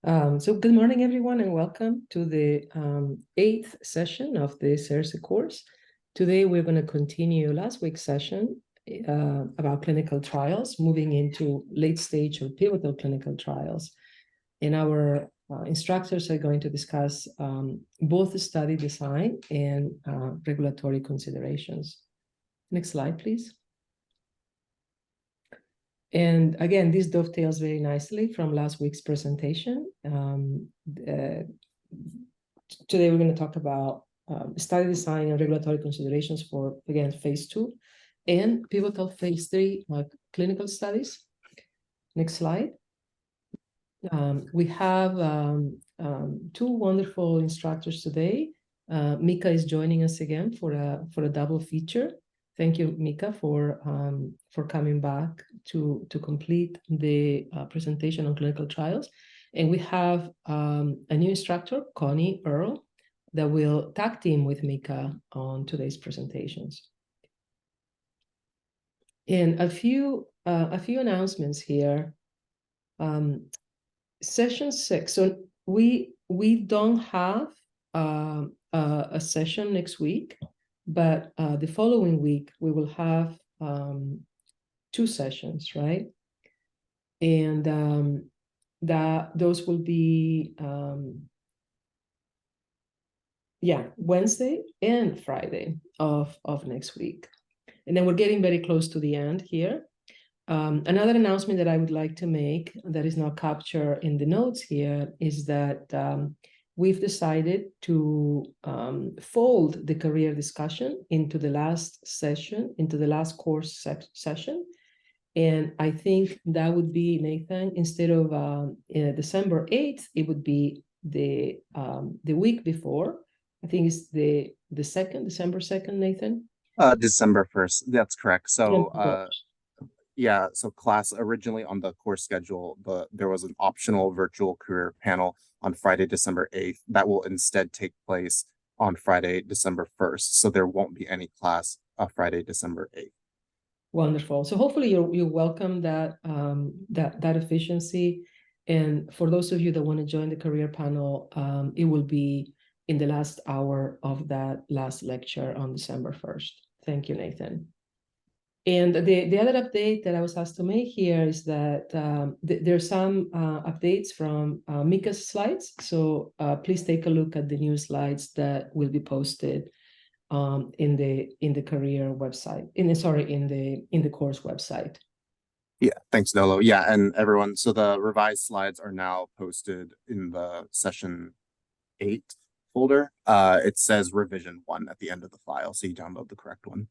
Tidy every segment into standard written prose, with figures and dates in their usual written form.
So good morning, everyone, and welcome to the 8th session of the CERSI course. Today, we're going to continue last week's session about clinical trials, moving into late stage or pivotal clinical trials. And our instructors are going to discuss both the study design and regulatory considerations. Next slide, please. And again, this dovetails very nicely from last week's presentation. Today, we're going to talk about study design and regulatory considerations for, again, phase 2 and pivotal phase 3 clinical studies. Next slide. We have two wonderful instructors today. Mika is joining us again for a double feature. Thank you, Mika, for coming back to complete the presentation on clinical trials. And we have a new instructor, Connie Earl, that will tag team with Mika on today's presentations. And a few announcements here. Session 6. So we don't have a session next week. But the following week, we will have 2 sessions, right? And those will be, Wednesday and Friday of next week. And then we're getting very close to the end here. Another announcement that I would like to make that is not captured in the notes here is that we've decided to fold the career discussion into the last session, into the last course session. And I think that would be, Nathan, instead of December 8th, it would be the week before. I think it's the 2nd, December 2nd, Nathan? December 1st, that's correct. So so class originally on the course schedule, there was an optional virtual career panel on Friday, December 8th. That will instead take place on Friday, December 1st. So there won't be any class Friday, December 8th. Wonderful. So hopefully you welcome that efficiency. And for those of you that want to join the career panel, it will be in the last hour of that last lecture on December 1st. Thank you, Nathan. And the other update that I was asked to make here is that there's some updates from Mika's slides. So please take a look at the new slides that will be posted in the career website. In the course website. Yeah, thanks, Dolo. Yeah, and everyone. So the revised slides are now posted in the session 8 folder. It says revision 1 at the end of the file, so you download the correct one.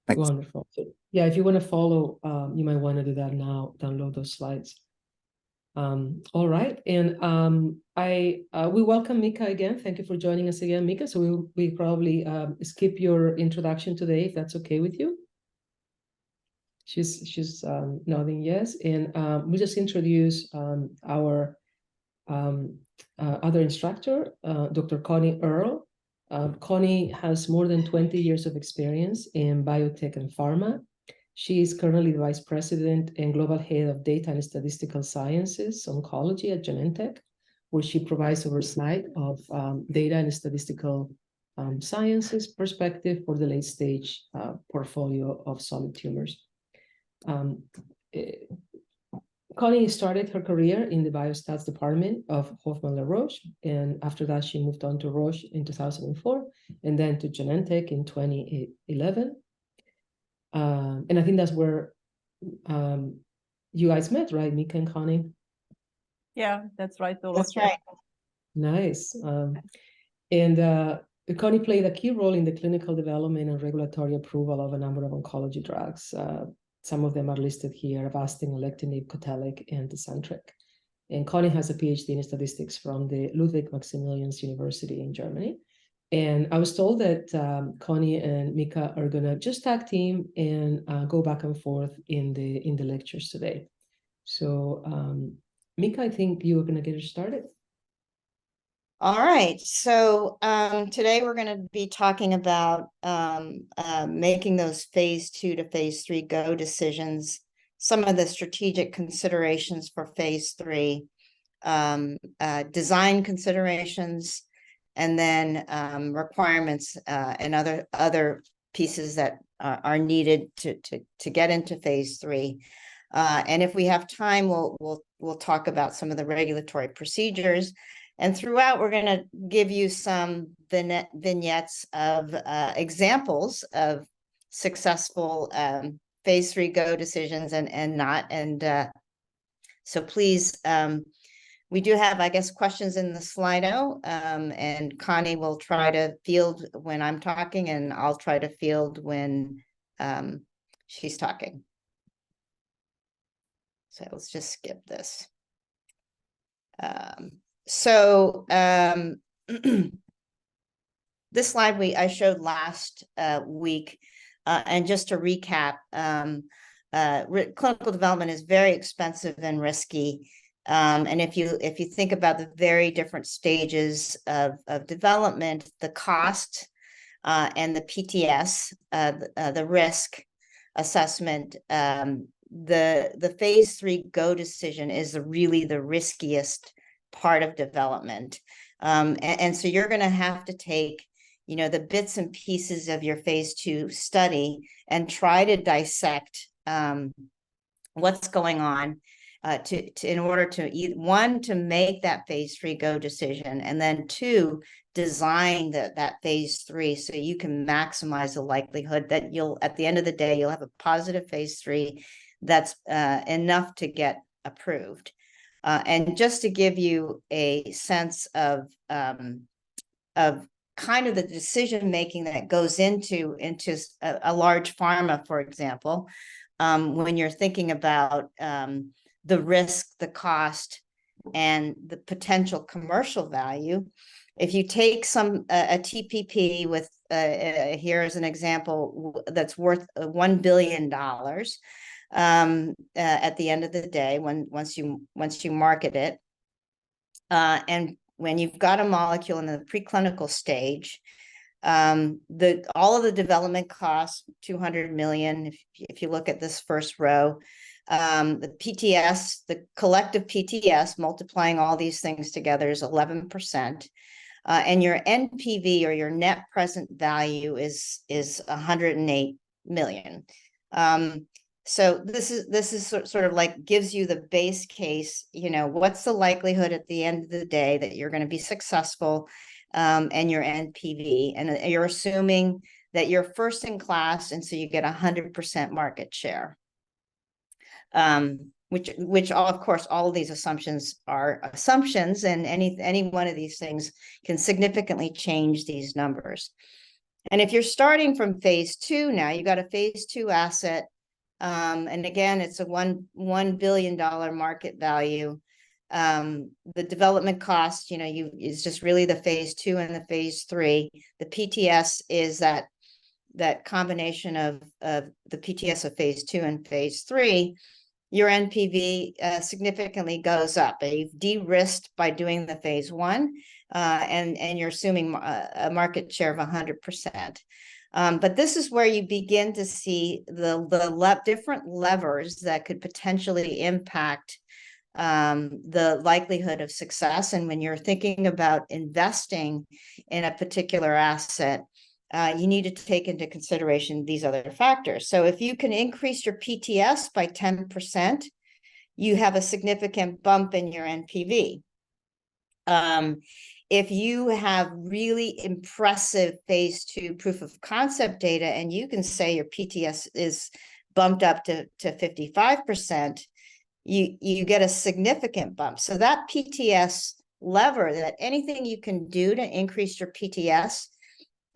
Thanks. Wonderful. So, yeah, if you want to follow, you might want to do that now, download those slides. All right. And we welcome Mika again. Thank you for joining us again, Mika. So we probably skip your introduction today, if that's okay with you. She's nodding yes. And we'll just introduce our other instructor, Dr. Connie Earl. Connie has more than 20 years of experience in biotech and pharma. She is currently the Vice President and Global Head of Data and Statistical Sciences, Oncology at Genentech, where she provides oversight of data and statistical sciences perspective for the late-stage portfolio of solid tumors. Connie started her career in the biostats department of Hoffmann-La Roche, and after that, she moved on to Roche in 2004, and then to Genentech in 2011. And I think that's where you guys met, right, Mika and Connie? Yeah, that's right. That's right. Nice. And Connie played a key role in the clinical development and regulatory approval of a number of oncology drugs. Some of them are listed here: Avastin, alectinib, Cotellic, and Tecentriq. And Connie has a PhD in statistics from the Ludwig Maximilians University in Germany. And I was told that Connie and Mika are going to just tag team and go back and forth in the lectures today. So Mika, I think you were going to get us started. All right. So today we're going to be talking about making those phase 2 to phase 3 go decisions, some of the strategic considerations for phase 3, design considerations, and then requirements and other pieces that are needed to get into phase 3. And if we have time, we'll talk about some of the regulatory procedures. And throughout, we're going to give you some vignettes of examples of successful phase 3 go decisions and not. And so please, we do have, I guess, questions in the Slido, and Connie will try to field when I'm talking, and I'll try to field when she's talking. So let's just skip this. This slide I showed last week, and just to recap, clinical development is very expensive and risky. And if you think about the very different stages of development, the cost and the PTS, the risk assessment, the phase 3 go decision is really the riskiest part of development. And so you're going to have to take, the bits and pieces of your phase 2 study and try to dissect what's going on in order to one, to make that phase 3 go decision, and then 2, design that phase 3 so you can maximize the likelihood that at the end of the day, you'll have a positive phase 3 that's enough to get approved. And just to give you a sense of kind of the decision making that goes into a large pharma, for example, when you're thinking about the risk, the cost, and the potential commercial value. If you take a TPP with here's an example that's worth $1 billion at the end of the day, once you market it, and when you've got a molecule in the preclinical stage, all of the development costs, $200 million. If you look at this first row, the PTS, the collective PTS, multiplying all these things together, is 11%, and your NPV, or your net present value, is 108 million. So this is sort of like gives you the base case. What's the likelihood at the end of the day that you're going to be successful, and your NPV, and you're assuming that you're first in class, and so you get 100% market share. Which of course, all of these assumptions are assumptions, and any one of these things can significantly change these numbers. And if you're starting from phase 2 now, you got a phase 2 asset, and again, it's a $1 billion market value. The development cost, is just really the phase 2 and the phase 3. The PTS is that combination of the PTS of phase 2 and phase 3. Your NPV significantly goes up. You've de-risked by doing the phase 1, and you're assuming a market share of 100%. But this is where you begin to see the different levers that could potentially impact the likelihood of success. And when you're thinking about investing in a particular asset, you need to take into consideration these other factors. So if you can increase your PTS by 10%, you have a significant bump in your NPV. If you have really impressive phase 2 proof of concept data, and you can say your PTS is bumped up to 55%, you get a significant bump. So that PTS lever, that anything you can do to increase your PTS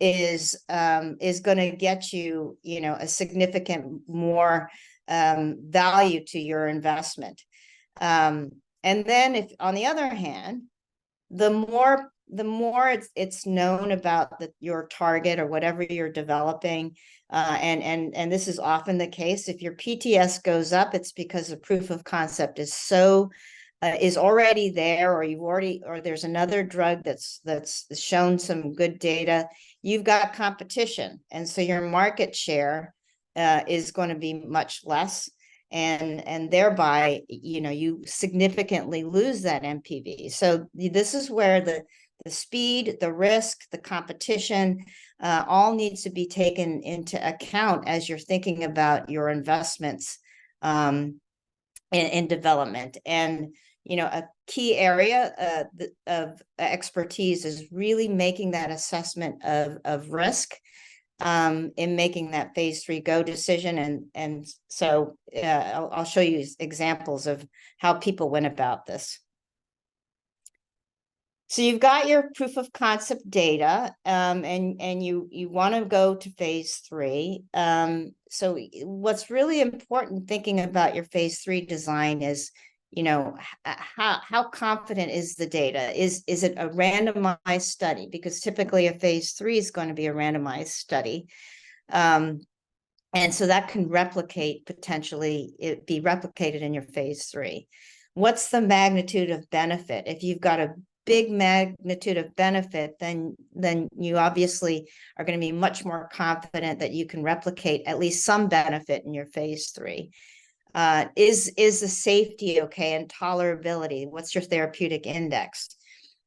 is going to get you, a significant more value to your investment. And then if, on the other hand, the more it's known about your target or whatever you're developing, and this is often the case, if your PTS goes up, it's because the proof of concept is already there, or there's another drug that's shown some good data. You've got competition, and so your market share is going to be much less. and thereby, you significantly lose that NPV. So this is where the speed, the risk, the competition, all needs to be taken into account as you're thinking about your investments in development. And a key area of expertise is really making that assessment of risk in making that phase 3 go decision. And so I'll show you examples of how people went about this. So you've got your proof of concept data, and you want to go to phase 3. So what's really important thinking about your phase 3 design is, how confident is the data? Is it a randomized study? Because typically a phase 3 is going to be a randomized study. And so that can potentially be replicated in your phase 3. What's the magnitude of benefit? If you've got a big magnitude of benefit, then you obviously are going to be much more confident that you can replicate at least some benefit in your phase 3. Is the safety okay, and tolerability? What's your therapeutic index?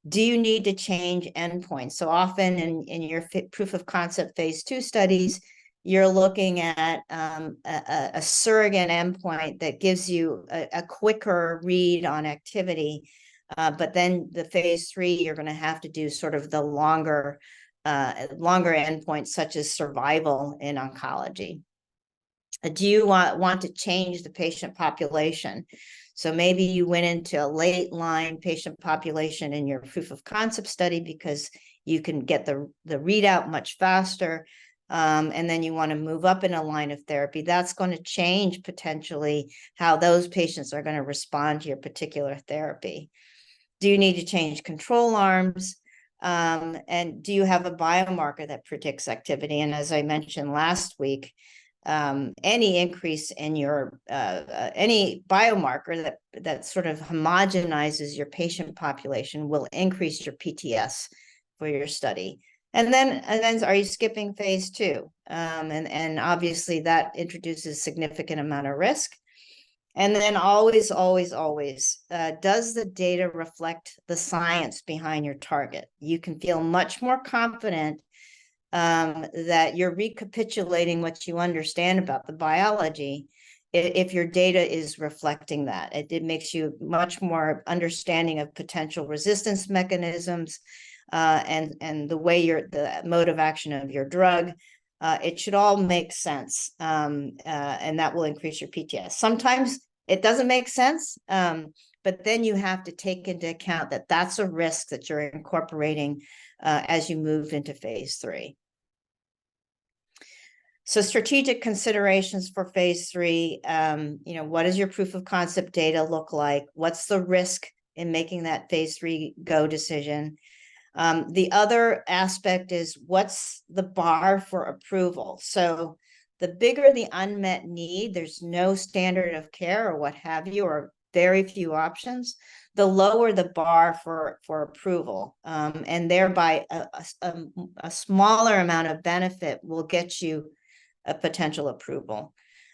Do you need to change endpoints? So often in your proof of concept phase 2 studies, you're looking at a surrogate endpoint that gives you a quicker read on activity. But then the phase 3, you're going to have to do sort of the longer endpoints, such as survival in oncology. Do you want to change the patient population? So maybe you went into a late line patient population in your proof of concept study because you can get the readout much faster. And then you want to move up in a line of therapy. That's going to change potentially how those patients are going to respond to your particular therapy. Do you need to change control arms? And do you have a biomarker that predicts activity? And as I mentioned last week, any increase in your any biomarker that sort of homogenizes your patient population will increase your PTS for your study. And then are you skipping phase 2? And obviously that introduces significant amount of risk. And then always, does the data reflect the science behind your target? You can feel much more confident that you're recapitulating what you understand about the biology if your data is reflecting that. It makes you much more understanding of potential resistance mechanisms and the way the mode of action of your drug. It should all make sense, and that will increase your PTS. Sometimes it doesn't make sense, but then you have to take into account that that's a risk that you're incorporating as you move into phase 3. So strategic considerations for phase 3, what does your proof of concept data look like? What's the risk in making that phase 3 go decision? The other aspect is, what's the bar for approval? So the bigger the unmet need, there's no standard of care or what have you, or very few options, the lower the bar for approval. And thereby a smaller amount of benefit will get you a potential approval.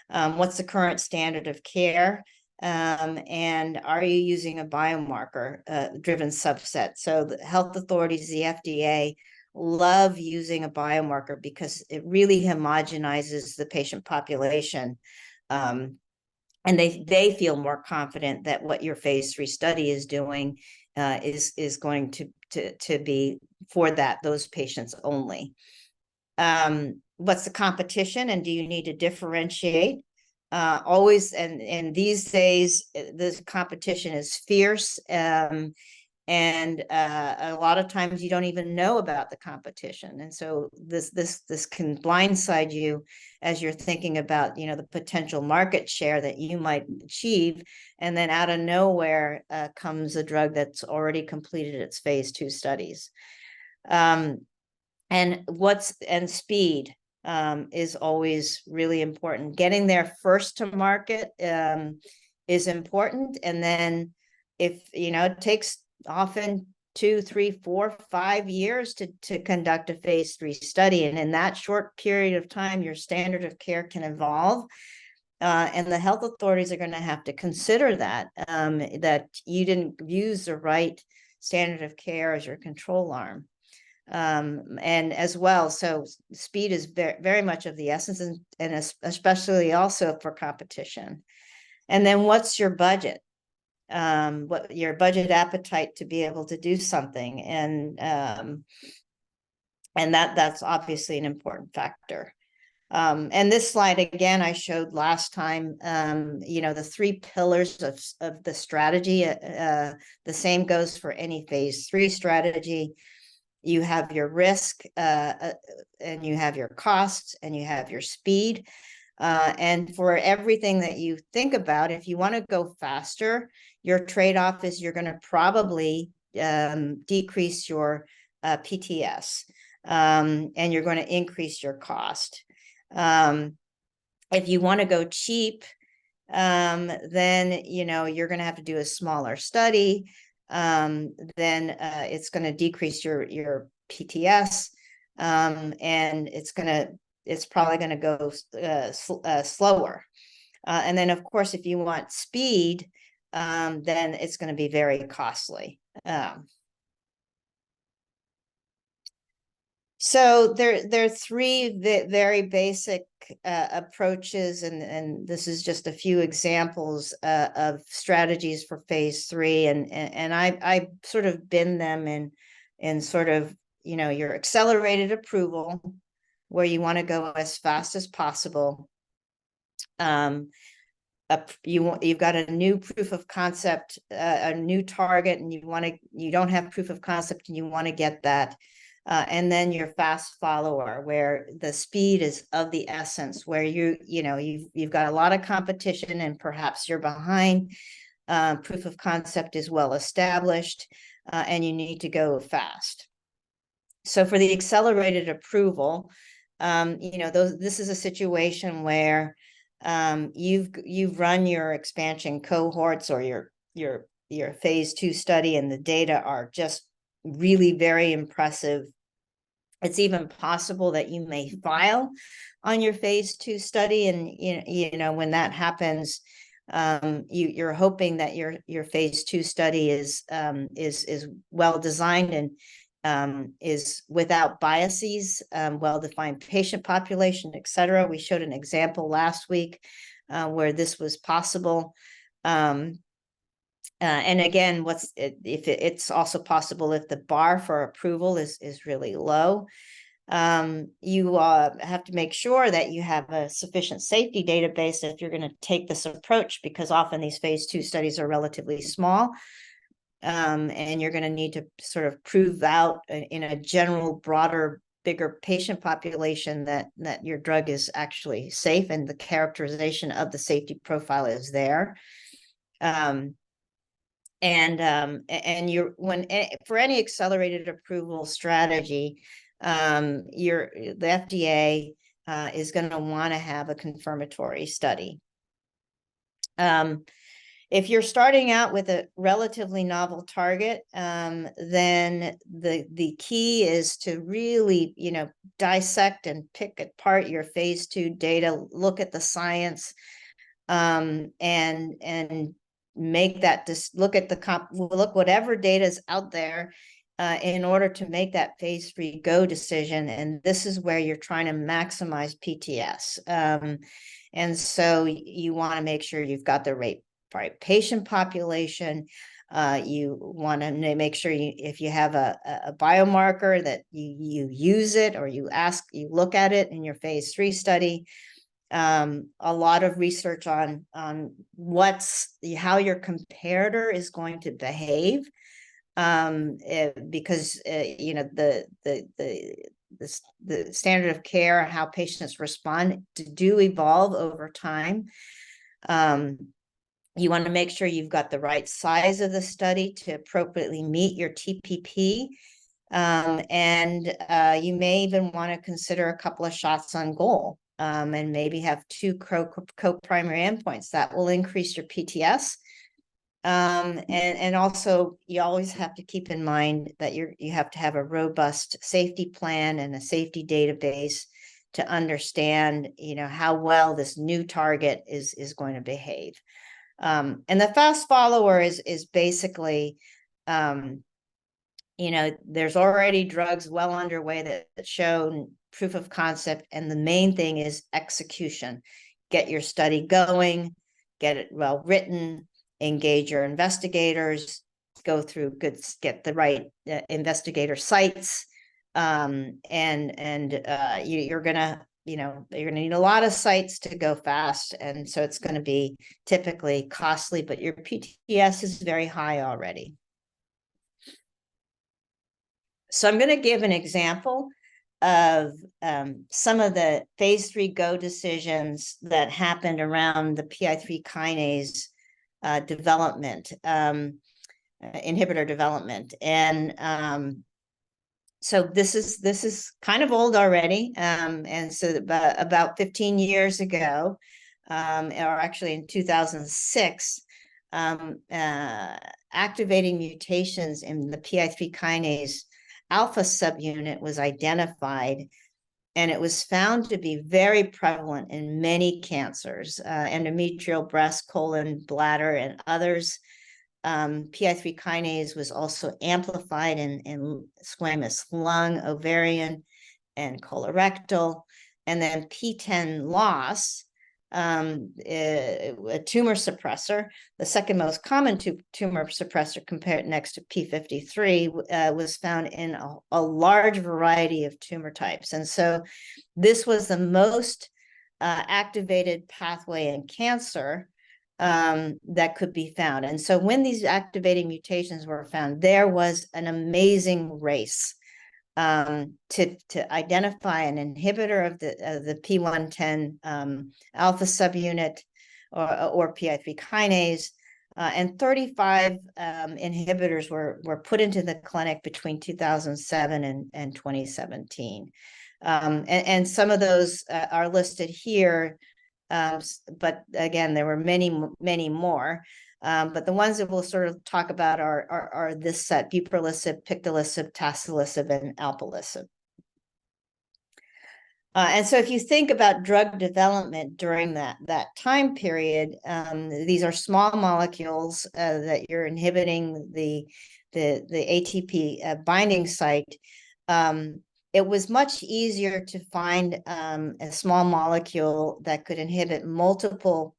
What's the current standard of care? And are you using a biomarker driven subset? So the health authorities, the FDA, love using a biomarker because it really homogenizes the patient population. And they feel more confident that what your phase 3 study is doing is going to be for those patients only. What's the competition, and do you need to differentiate? Always, and these days, the competition is fierce, and a lot of times you don't even know about the competition, and so this can blindside you as you're thinking about the potential market share that you might achieve, and then out of nowhere comes a drug that's already completed its phase 2 studies. And speed is always really important. Getting there first to market is important, and then if it takes often 2, 3, 4, 5 years to conduct a phase 3 study, and in that short period of time your standard of care can evolve. And the health authorities are going to have to consider that, that you didn't use the right standard of care as your control arm. And as well, so speed is very much of the essence, and especially also for competition. And then what's your budget? What your budget appetite to be able to do something, and that's obviously an important factor. And this slide again I showed last time. The 3 pillars of the strategy. The same goes for any phase 3 strategy. You have your risk, and you have your costs, and you have your speed. And for everything that you think about, if you want to go faster, your trade-off is you're going to probably decrease your PTS, and you're going to increase your cost. If you want to go cheap, then you're going to have to do a smaller study. Then it's going to decrease your PTS, and it's probably going to go slower. And then, of course, if you want speed, then it's going to be very costly. So there are 3 very basic approaches, and this is just a few examples of strategies for phase 3, and I sort of bin them in sort of your accelerated approval, where you want to go as fast as possible. You've got a new proof of concept, a new target, and you don't have proof of concept, and you want to get that. And then your fast follower, where the speed is of the essence, where you've got a lot of competition and perhaps you're behind. Proof of concept is well established, and you need to go fast. So for the accelerated approval, this is a situation where you've run your expansion cohorts or your phase 2 study, and the data are just really very impressive. It's even possible that you may file on your phase 2 study, and when that happens, you're hoping that your phase 2 study is well designed and is without biases, well-defined patient population, etc. We showed an example last week where this was possible. And again, it's also possible if the bar for approval is really low. You have to make sure that you have a sufficient safety database if you're going to take this approach, because often these phase 2 studies are relatively small. And you're going to need to sort of prove out in a general, broader, bigger patient population that your drug is actually safe and the characterization of the safety profile is there. For any accelerated approval strategy, the FDA is going to want to have a confirmatory study. If you're starting out with a relatively novel target, then the key is to really, dissect and pick apart your phase 2 data, look at the science, and make that look whatever data is out there in order to make that phase 3 go decision. And this is where you're trying to maximize PTS. And so you want to make sure you've got the right patient population. You want to make sure if you have a biomarker that you use it, or you look at it in your phase 3 study. A lot of research on how your comparator is going to behave, because the standard of care, how patients respond, do evolve over time. You want to make sure you've got the right size of the study to appropriately meet your TPP. And you may even want to consider a couple of shots on goal, and maybe have 2 co-primary endpoints that will increase your PTS. And also, you always have to keep in mind that you have to have a robust safety plan and a safety database to understand, how well this new target is going to behave. And the fast follower is basically, there's already drugs well underway that show proof of concept, and the main thing is execution. Get your study going, get it well written, engage your investigators, go through get the right investigator sites, and you're gonna need a lot of sites to go fast, and so it's going to be typically costly, but your PTS is very high already. So I'm going to give an example of some of the phase 3 go decisions that happened around the PI3 kinase development, inhibitor development. And so this is kind of old already. And so about 15 years ago, or actually in 2006, activating mutations in the PI3 kinase alpha subunit was identified, and it was found to be very prevalent in many cancers, endometrial, breast, colon, bladder, and others. PI3 kinase was also amplified in squamous lung, ovarian, and colorectal. And then PTEN loss, a tumor suppressor, the second most common tumor suppressor compared next to P53, was found in a large variety of tumor types. And so this was the most activated pathway in cancer that could be found. And so when these activating mutations were found, there was an amazing race to identify an inhibitor of the P110 alpha subunit or PI3 kinase, and 35 inhibitors were put into the clinic between 2007 and 2017. And some of those are listed here, but again, there were many more. But the ones that we'll sort of talk about are this set: buprolisib, pictolisib, tasilisib, and alpelisib. And so if you think about drug development during that time period, these are small molecules that you're inhibiting the ATP binding site. It was much easier to find a small molecule that could inhibit multiple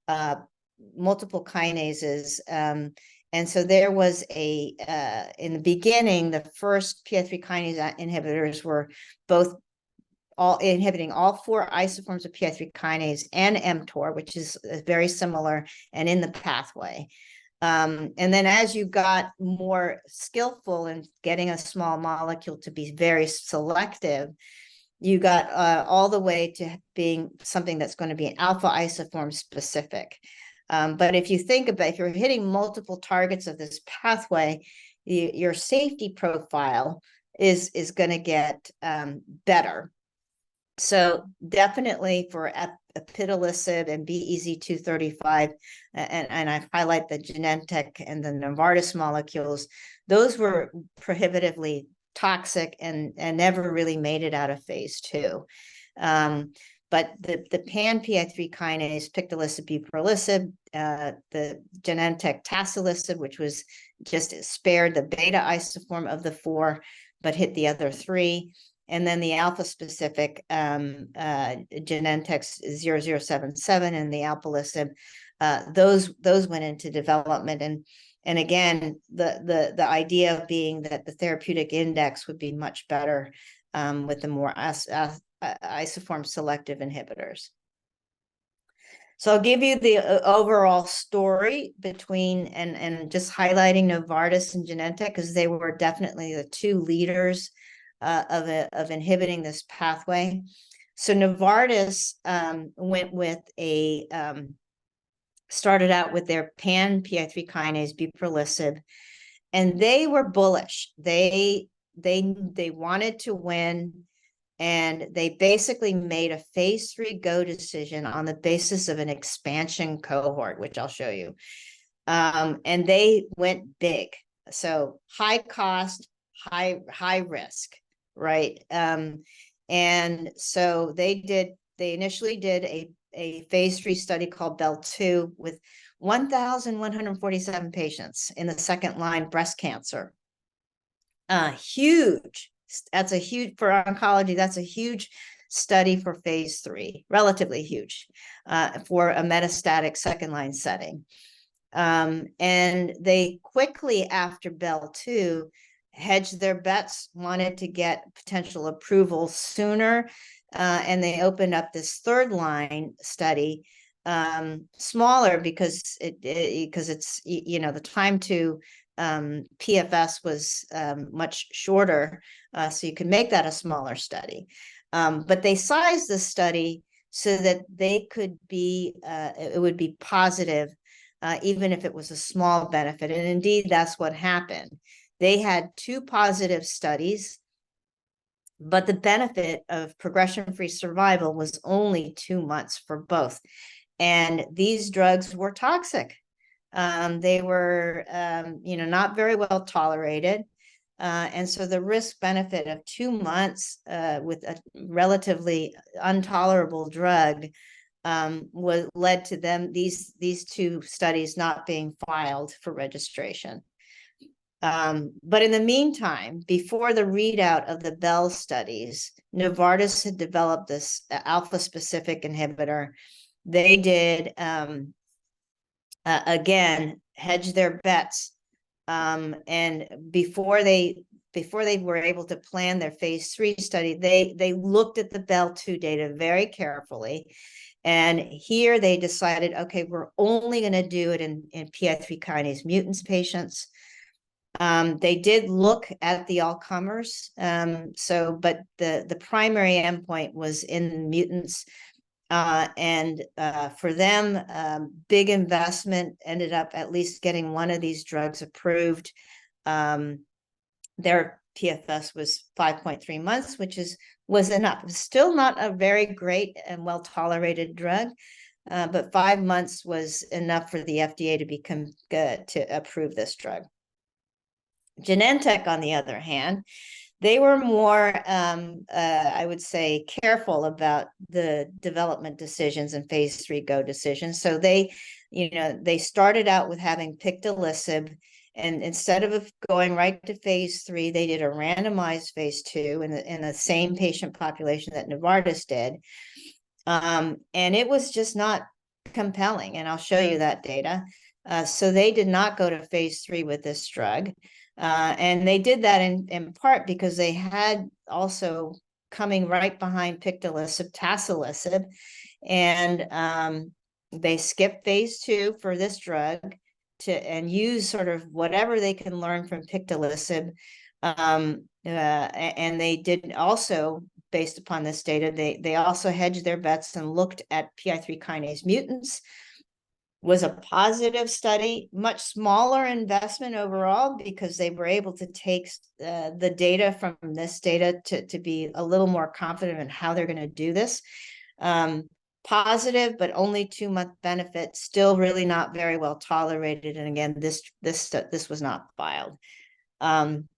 kinases. And so there was in the beginning, the first PI3 kinase inhibitors were inhibiting all 4 isoforms of PI3 kinase and mTOR, which is very similar and in the pathway. And then as you got more skillful in getting a small molecule to be very selective, you got all the way to being something that's going to be alpha isoform specific. But if you think about, if you're hitting multiple targets of this pathway, your safety profile is going to get better. So definitely for pictolisib and BEZ235, and I highlight the Genentech and the Novartis molecules, those were prohibitively toxic and never really made it out of phase 2. But the pan PI3 kinase, pictolisib, buprolisib, the Genentech tasilisib, which was just spared the beta isoform of the 4, but hit the other 3. And then the alpha specific Genentech 0077 and the alpelisib, those went into development. And again, the idea being that the therapeutic index would be much better with the more isoform selective inhibitors. So I'll give you the overall story between and just highlighting Novartis and Genentech, because they were definitely the 2 leaders of inhibiting this pathway. So Novartis went with started out with their pan PI3 kinase buprolisib, and they were bullish. They wanted to win, and they basically made a phase 3 go decision on the basis of an expansion cohort, which I'll show you. And they went big, so high cost, high risk. Right. And And so they initially did a phase 3 study called BEL-2 with 1,147 patients in the second line breast cancer. Huge. That's a huge, for oncology, that's a huge study for phase 3, relatively huge, for a metastatic second line setting. And they quickly after BEL-2 hedged their bets, wanted to get potential approval sooner, and they opened up this third line study, smaller because it's, you know, the time to PFS was much shorter, so you can make that a smaller study. But they sized the study so that they could be, it would be positive, even if it was a small benefit. And indeed, that's what happened. They had 2 positive studies, but the benefit of progression-free survival was only 2 months for both. And these drugs were toxic. They were, you know, not very well tolerated. And so the risk benefit of 2 months with a relatively intolerable drug led to them, these 2 studies not being filed for registration. But in the meantime, before the readout of the BEL studies, Novartis had developed this alpha-specific inhibitor. They did, again, hedge their bets. And before they were able to plan their phase 3 study, they looked at the BEL-2 data very carefully. And here they decided, okay, we're only going to do it in PI3 kinase mutants patients. They did look at the all-comers, but the primary endpoint was in mutants, and for them, big investment, ended up at least getting one of these drugs approved. Their PFS was 5.3 months, which was enough. It was still not a very great and well-tolerated drug, but 5 months was enough for the FDA to approve this drug. Genentech, on the other hand, they were more, I would say, careful about the development decisions and phase 3 go decisions. So they, you know, they started out with having pictolisib, and instead of going right to phase 3, they did a randomized phase 2 in the same patient population that Novartis did. And it was just not compelling, and I'll show you that data. So they did not go to phase 3 with this drug. And they did that in part because they had also coming right behind pictolisib, tasilisib, and they skipped phase 2 for this drug and use sort of whatever they can learn from pictolisib. And they did also, based upon this data, they also hedged their bets and looked at PI3 kinase mutants. Was a positive study, much smaller investment overall, because they were able to take the data from this data to be a little more confident in how they're going to do this. Positive, but only 2-month benefit, still really not very well tolerated. And again, this was not filed. Behind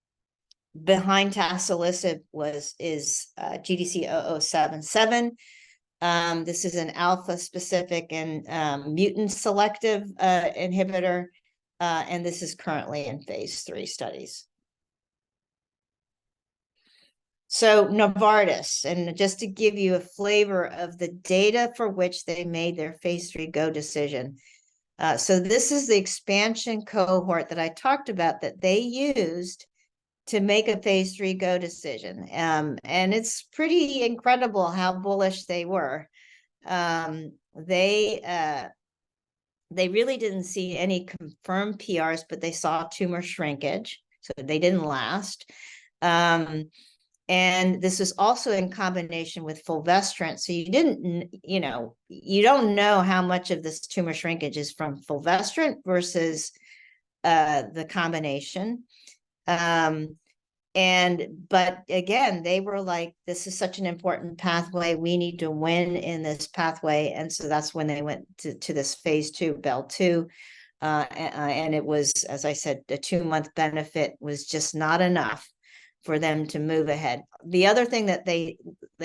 tasilisib is GDC-0077. This is an alpha-specific and mutant selective inhibitor, and this is currently in phase 3 studies. So Novartis, and just to give you a flavor of the data for which they made their phase 3 go decision. So this is the expansion cohort that I talked about that they used to make a phase 3 go decision. And it's pretty incredible how bullish they were. They really didn't see any confirmed PRs, but they saw tumor shrinkage, so they didn't last. And this is also in combination with fulvestrant. So you don't know how much of this tumor shrinkage is from fulvestrant versus the combination. But again, they were like, this is such an important pathway. We need to win in this pathway. And so that's when they went to this phase 2 BEL-2. And it was, as I said, the 2-month benefit was just not enough. for them to move ahead. The other thing that they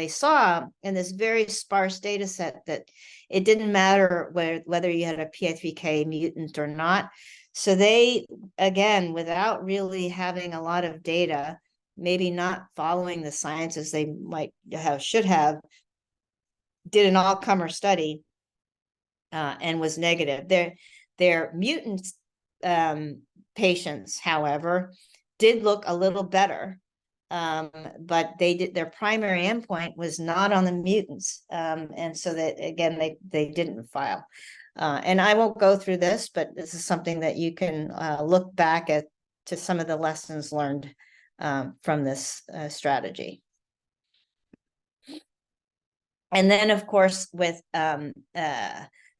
saw in this very sparse data set, that it didn't matter whether you had a PI3K mutant or not. So they, again, without really having a lot of data, maybe not following the science as they should have, did an all-comer study and was negative. Their mutant patients, however, did look a little better, but their primary endpoint was not on the mutants, and so that, again, they didn't file. And I won't go through this, but this is something that you can look back at to some of the lessons learned from this strategy. And then, of course, with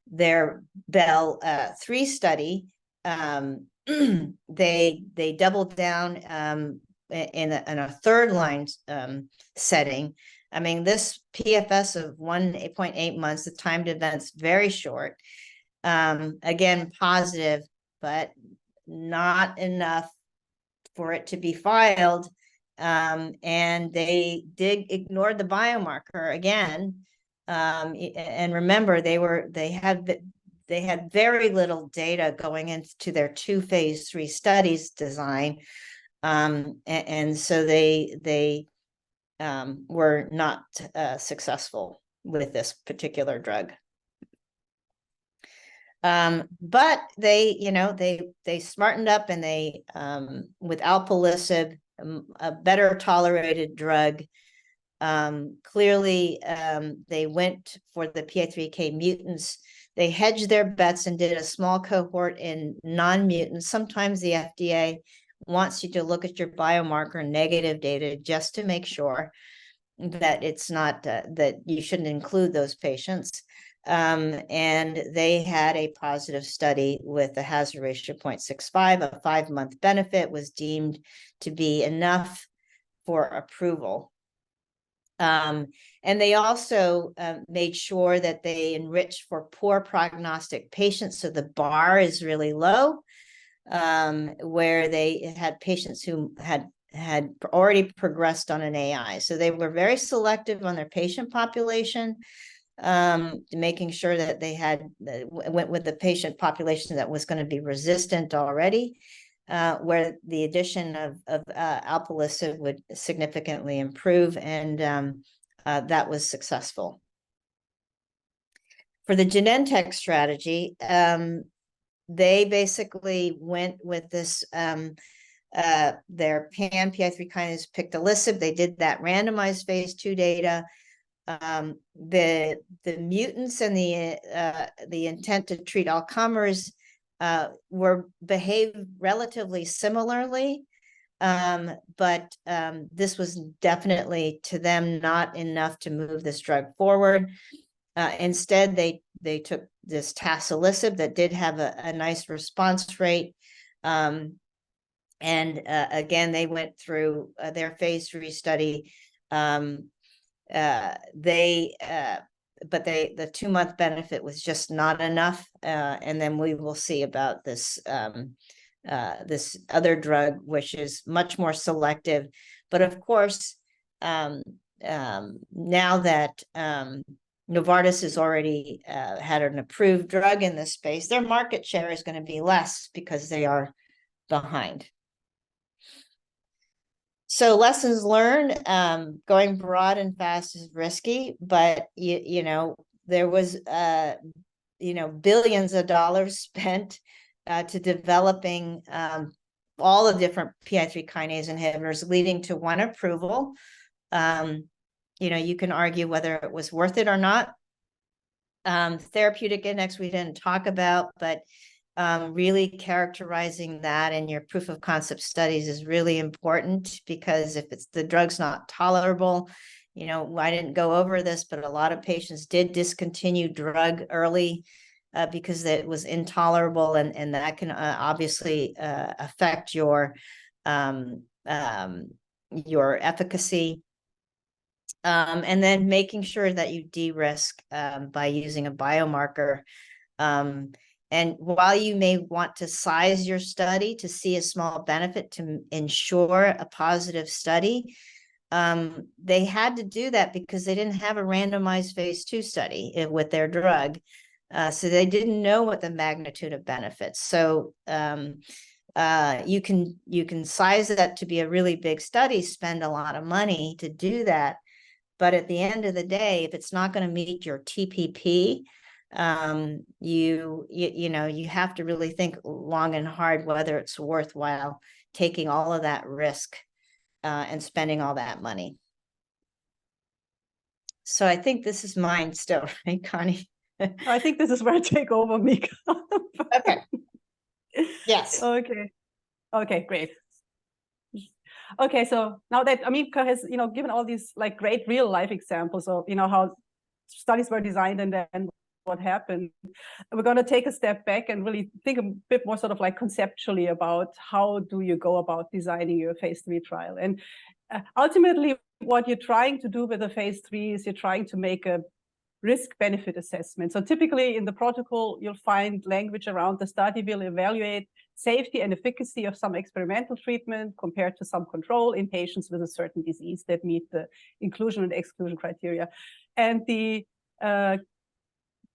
their Bell 3 study, they doubled down in a third line setting. I mean, this PFS of 1.8 months, the time to events very short. Again, positive, but not enough for it to be filed. And they did ignore the biomarker again. And remember, they had very little data going into their 2 phase 3 studies design. And so they were not successful with this particular drug. But they smartened up, and they with alpelisib, a better tolerated drug. Clearly, they went for the PI3K mutants. They hedged their bets and did a small cohort in non-mutants. Sometimes the FDA wants you to look at your biomarker negative data just to make sure that it's not that you shouldn't include those patients. And they had a positive study with a hazard ratio of 0.65. A 5-month benefit was deemed to be enough for approval. And they also made sure that they enriched for poor prognostic patients. So the bar is really low, where they had patients who had already progressed on an AI. So they were very selective on their patient population, making sure that they went with the patient population that was going to be resistant already, where the addition of alpelisib would significantly improve, and that was successful. For the Genentech strategy, they basically went with this their pan PI3 kinase pictolisib. They did that randomized phase 2 data. The mutants and the intent to treat all comers behaved relatively similarly, but this was definitely, to them, not enough to move this drug forward. Instead, they took this tasilisib that did have a nice response rate. And again, they went through their phase 3 study. But the 2-month benefit was just not enough. And then we will see about this this other drug, which is much more selective. But of course, now that Novartis has already had an approved drug in this space, their market share is going to be less because they are behind. So lessons learned, going broad and fast is risky, but there was billions of dollars spent to developing all the different PI3 kinase inhibitors, leading to one approval. You can argue whether it was worth it or not. Therapeutic index we didn't talk about, but really characterizing that in your proof of concept studies is really important, because if the drug's not tolerable, I didn't go over this, but a lot of patients did discontinue drug early because it was intolerable, and that can obviously affect your efficacy. And then making sure that you de-risk by using a biomarker. And while you may want to size your study to see a small benefit to ensure a positive study, they had to do that because they didn't have a randomized phase 2 study with their drug. So they didn't know what the magnitude of benefits. So you can size that to be a really big study, spend a lot of money to do that. But at the end of the day, if it's not going to meet your TPP, you have to really think long and hard whether it's worthwhile taking all of that risk and spending all that money. So I think this is mine still, right, Connie? I think this is where I take over, Mika. Okay. Yes. Okay. Okay, great. Okay, so now that Mika has, given all these like great real life examples of, how studies were designed and then what happened, we're going to take a step back and really think a bit more sort of like conceptually about how do you go about designing your phase 3 trial. And ultimately, what you're trying to do with a phase 3 is you're trying to make a risk-benefit assessment. So typically in the protocol, you'll find language around the study will evaluate safety and efficacy of some experimental treatment compared to some control in patients with a certain disease that meet the inclusion and exclusion criteria. And the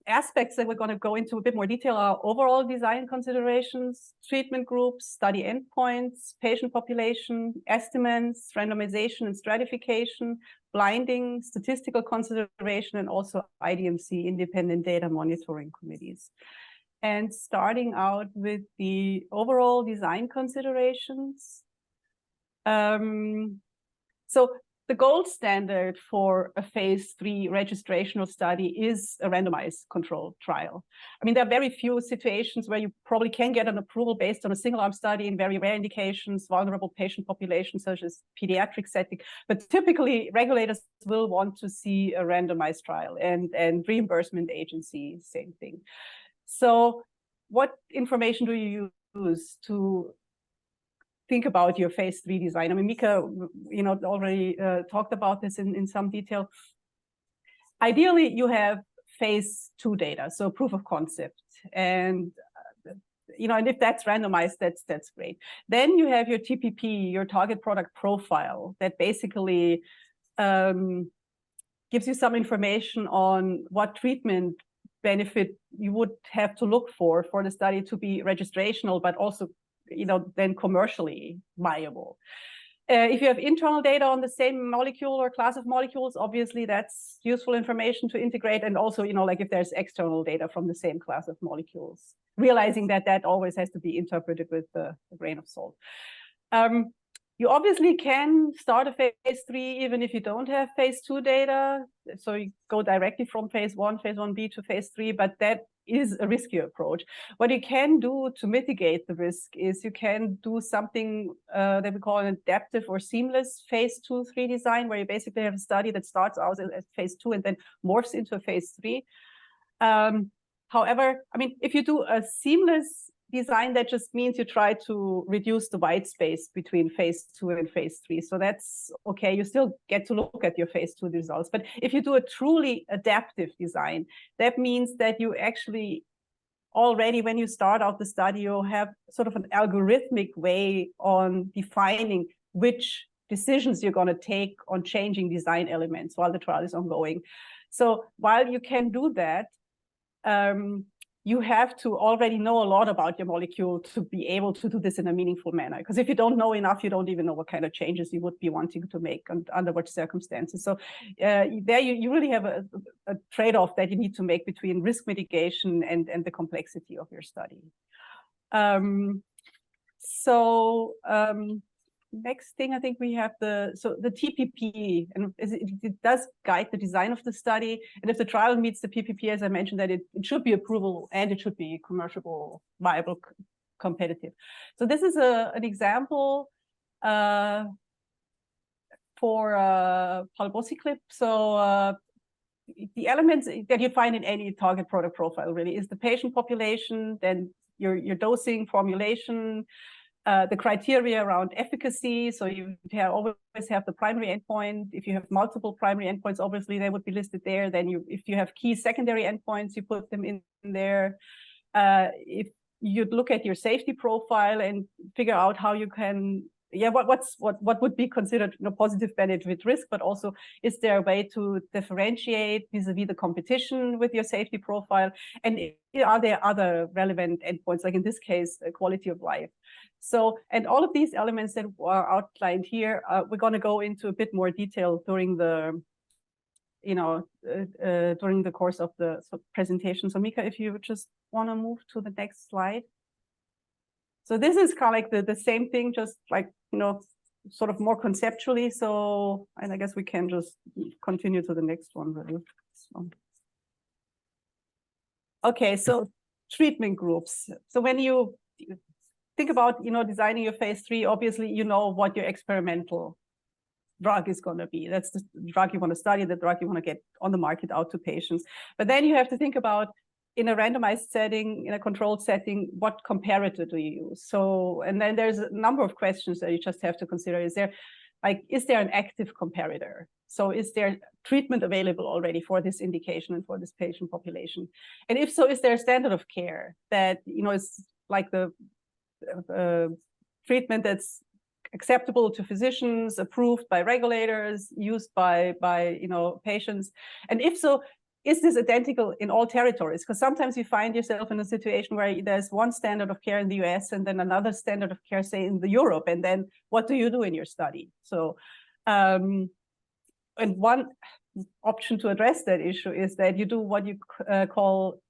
aspects that we're going to go into a bit more detail are overall design considerations, treatment groups, study endpoints, patient population, estimates, randomization and stratification, blinding, statistical consideration, and also IDMC, independent data monitoring committees. And starting out with the overall design considerations. So the gold standard for a phase 3 registrational study is a randomized controlled trial. I mean, there are very few situations where you probably can get an approval based on a single arm study in very rare indications, vulnerable patient populations such as pediatric setting. But typically, regulators will want to see a randomized trial, and reimbursement agencies, same thing. So what information do you use to think about your phase 3 design? I mean, Mika, already talked about this in some detail. Ideally, you have phase 2 data, so proof of concept. And, and if that's randomized, that's great. Then you have your TPP, your target product profile, that basically gives you some information on what treatment benefit you would have to look for the study to be registrational, but also then commercially viable. If you have internal data on the same molecule or class of molecules, obviously that's useful information to integrate. And also, like if there's external data from the same class of molecules, realizing that always has to be interpreted with a grain of salt. You obviously can start a phase 3 even if you don't have phase 2 data. So you go directly from phase 1, phase 1b to phase 3, but that is a riskier approach. What you can do to mitigate the risk is you can do something that we call an adaptive or seamless phase 2-3 design, where you basically have a study that starts out as phase 2 and then morphs into a phase 3. However, I mean, if you do a seamless design, that just means you try to reduce the white space between phase 2 and phase 3. So that's okay. You still get to look at your phase 2 results. But if you do a truly adaptive design, that means that you actually already, when you start out the study, you have sort of an algorithmic way on defining which decisions you're going to take on changing design elements while the trial is ongoing. So while you can do that, you have to already know a lot about your molecule to be able to do this in a meaningful manner. Because if you don't know enough, you don't even know what kind of changes you would be wanting to make and under what circumstances. So there you really have a trade-off that you need to make between risk mitigation and the complexity of your study. Next thing, I think we have the TPP, and it does guide the design of the study. And if the trial meets the PPP, as I mentioned, that it should be approvable and it should be commercial, viable, competitive. So this is an example for palbociclib. So the elements that you find in any target product profile really is the patient population, then your dosing formulation, the criteria around efficacy. So you always have the primary endpoint. If you have multiple primary endpoints, obviously they would be listed there. Then if you have key secondary endpoints, you put them in there. if you'd look at your safety profile and figure out how you can, what would be considered positive benefit risk, but also is there a way to differentiate vis-a-vis the competition with your safety profile? And are there other relevant endpoints, like in this case, quality of life? So, and all of these elements that are outlined here, we're going to go into a bit more detail during the, during the course of the presentation. So Mika, if you just want to move to the next slide. So this is kind of like the same thing, just like, sort of more conceptually. So, and I guess we can just continue to the next one. Really. So. Okay, so treatment groups. So when you think about, designing your phase 3, obviously, you know what your experimental drug is going to be. That's the drug you want to study, the drug you want to get on the market out to patients. But then you have to think about, in a randomized setting, in a controlled setting, what comparator do you use? So, and then there's a number of questions that you just have to consider. Is there an active comparator? So is there treatment available already for this indication and for this patient population? And if so, is there a standard of care that, is like the treatment that's acceptable to physicians, approved by regulators, used by patients? And if so, is this identical in all territories? Because sometimes you find yourself in a situation where there's one standard of care in the US and then another standard of care, say, in Europe. And then what do you do in your study? So, and one option to address that issue is that you do what you call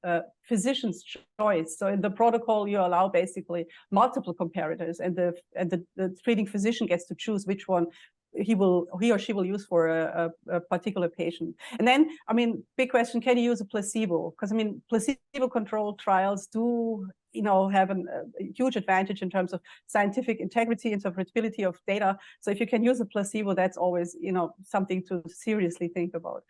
physician's choice. So in the protocol, you allow basically multiple comparators, and the treating physician gets to choose which one he or she will use for a particular patient. And then, big question, can you use a placebo? Because placebo-controlled trials do have a huge advantage in terms of scientific integrity, interpretability of data. So if you can use a placebo, that's always something to seriously think about.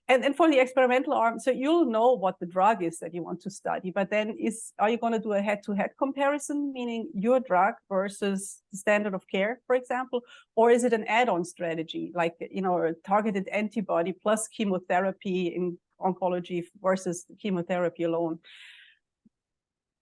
And for the experimental arm, so you'll know what the drug is that you want to study, but then are you going to do a head-to-head comparison, meaning your drug versus the standard of care, for example, or is it an add-on strategy, like a targeted antibody plus chemotherapy in oncology versus chemotherapy alone?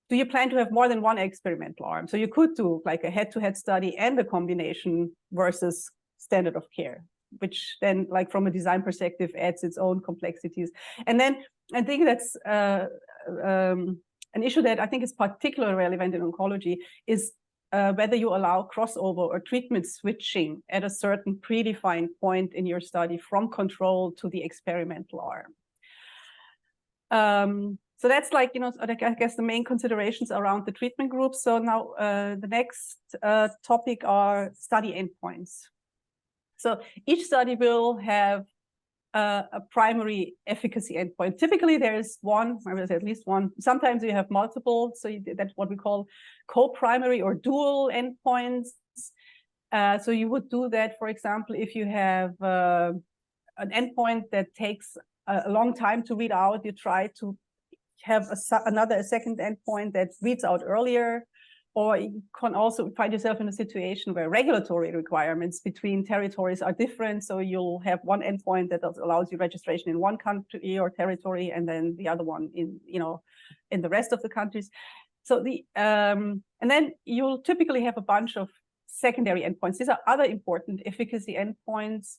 Do you plan to have more than one experimental arm? So you could do like a head-to-head study and a combination versus standard of care, which then, like from a design perspective, adds its own complexities. And then I think that's an issue that I think is particularly relevant in oncology is whether you allow crossover or treatment switching at a certain predefined point in your study from control to the experimental arm. So that's like, I guess the main considerations around the treatment groups. So now the next topic are study endpoints. So each study will have a primary efficacy endpoint. Typically, there is one, or at least one. Sometimes you have multiple. So that's what we call co-primary or dual endpoints. So you would do that, for example, if you have an endpoint that takes a long time to read out, you try to have a second endpoint that reads out earlier. Or you can also find yourself in a situation where regulatory requirements between territories are different. So you'll have one endpoint that allows you registration in one country or territory, and then the other one in the rest of the countries. So and then you'll typically have a bunch of secondary endpoints. These are other important efficacy endpoints,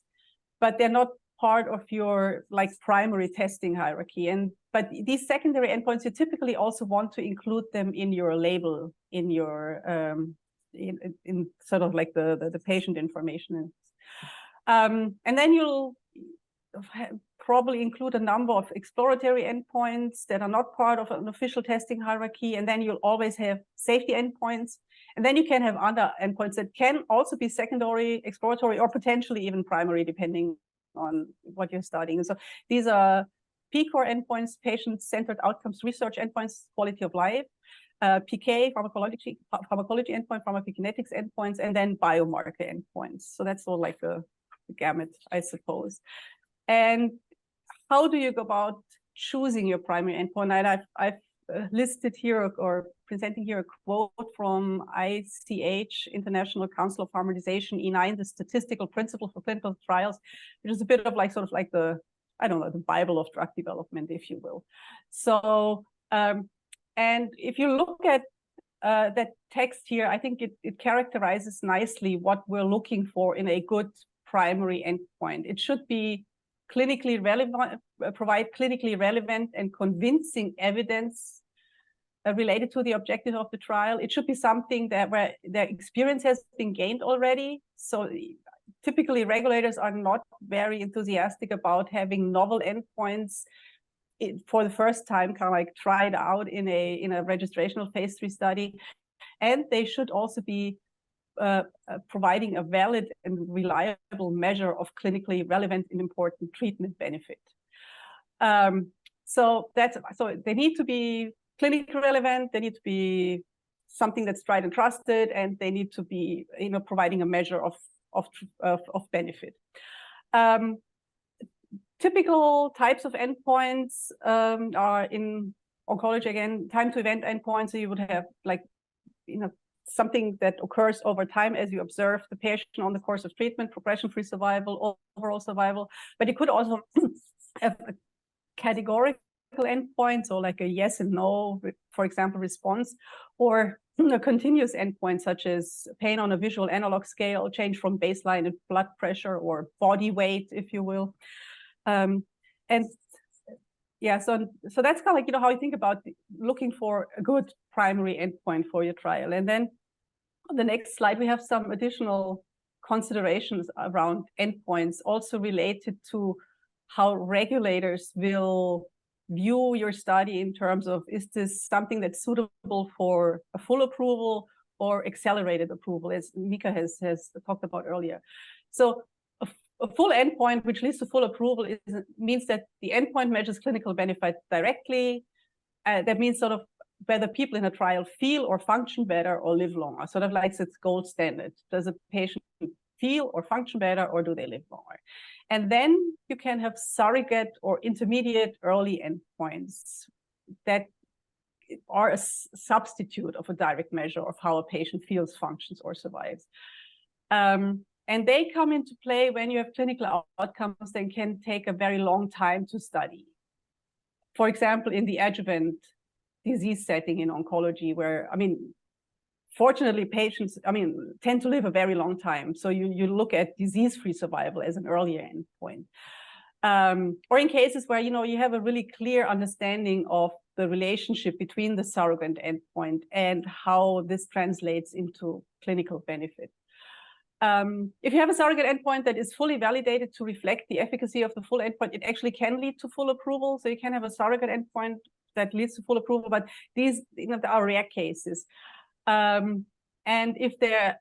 but they're not part of your primary testing hierarchy. But these secondary endpoints, you typically also want to include them in your label, in your in sort of like the patient information. And then you'll probably include a number of exploratory endpoints that are not part of an official testing hierarchy. And then you'll always have safety endpoints. And then you can have other endpoints that can also be secondary, exploratory, or potentially even primary, depending on what you're studying. So these are P-core endpoints, patient-centered outcomes research endpoints, quality of life, PK, pharmacology endpoint, pharmacokinetics endpoints, and then biomarker endpoints. So that's all like the gamut, I suppose. And how do you go about choosing your primary endpoint? And I've listed here or presenting here a quote from ICH, International Council of Harmonization, E9, the Statistical Principle for Clinical Trials, which is a bit of sort of the, I don't know, the Bible of drug development, if you will. So, and And if you look at that text here, I think it characterizes nicely what we're looking for in a good primary endpoint. It should be clinically relevant, provide clinically relevant and convincing evidence related to the objective of the trial. It should be something that where their experience has been gained already. So typically regulators are not very enthusiastic about having novel endpoints for the first time, kind of like tried out in a registrational phase 3 study. And they should also be providing a valid and reliable measure of clinically relevant and important treatment benefit. So they need to be clinically relevant, they need to be something that's tried and trusted, and they need to be, providing a measure of benefit. Typical types of endpoints are in oncology, again, time to event endpoints. So you would have something that occurs over time as you observe the patient on the course of treatment, progression-free survival, overall survival. But you could also have a categorical endpoint, so like a yes and no, for example, response, or a continuous endpoint such as pain on a visual analog scale, change from baseline in blood pressure or body weight, if you will. And yeah, so that's kind of like, how you think about looking for a good primary endpoint for your trial. And then on the next slide, we have some additional considerations around endpoints, also related to how regulators will view your study in terms of, is this something that's suitable for a full approval or accelerated approval, as Mika has talked about earlier. So a full endpoint, which leads to full approval, means that the endpoint measures clinical benefit directly. That means sort of whether people in a trial feel or function better or live longer, sort of like it's gold standard. Does a patient feel or function better, or do they live longer? And then you can have surrogate or intermediate early endpoints that are a substitute of a direct measure of how a patient feels, functions, or survives. And they come into play when you have clinical outcomes that can take a very long time to study. For example, in the adjuvant disease setting in oncology, where, fortunately, patients, tend to live a very long time. So you look at disease-free survival as an earlier endpoint. Or in cases where, you have a really clear understanding of the relationship between the surrogate endpoint and how this translates into clinical benefit. If you have a surrogate endpoint that is fully validated to reflect the efficacy of the full endpoint, it actually can lead to full approval. So you can have a surrogate endpoint that leads to full approval, but these are rare cases. And if they're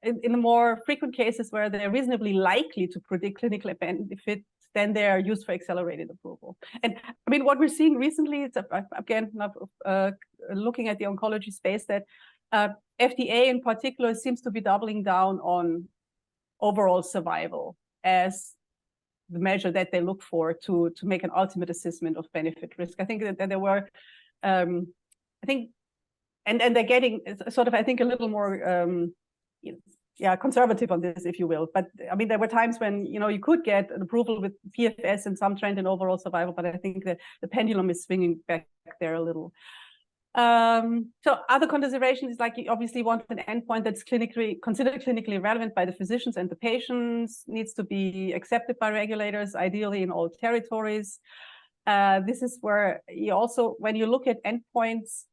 in the more frequent cases where they're reasonably likely to predict clinical benefit, then they are used for accelerated approval. And what we're seeing recently, it's again, looking at the oncology space, that FDA in particular seems to be doubling down on overall survival as the measure that they look for to make an ultimate assessment of benefit risk. I think that there were, and they're getting sort of, I think, a little more, conservative on this, if you will. But there were times when, you could get an approval with PFS and some trend in overall survival, but I think that the pendulum is swinging back there a little. So other considerations is like, you obviously want an endpoint that's considered clinically relevant by the physicians and the patients, needs to be accepted by regulators, ideally in all territories. This is where you also, when you look at endpoints,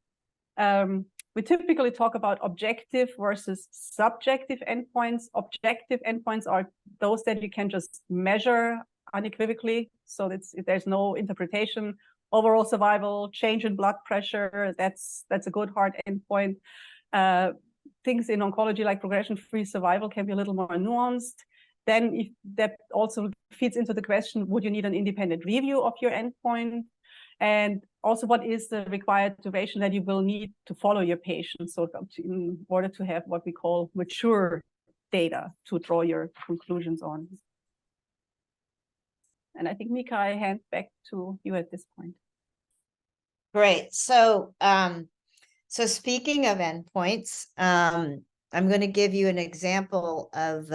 we typically talk about objective versus subjective endpoints. Objective endpoints are those that you can just measure unequivocally, so there's no interpretation. Overall survival, change in blood pressure, that's a good hard endpoint. Things in oncology like progression-free survival can be a little more nuanced. Then if that also feeds into the question, would you need an independent review of your endpoint? And also, what is the required duration that you will need to follow your patients in order to have what we call mature data to draw your conclusions on? And I think, Mika, I hand back to you at this point. Great. So, so speaking of endpoints, I'm going to give you an example of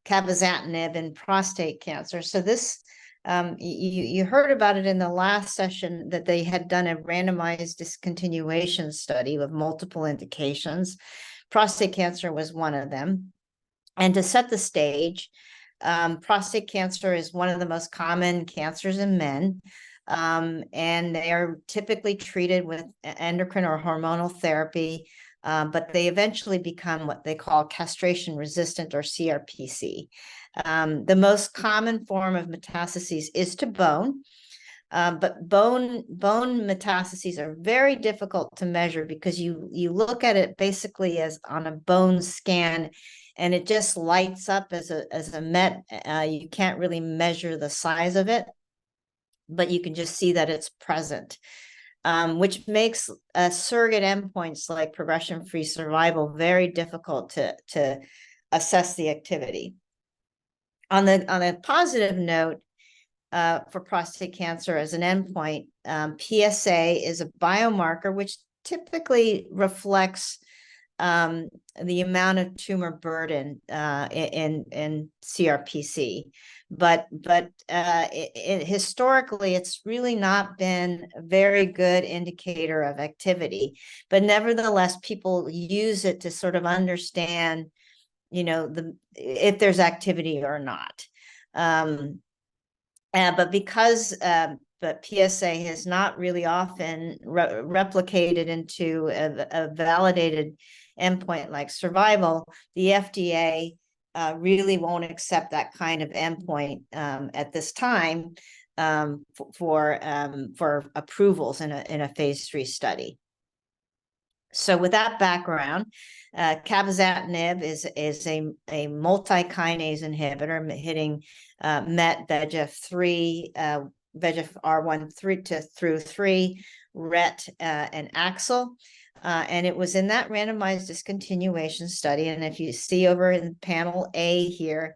cabozantinib in prostate cancer. So this You heard about it in the last session that they had done a randomized discontinuation study with multiple indications. Prostate cancer was one of them. And to set the stage, prostate cancer is one of the most common cancers in men. And they are typically treated with endocrine or hormonal therapy, but they eventually become what they call castration resistant, or CRPC. The most common form of metastases is to bone, but bone metastases are very difficult to measure because you look at it basically as on a bone scan, and it just lights up as a MET. You can't really measure the size of it, but you can just see that it's present, which makes surrogate endpoints like progression-free survival very difficult to assess the activity. On a positive note, for prostate cancer as an endpoint, PSA is a biomarker which typically reflects the amount of tumor burden in CRPC, but historically it's really not been a very good indicator of activity. But nevertheless, people use it to sort of understand, if there's activity or not. But because but PSA has not really often replicated into a validated endpoint like survival, the FDA really won't accept that kind of endpoint at this time for approvals in a phase 3 study. So with that background, cabozantinib is a multi-kinase inhibitor hitting MET, VEGF3, VEGFR1 through 3, RET, and AXL. And it was in that randomized discontinuation study. And if you see over in panel A here,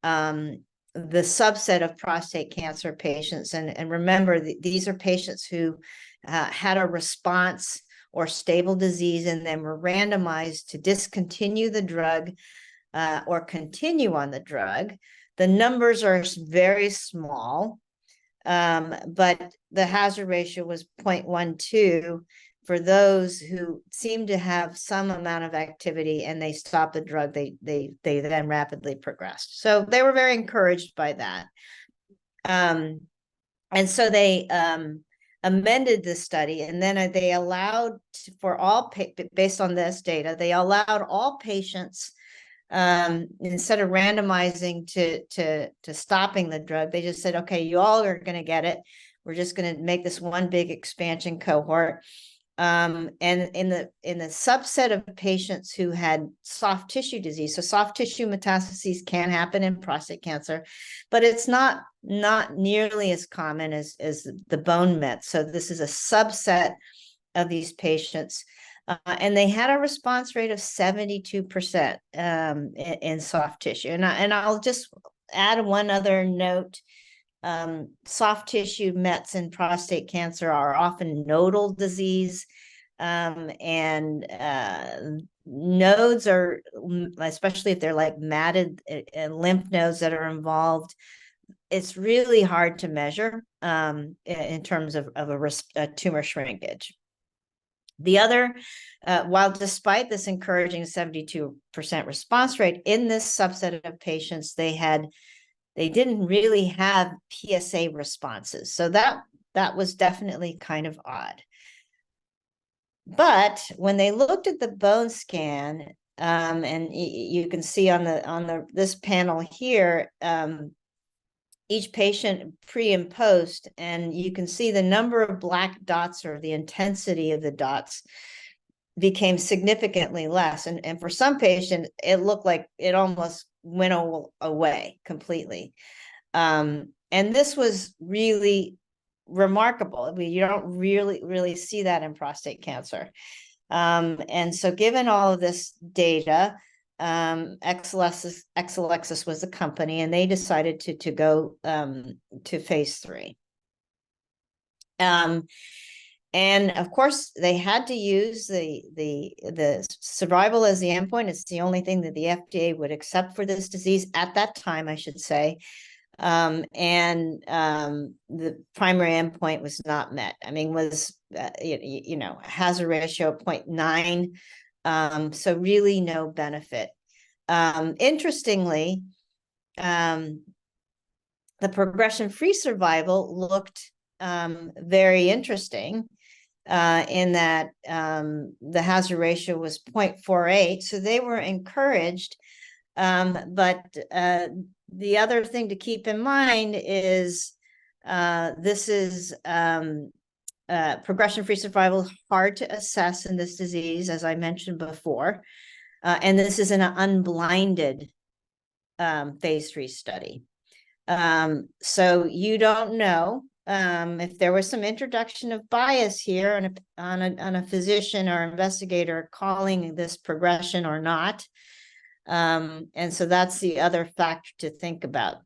the subset of prostate cancer patients, and remember, these are patients who had a response or stable disease and then were randomized to discontinue the drug or continue on the drug. The numbers are very small, but the hazard ratio was 0.12 for those who seemed to have some amount of activity and they stopped the drug. They then rapidly progressed. So they were very encouraged by that. And so they amended the study, and then they allowed for all, based on this data, they allowed all patients, instead of randomizing to stopping the drug, they just said, okay, you all are going to get it. We're just going to make this one big expansion cohort. And in the subset of patients who had soft tissue disease, so soft tissue metastases can happen in prostate cancer, but it's not nearly as common as the bone mets. So this is a subset of these patients, and they had a response rate of 72% in soft tissue. And I'll just add one other note. Soft tissue mets in prostate cancer are often nodal disease, and nodes are, especially if they're like matted lymph nodes that are involved, it's really hard to measure in terms of a tumor shrinkage. The other, while despite this encouraging 72% response rate in this subset of patients, they didn't really have PSA responses. So that was definitely kind of odd. But when they looked at the bone scan, and you can see on this panel here, each patient pre and post, and you can see the number of black dots, or the intensity of the dots, became significantly less. And for some patients, it looked like it almost went away completely. And this was really remarkable. I mean, you don't really see that in prostate cancer. And so given all of this data, Exelixis was the company, and they decided to go to phase 3. And of course, they had to use the survival as the endpoint. It's the only thing that the FDA would accept for this disease at that time, I should say. And the primary endpoint was not met. I mean, was, hazard ratio of 0.9. So really no benefit. Interestingly, the progression-free survival looked very interesting in that the hazard ratio was 0.48. So they were encouraged. But the other thing to keep in mind is this is progression-free survival, hard to assess in this disease, as I mentioned before. And this is an unblinded phase 3 study. So you don't know if there was some introduction of bias here on a physician or investigator calling this progression or not. And so that's the other factor to think about.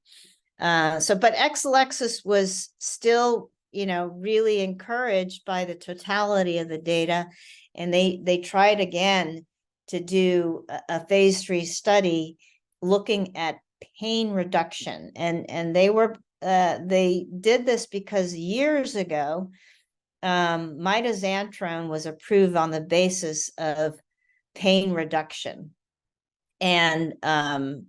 But Exelixis was still, really encouraged by the totality of the data. And they tried again to do a phase 3 study looking at pain reduction. And they did this because years ago, mitoxantrone was approved on the basis of pain reduction. And to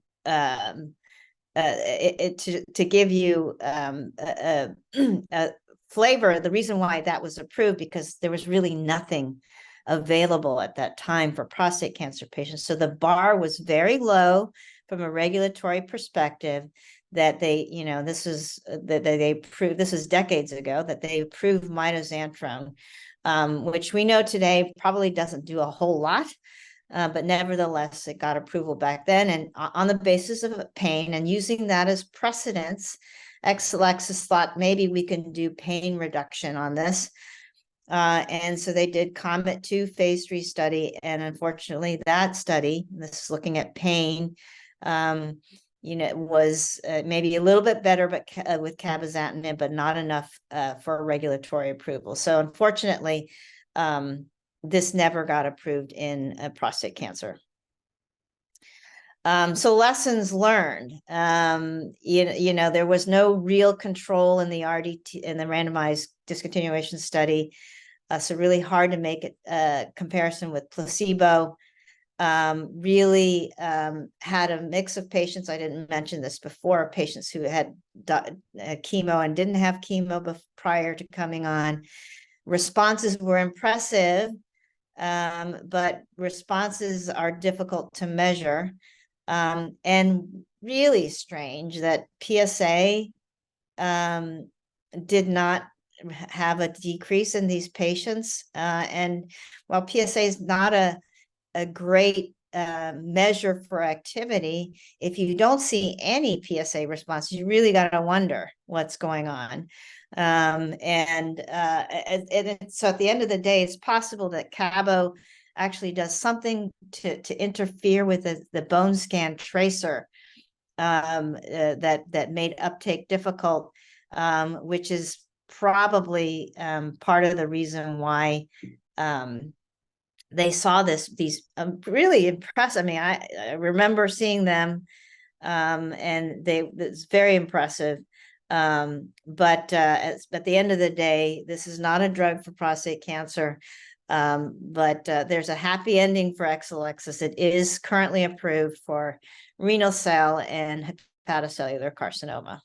give you a flavor, the reason why that was approved, because there was really nothing available at that time for prostate cancer patients. So the bar was very low from a regulatory perspective, that they, this is that they approved, this is decades ago, that they approved mitoxantrone, which we know today probably doesn't do a whole lot. But nevertheless, it got approval back then, and on the basis of pain, and using that as precedence, Exelixis thought maybe we can do pain reduction on this. And so they did COMET-2 phase 3 study, and unfortunately that study, this is looking at pain, was maybe a little bit better, but with cabozantinib, but not enough for regulatory approval. So unfortunately, this never got approved in prostate cancer. So lessons learned. There was no real control in the RDT, in the randomized discontinuation study. So really hard to make a comparison with placebo. Really had a mix of patients. I didn't mention this before. Patients who had chemo and didn't have chemo prior to coming on. Responses were impressive. But responses are difficult to measure, and really strange that PSA did not have a decrease in these patients. And while PSA is not a great measure for activity, if you don't see any PSA response, you really got to wonder what's going on. And so at the end of the day, it's possible that Cabo actually does something to interfere with the bone scan tracer that made uptake difficult, which is probably part of the reason why they saw these really impressive. I mean, I remember seeing them, and it's very impressive. But at the end of the day, this is not a drug for prostate cancer. But there's a happy ending for Exelixis. It is currently approved for renal cell and hepatocellular carcinoma.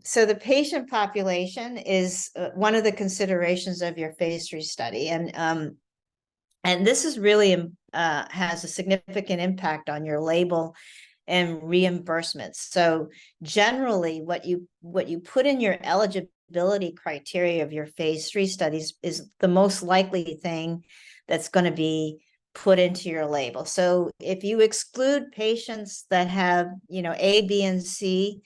So the patient population is one of the considerations of your phase 3 study. And this is really has a significant impact on your label and reimbursements. So generally, what you put in your eligibility criteria of your phase 3 studies is the most likely thing that's going to be put into your label. So if you exclude patients that have, A, B, and C,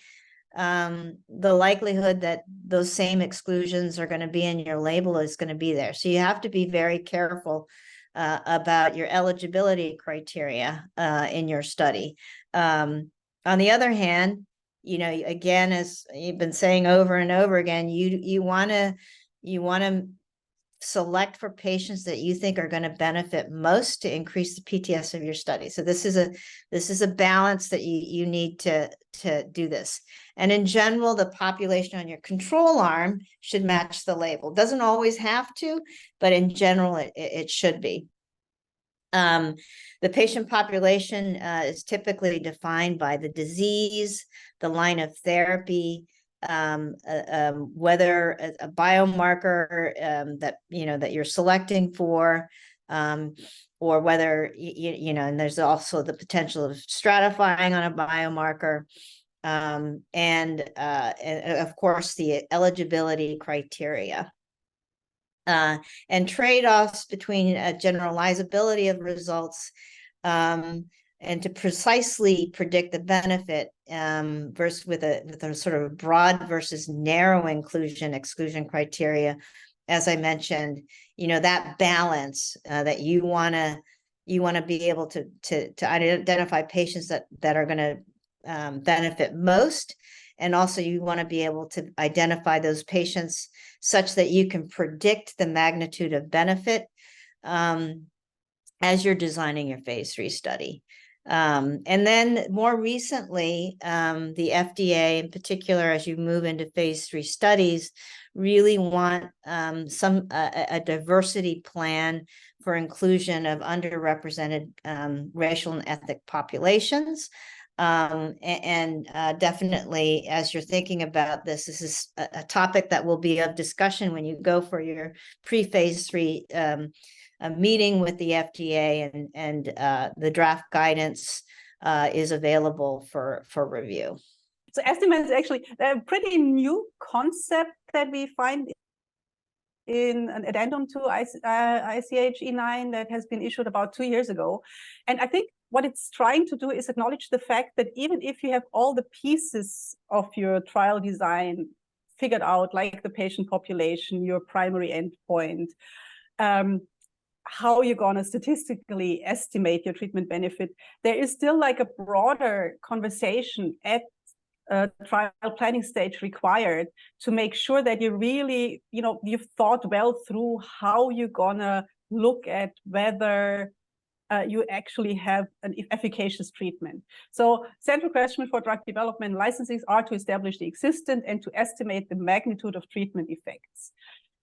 the likelihood that those same exclusions are going to be in your label is going to be there. So you have to be very careful about your eligibility criteria in your study. On the other hand, again, as you've been saying over and over again, you want to select for patients that you think are going to benefit most to increase the PTS of your study. So this is a balance that you need to do this. And in general, the population on your control arm should match the label. Doesn't always have to, but in general, it should be. The patient population is typically defined by the disease, the line of therapy, whether a biomarker that you're selecting for, or whether and there's also the potential of stratifying on a biomarker, and of course the eligibility criteria. And trade-offs between generalizability of results and to precisely predict the benefit versus with a sort of broad versus narrow exclusion criteria. As I mentioned, that balance that you want to be able to identify patients that are going to benefit most. And also you want to be able to identify those patients such that you can predict the magnitude of benefit as you're designing your phase 3 study. And then more recently, the FDA in particular, as you move into phase 3 studies, really want a diversity plan for inclusion of underrepresented racial and ethnic populations. Definitely, as you're thinking about this is a topic that will be of discussion when you go for your pre-phase 3 meeting with the FDA, and the draft guidance is available for review. So estimates actually a pretty new concept that we find in an addendum to ICH E9 that has been issued about 2 years ago. And I think what it's trying to do is acknowledge the fact that even if you have all the pieces of your trial design figured out, like the patient population, your primary endpoint, how you're going to statistically estimate your treatment benefit, there is still like a broader conversation at trial planning stage required to make sure that you really, you've thought well through how you're going to look at whether you actually have an efficacious treatment. So central question for drug development licensings are to establish the existent and to estimate the magnitude of treatment effects.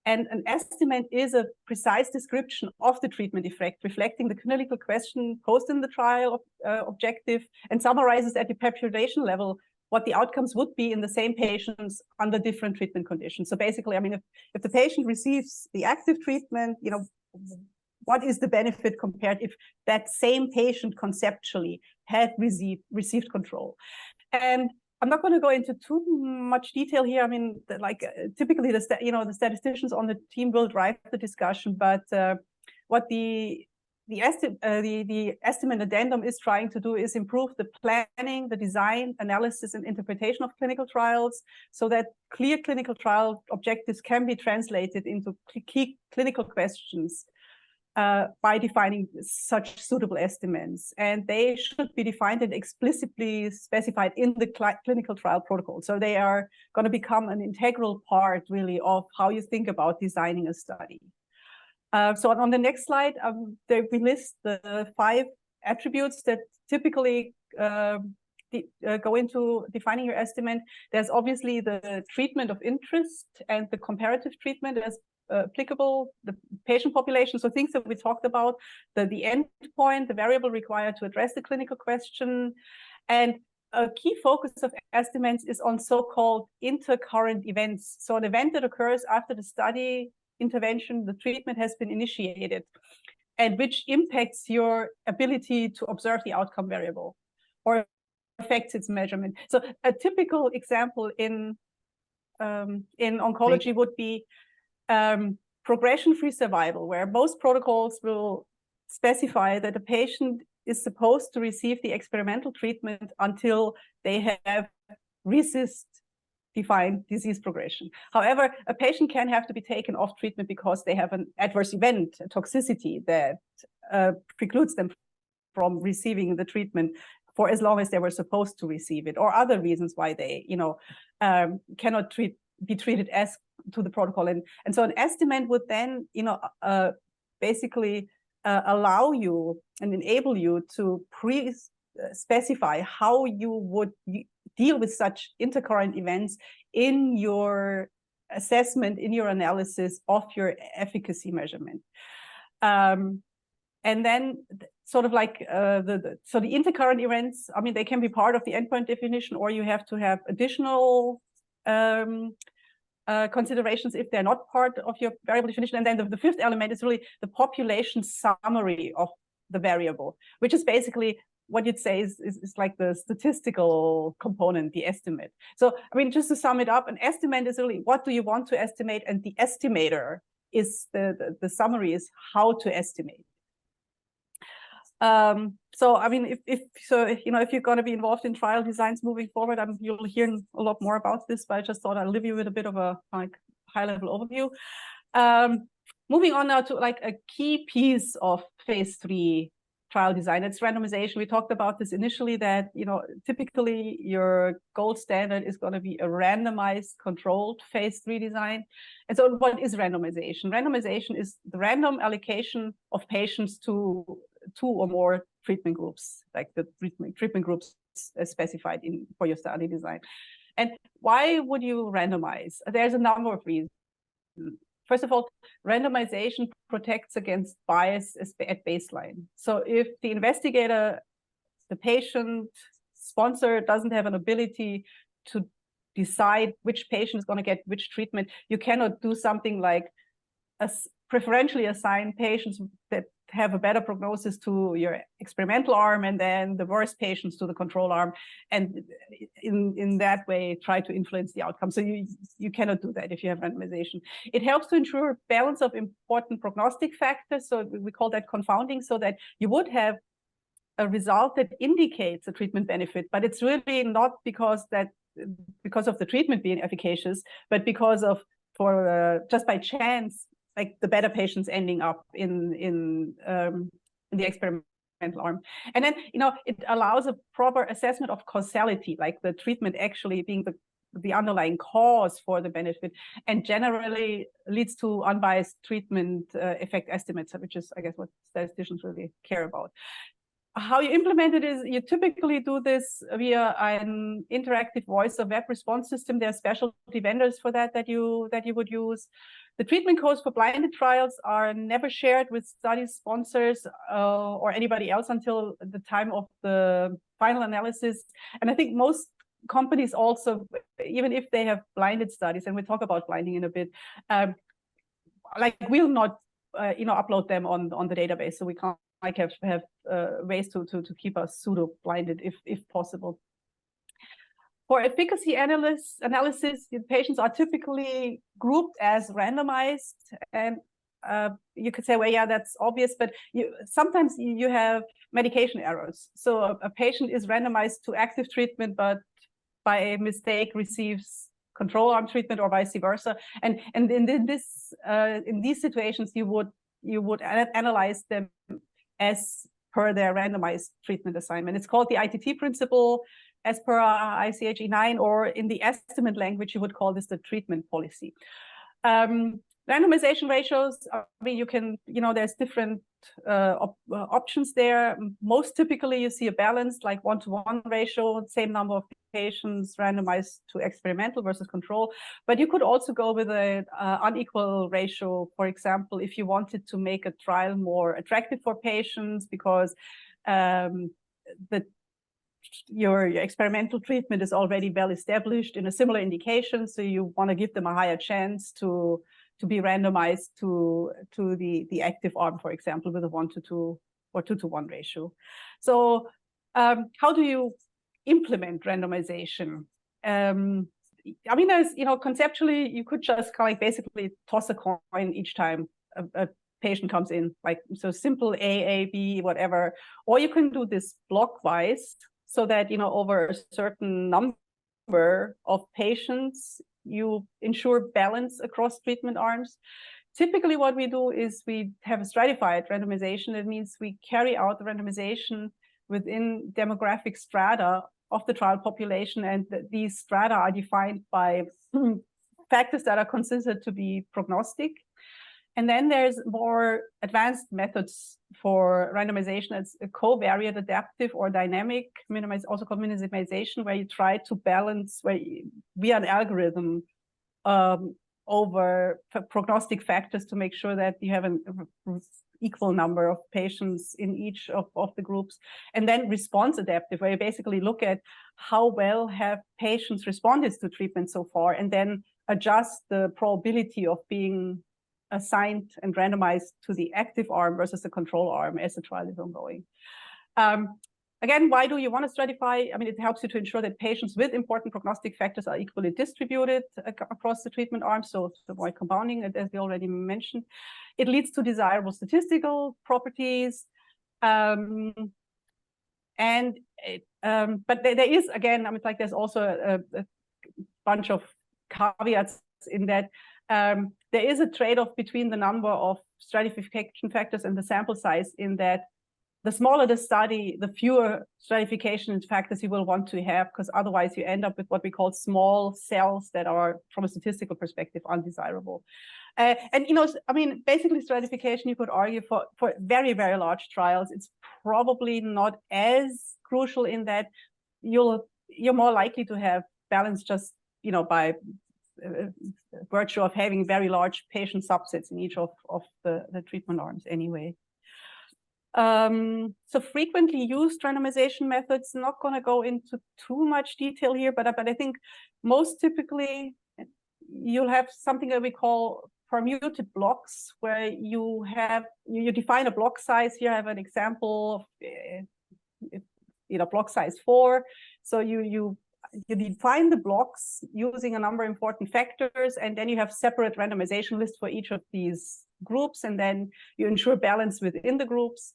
And an estimate is a precise description of the treatment effect, reflecting the clinical question posed in the trial objective, and summarizes at the population level what the outcomes would be in the same patients under different treatment conditions. So basically, I mean, if the patient receives the active treatment, what is the benefit compared if that same patient conceptually had received control? And I'm not going to go into too much detail here. I mean, typically the statisticians on the team will drive the discussion, but what the estimate addendum is trying to do is improve the planning, the design, analysis, and interpretation of clinical trials so that clear clinical trial objectives can be translated into key clinical questions by defining such suitable estimates. And they should be defined and explicitly specified in the clinical trial protocol. So they are going to become an integral part, really, of how you think about designing a study. So on the next slide, we list the 5 attributes that typically go into defining your estimate. There's obviously the treatment of interest and the comparative treatment as applicable, the patient population, so things that we talked about, the endpoint, the variable required to address the clinical question. And a key focus of estimates is on so-called intercurrent events. So an event that occurs after the study intervention, the treatment has been initiated, and which impacts your ability to observe the outcome variable or affects its measurement. So a typical example in oncology would be progression-free survival, where most protocols will specify that a patient is supposed to receive the experimental treatment until they have RECIST-defined disease progression. However, a patient can have to be taken off treatment because they have an adverse event, a toxicity that precludes them from receiving the treatment for as long as they were supposed to receive it, or other reasons why they, cannot be treated as to the protocol. And so an estimate would then, basically allow you and enable you to specify how you would deal with such intercurrent events in your assessment, in your analysis of your efficacy measurement. And then sort of like the intercurrent events, I mean, they can be part of the endpoint definition, or you have to have additional considerations if they're not part of your variable definition. And then the fifth element is really the population summary of the variable, which is basically what you'd say is like the statistical component, the estimate. So, I mean, just to sum it up, an estimate is really what do you want to estimate, and the estimator is the summary is how to estimate. So, I mean, if you're going to be involved in trial designs moving forward, you'll hear a lot more about this, but I just thought I'll leave you with a bit of a high-level overview. Moving on now to like a key piece of phase 3 trial design. It's randomization. We talked about this initially, that typically your gold standard is going to be a randomized controlled phase 3 design. And so what is randomization? Randomization is the random allocation of patients to 2 or more treatment groups, like the treatment groups specified for your study design. And why would you randomize? There's a number of reasons. First of all, randomization protects against bias at baseline. So if the investigator, the patient, sponsor doesn't have an ability to decide which patient is going to get which treatment, you cannot do something like preferentially assign patients that have a better prognosis to your experimental arm and then the worst patients to the control arm, and in that way try to influence the outcome. So you cannot do that if you have randomization. It helps to ensure balance of important prognostic factors, so we call that confounding, so that you would have a result that indicates a treatment benefit, but it's really not because of the treatment being efficacious, but because of just by chance, like the better patients ending up in the experimental arm. And then, it allows a proper assessment of causality, like the treatment actually being the underlying cause for the benefit, and generally leads to unbiased treatment effect estimates, which is, I guess, what statisticians really care about. How you implement it is you typically do this via an interactive voice or web response system. There are specialty vendors for that you would use. The treatment codes for blinded trials are never shared with study sponsors or anybody else until the time of the final analysis. And I think most companies also, even if they have blinded studies, and we'll talk about blinding in a bit, will not upload them on the database. So we can't have ways to keep us pseudo-blinded if possible. For efficacy analysis, the patients are typically grouped as randomized, and you could say, well, yeah, that's obvious, but sometimes you have medication errors. So a patient is randomized to active treatment, but by a mistake receives control arm treatment, or vice versa. And in these situations, you would analyze them as per their randomized treatment assignment. It's called the ITT principle, as per ICH E9, or in the estimate language, you would call this the treatment policy. Randomization ratios, I mean, you can, there's different options there. Most typically, you see a balanced, like 1-to-1 ratio, same number of patients randomized to experimental versus control. But you could also go with an unequal ratio, for example, if you wanted to make a trial more attractive for patients because your experimental treatment is already well established in a similar indication, so you want to give them a higher chance to be randomized to the active arm, for example, with a 1-to-2 or 2-to-1 ratio. So how do you implement randomization? I mean, there's, conceptually, you could just kind of basically toss a coin each time a patient comes in, like, so simple A, B, whatever. Or you can do this blockwise, so that, over a certain number of patients, you ensure balance across treatment arms. Typically, what we do is we have a stratified randomization. It means we carry out the randomization within demographic strata of the trial population, and these strata are defined by factors that are considered to be prognostic. And then there's more advanced methods for randomization. It's a covariate adaptive or dynamic also called minimization, where you try to balance via an algorithm over prognostic factors to make sure that you have an equal number of patients in each of the groups. And then response adaptive, where you basically look at how well have patients responded to treatment so far, and then adjust the probability of being assigned and randomized to the active arm versus the control arm as the trial is ongoing. Again, why do you want to stratify? I mean, it helps you to ensure that patients with important prognostic factors are equally distributed across the treatment arms, so to avoid compounding, as we already mentioned. It leads to desirable statistical properties. But there is, again, I mean, like there's also a bunch of caveats in that there is a trade-off between the number of stratification factors and the sample size, in that the smaller the study, the fewer stratification factors you will want to have, because otherwise you end up with what we call small cells that are, from a statistical perspective, undesirable. And, you know, I mean, basically stratification, you could argue for very, very large trials, it's probably not as crucial, in that you're more likely to have balance just, you know, by virtue of having very large patient subsets in each of the treatment arms anyway. So frequently used randomization methods, not going to go into too much detail here, but I think most typically you'll have something that we call permuted blocks, where you define a block size. Here I have an example of, you know, block size 4. So you define the blocks using a number of important factors, and then you have separate randomization lists for each of these groups, and then you ensure balance within the groups.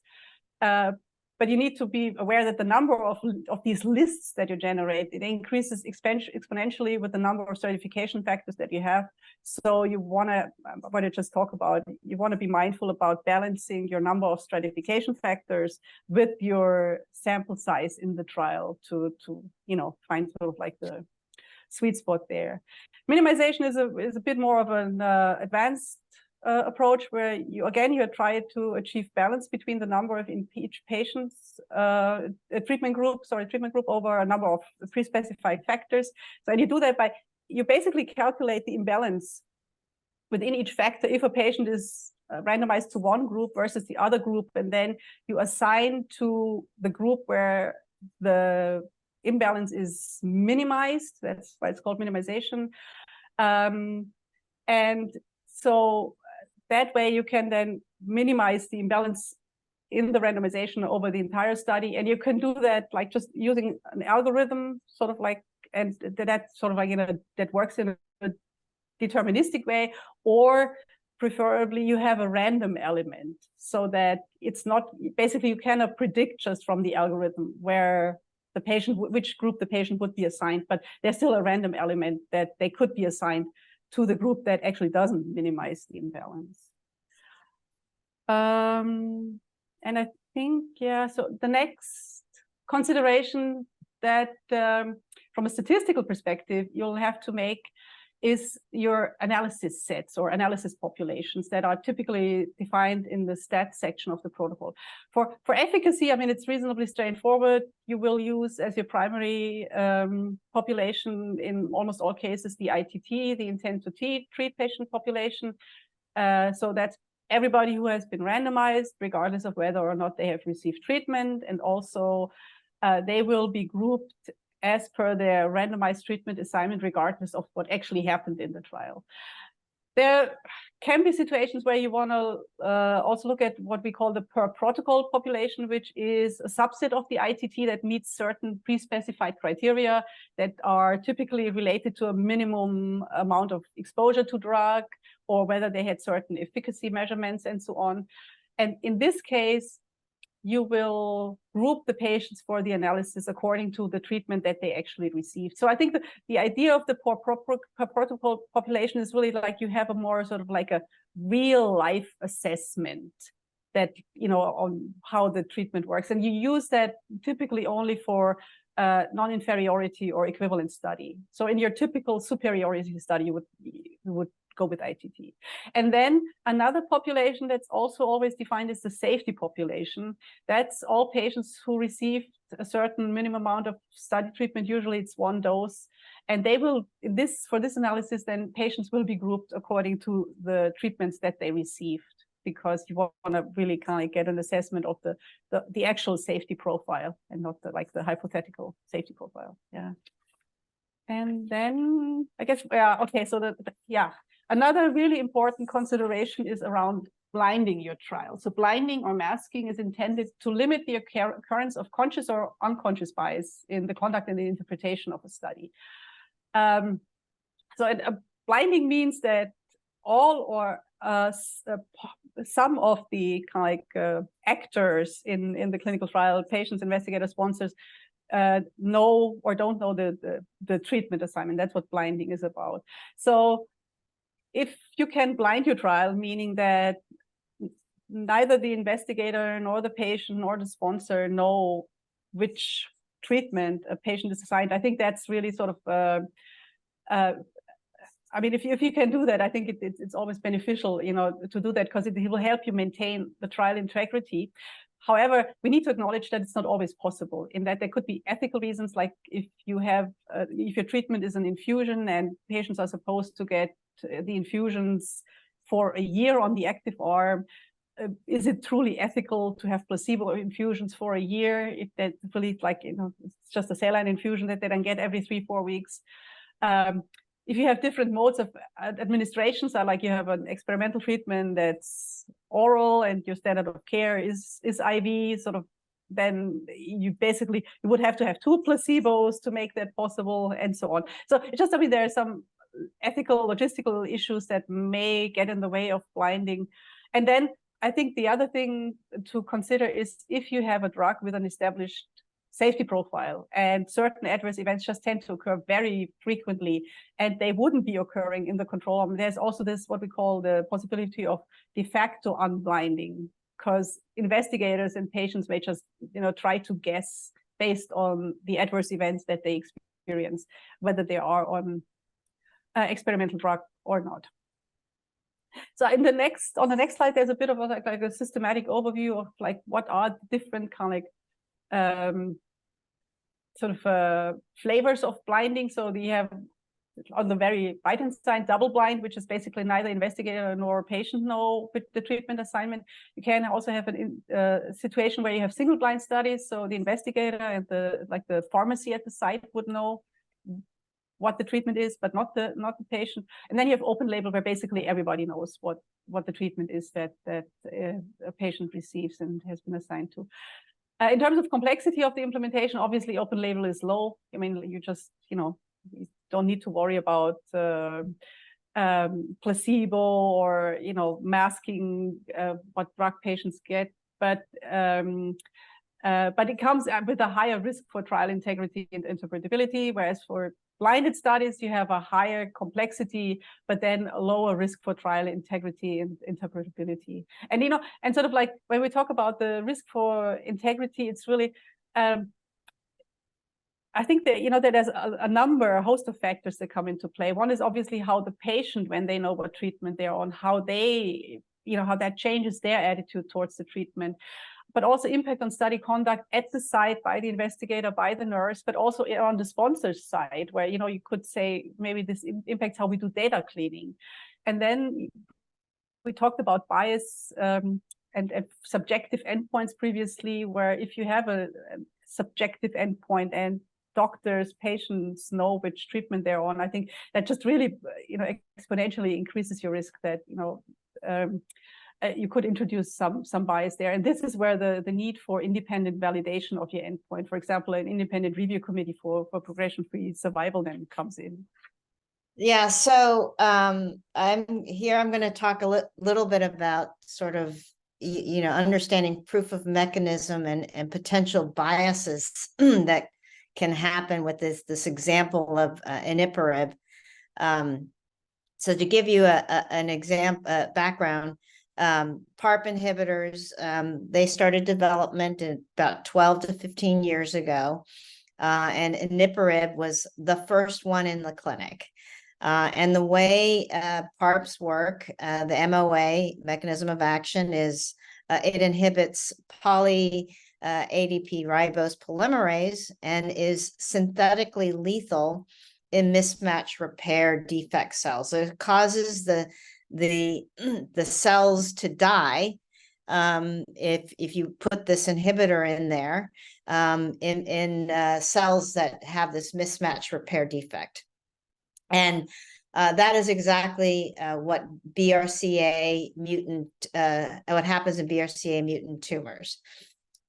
But you need to be aware that the number of these lists that you generate, it increases exponentially with the number of stratification factors that you have. So you want to, what I just talked about, you want to be mindful about balancing your number of stratification factors with your sample size in the trial to you know, find sort of like the sweet spot there. Minimization is a bit more of an advanced approach, where you try to achieve balance between the number of each patient's treatment group over a number of pre-specified factors. So, and you do that by, you basically calculate the imbalance within each factor if a patient is randomized to one group versus the other group, and then you assign to the group where the imbalance is minimized. That's why it's called minimization. And so that way you can then minimize the imbalance in the randomization over the entire study. And you can do that like just using an algorithm, sort of like, and that sort of like, you know, that works in a deterministic way, or preferably you have a random element, so that it's not, basically you cannot predict just from the algorithm where the patient, which group the patient would be assigned, but there's still a random element that they could be assigned to the group that actually doesn't minimize the imbalance. And I think, yeah, so the next consideration that from a statistical perspective, you'll have to make is your analysis sets or analysis populations that are typically defined in the stats section of the protocol. For efficacy, I mean, it's reasonably straightforward. You will use as your primary population in almost all cases the ITT, the intent to treat patient population. So that's everybody who has been randomized, regardless of whether or not they have received treatment, and also they will be grouped as per their randomized treatment assignment, regardless of what actually happened in the trial. There can be situations where you want to also look at what we call the per protocol population, which is a subset of the ITT that meets certain pre-specified criteria that are typically related to a minimum amount of exposure to drug, or whether they had certain efficacy measurements and so on. And in this case, you will group the patients for the analysis according to the treatment that they actually received. So I think the idea of the per protocol population is really like you have a more sort of like a real life assessment that, you know, on how the treatment works. And you use that typically only for non-inferiority or equivalent study. So in your typical superiority study, you would go with ITT. And then another population that's also always defined is the safety population. That's all patients who received a certain minimum amount of study treatment. Usually it's one dose. And they will, for this analysis, then patients will be grouped according to the treatments that they received, because you want to really kind of get an assessment of the actual safety profile and not the hypothetical safety profile. Yeah. And then I guess, okay, so another really important consideration is around blinding your trial. So blinding or masking is intended to limit the occurrence of conscious or unconscious bias in the conduct and the interpretation of a study. Blinding means that all or some of the actors in the clinical trial, patients, investigators, sponsors, know or don't know the treatment assignment. That's what blinding is about. So if you can blind your trial, meaning that neither the investigator nor the patient nor the sponsor know which treatment a patient is assigned, I think that's really sort of I mean, if you can do that, I think it's always beneficial, to do that, because it will help you maintain the trial integrity. However, we need to acknowledge that it's not always possible, in that there could be ethical reasons, like if your treatment is an infusion and patients are supposed to get the infusions for a year on the active arm, is it truly ethical to have placebo infusions for a year if that's really it's just a saline infusion that they then get every 3-4 weeks? If you have different modes of administration, so like you have an experimental treatment that's oral and your standard of care is IV, sort of, then you would have to have 2 placebos to make that possible, and so on. So it's just, I mean, there are some ethical, logistical issues that may get in the way of blinding. And then I think the other thing to consider is if you have a drug with an established safety profile and certain adverse events just tend to occur very frequently and they wouldn't be occurring in the control arm, there's also this, what we call the possibility of de facto unblinding, because investigators and patients may just, try to guess based on the adverse events that they experience, whether they are on experimental drug or not. So on the next slide, there's a bit of a systematic overview of what are the different flavors of blinding. So we have on the very right-hand side, double blind, which is basically neither investigator nor patient know with the treatment assignment. You can also have a situation where you have single blind studies. So the investigator and the pharmacy at the site would know what the treatment is, but not the patient. And then you have open label, where basically everybody knows what the treatment is that a patient receives and has been assigned to. In terms of complexity of the implementation, obviously open label is low. I mean, you just, you don't need to worry about placebo or, masking what drug patients get. But it comes with a higher risk for trial integrity and interpretability, whereas for blinded studies, you have a higher complexity, but then a lower risk for trial integrity and interpretability. And, and sort of when we talk about the risk for integrity, it's really, I think that, that there's a host of factors that come into play. One is obviously how the patient, when they know what treatment they're on, how they, how that changes their attitude towards the treatment, but also impact on study conduct at the site by the investigator, by the nurse, but also on the sponsor's side, where, you could say maybe this impacts how we do data cleaning. And then we talked about bias and subjective endpoints previously, where if you have a subjective endpoint and doctors, patients know which treatment they're on, I think that just really, exponentially increases your risk that, you could introduce some bias there. And this is where the need for independent validation of your endpoint, for example, an independent review committee for progression-free survival, then comes in. Yeah, so I'm going to talk a little bit about sort of, understanding proof of mechanism and potential biases that can happen with this example of iniparib. So to give you an example, background, PARP inhibitors, they started development about 12 to 15 years ago. and nipperib was the first one in the clinic. And the way PARPs work, the MOA, mechanism of action, is it inhibits poly ADP ribose polymerase and is synthetically lethal in mismatch repair defect cells. So it causes the cells to die if you put this inhibitor in there in cells that have this mismatch repair defect. And that is exactly what BRCA mutant, what happens in BRCA mutant tumors.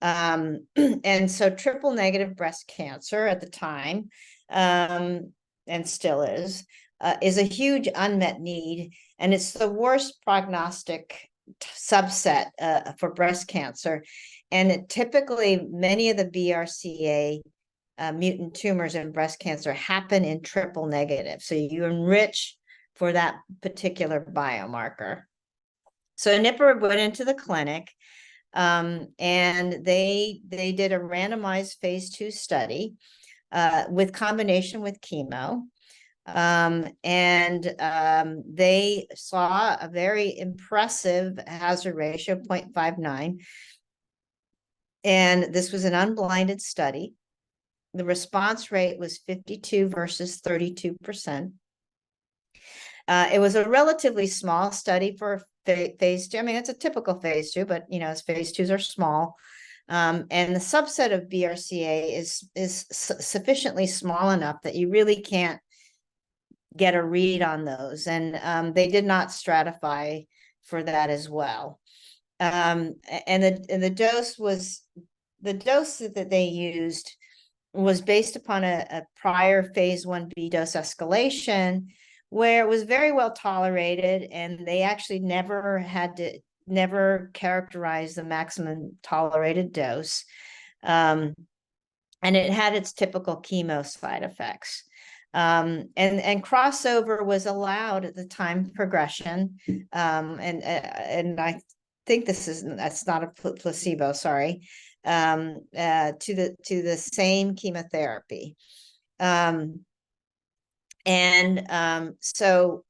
And so triple negative breast cancer at the time, and still is a huge unmet need, and it's the worst prognostic subset for breast cancer. And typically, many of the BRCA mutant tumors in breast cancer happen in triple negative. So you enrich for that particular biomarker. So nipperib went into the clinic, and they did a randomized phase 2 study with combination with chemo. They saw a very impressive hazard ratio of 0.59. And this was an unblinded study. The response rate was 52 versus 32%. It was a relatively small study for phase 2. I mean, it's a typical phase 2, but phase 2s are small. And the subset of BRCA is sufficiently small enough that you really can't get a read on those. And they did not stratify for that as well. And the dose that they used was based upon a prior phase 1b dose escalation, where it was very well tolerated, and they actually never characterized the maximum tolerated dose. And it had its typical chemo side effects. And crossover was allowed at the time of progression. And I think that's not a placebo, sorry, to the same chemotherapy. So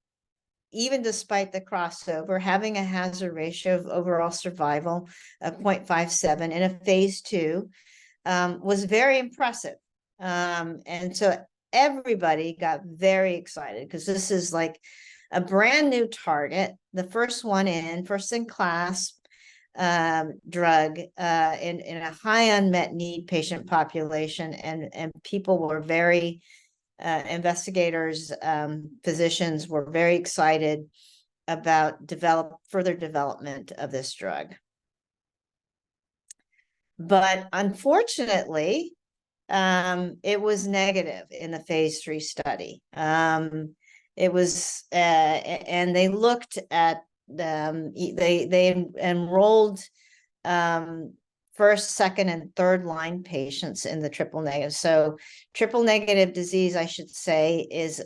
even despite the crossover, having a hazard ratio of overall survival of 0.57 in a phase 2 was very impressive. And so everybody got very excited, because this is like a brand new target, the first in class drug in a high unmet need patient population, and people were very investigators, physicians were very excited about further development of this drug. But unfortunately, it was negative in the phase 3 study. It was, and they looked at they enrolled first, second, and third line patients in the triple negative. So triple negative disease, I should say, is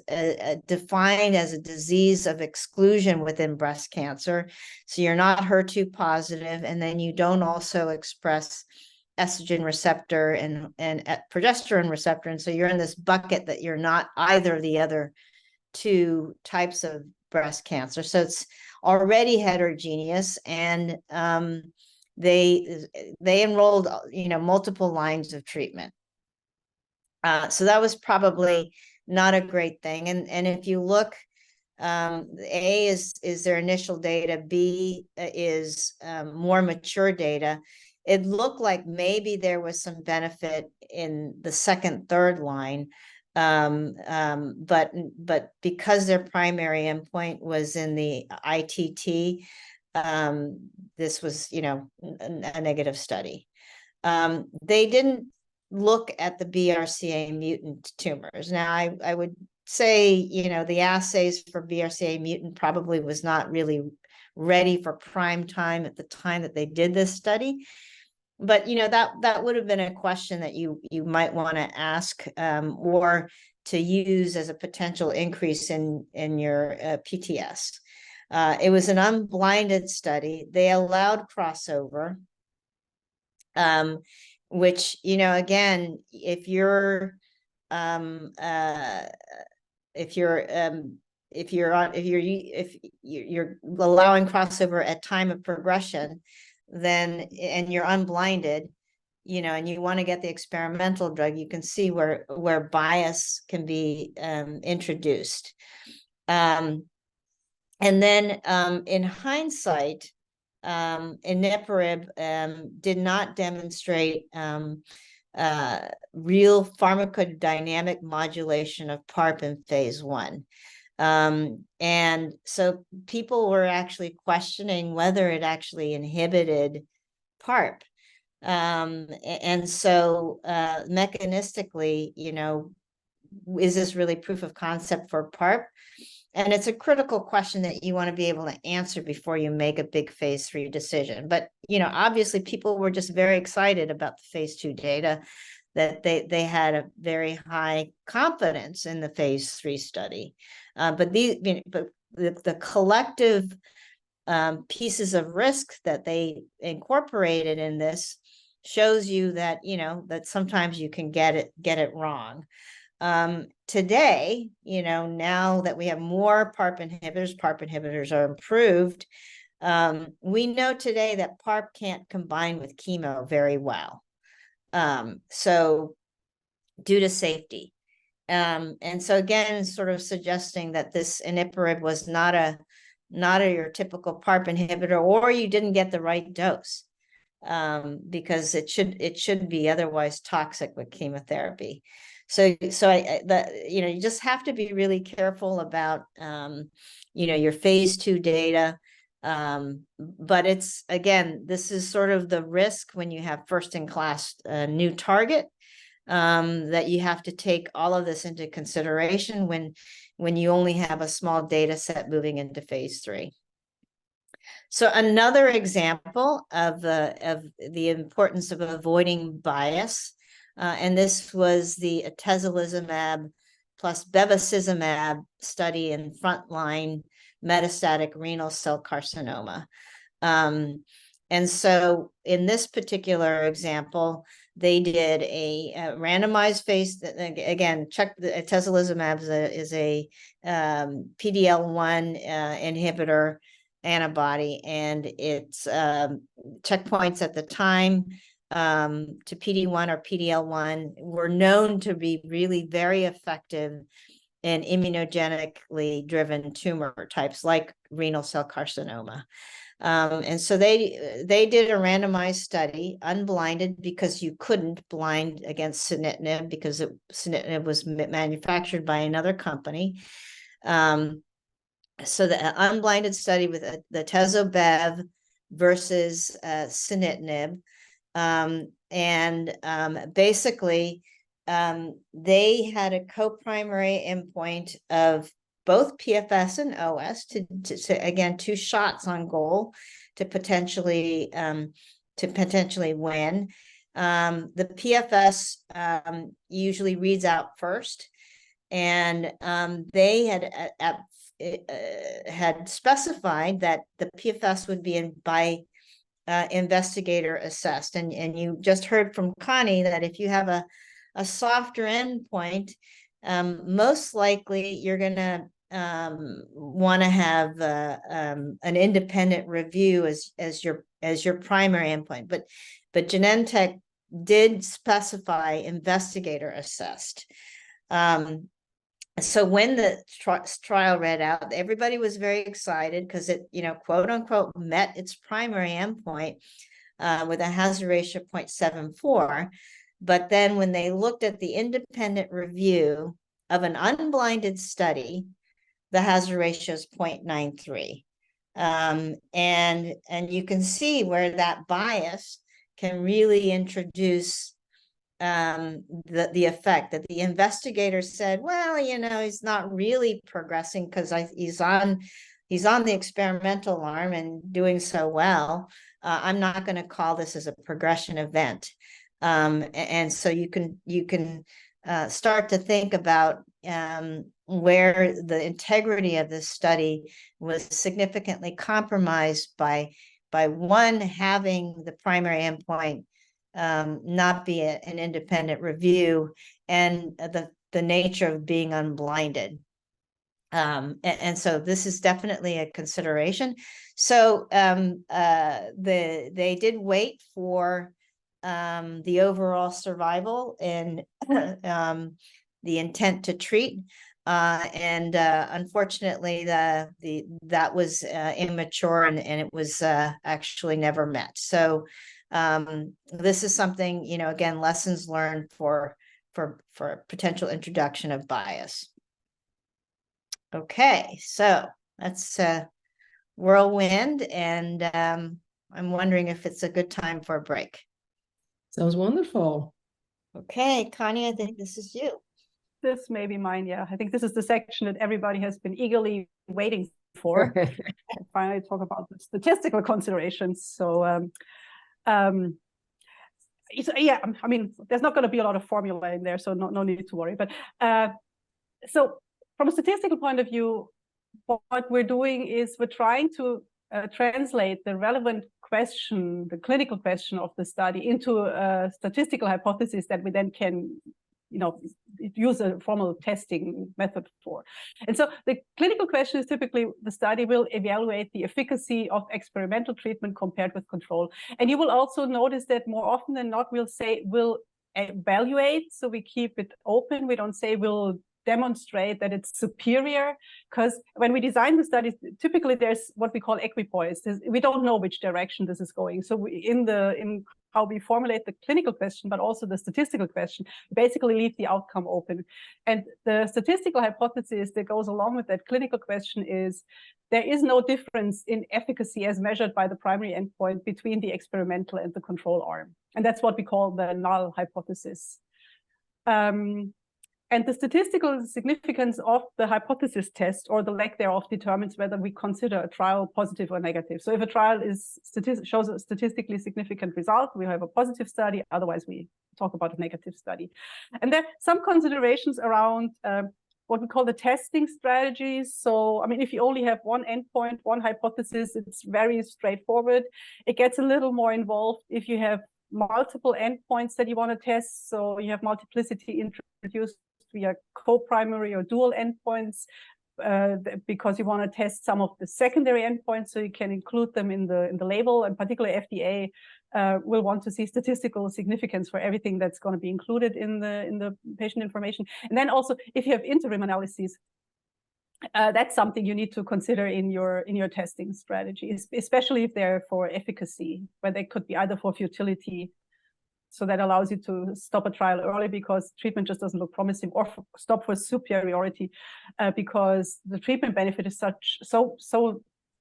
defined as a disease of exclusion within breast cancer. So you're not HER2 positive, and then you don't also express estrogen receptor and progesterone receptor. And so you're in this bucket that you're not either of the other two types of breast cancer. So it's already heterogeneous, and they enrolled multiple lines of treatment. So that was probably not a great thing. And if you look, A is their initial data, B is more mature data. It looked like maybe there was some benefit in the second, third line. But because their primary endpoint was in the ITT, this was, a negative study. They didn't look at the BRCA mutant tumors. Now, I would say, the assays for BRCA mutant probably was not really ready for prime time at the time that they did this study. But, that would have been a question that you might want to ask, or to use as a potential increase in your PTS. It was an unblinded study. They allowed crossover, which, you know, again, if you're allowing crossover at time of progression, then, and you're unblinded, you know, and you want to get the experimental drug, you can see where bias can be introduced. And then in hindsight, Iniparib did not demonstrate real pharmacodynamic modulation of PARP in phase 1. And so people were actually questioning whether it actually inhibited PARP. And so mechanistically, you know, is this really proof of concept for PARP? And it's a critical question that you want to be able to answer before you make a big phase 3 decision. But, you know, obviously people were just very excited about the phase 2 data, that they had a very high confidence in the phase 3 study. But the collective pieces of risk that they incorporated in this shows you that, you know, that sometimes you can get it wrong. Today, you know, now that we have more PARP inhibitors are improved. We know today that PARP can't combine with chemo very well. So due to safety. And so again, sort of suggesting that this Iniparib was not your typical PARP inhibitor, or you didn't get the right dose, because it should be otherwise toxic with chemotherapy. So you know, you just have to be really careful about, you know, your phase 2 data. But it's, again, this is sort of the risk when you have first-in-class new target, that you have to take all of this into consideration when you only have a small data set moving into phase 3. So another example of the importance of avoiding bias, and this was the atezolizumab plus bevacizumab study in frontline metastatic renal cell carcinoma. And so in this particular example, they did a randomized phase, again, check the atezolizumab is a PD-L1 inhibitor antibody, and its checkpoints at the time to PD-1 or PD-L1 were known to be really very effective in immunogenically driven tumor types like renal cell carcinoma. And so they did a randomized study, unblinded, because you couldn't blind against sunitinib because sunitinib was manufactured by another company. So the unblinded study with the Tezo-Bev versus sunitinib, basically they had a co-primary endpoint of both PFS and OS to again, 2 shots on goal to potentially win. The PFS usually reads out first, and they had specified that the PFS would be by investigator assessed, and you just heard from Connie that if you have a softer endpoint, most likely you're going to want to have an independent review as your primary endpoint, but Genentech did specify investigator assessed. So when the trial read out, everybody was very excited because it, you know, quote unquote, met its primary endpoint with a hazard ratio of 0.74. But then when they looked at the independent review of an unblinded study, the hazard ratio is 0.93. And you can see where that bias can really introduce the effect that the investigator said, well, you know, he's not really progressing because he's on the experimental arm and doing so well. I'm not going to call this as a progression event. And so you can start to think about where the integrity of this study was significantly compromised by one, having the primary endpoint not be an independent review, and the nature of being unblinded. And so this is definitely a consideration. So they did wait for the overall survival and the intent to treat. And unfortunately, that was immature, and it was actually never met. So this is something, again, lessons learned for potential introduction of bias. Okay, so that's whirlwind, and I'm wondering if it's a good time for a break. Sounds wonderful. Okay, Connie, I think this is you. This may be mine, yeah. I think this is the section that everybody has been eagerly waiting for. Finally talk about the statistical considerations. So, yeah, I mean, there's not going to be a lot of formula in there, so no need to worry. But so from a statistical point of view, what we're doing is we're trying to translate the relevant question, the clinical question of the study, into a statistical hypothesis that we then can, use a formal testing method for. And so the clinical question is typically the study will evaluate the efficacy of experimental treatment compared with control. And you will also notice that more often than not, we'll say we'll evaluate. So we keep it open. We don't say we'll demonstrate that it's superior, because when we design the studies, typically there's what we call equipoise. We don't know which direction this is going. So in how we formulate the clinical question, but also the statistical question, basically leave the outcome open. And the statistical hypothesis that goes along with that clinical question is there is no difference in efficacy as measured by the primary endpoint between the experimental and the control arm. And that's what we call the null hypothesis. And the statistical significance of the hypothesis test, or the lack thereof, determines whether we consider a trial positive or negative. So if a trial shows a statistically significant result, we have a positive study. Otherwise, we talk about a negative study. And there are some considerations around what we call the testing strategies. So, I mean, if you only have one endpoint, one hypothesis, it's very straightforward. It gets a little more involved if you have multiple endpoints that you want to test. So you have multiplicity introduced via co-primary or dual endpoints, because you want to test some of the secondary endpoints, so you can include them in the label. And particularly FDA will want to see statistical significance for everything that's going to be included in the patient information. And then also, if you have interim analyses, that's something you need to consider in your testing strategies, especially if they're for efficacy, where they could be either for futility, so that allows you to stop a trial early because treatment just doesn't look promising, or stop for superiority because the treatment benefit is so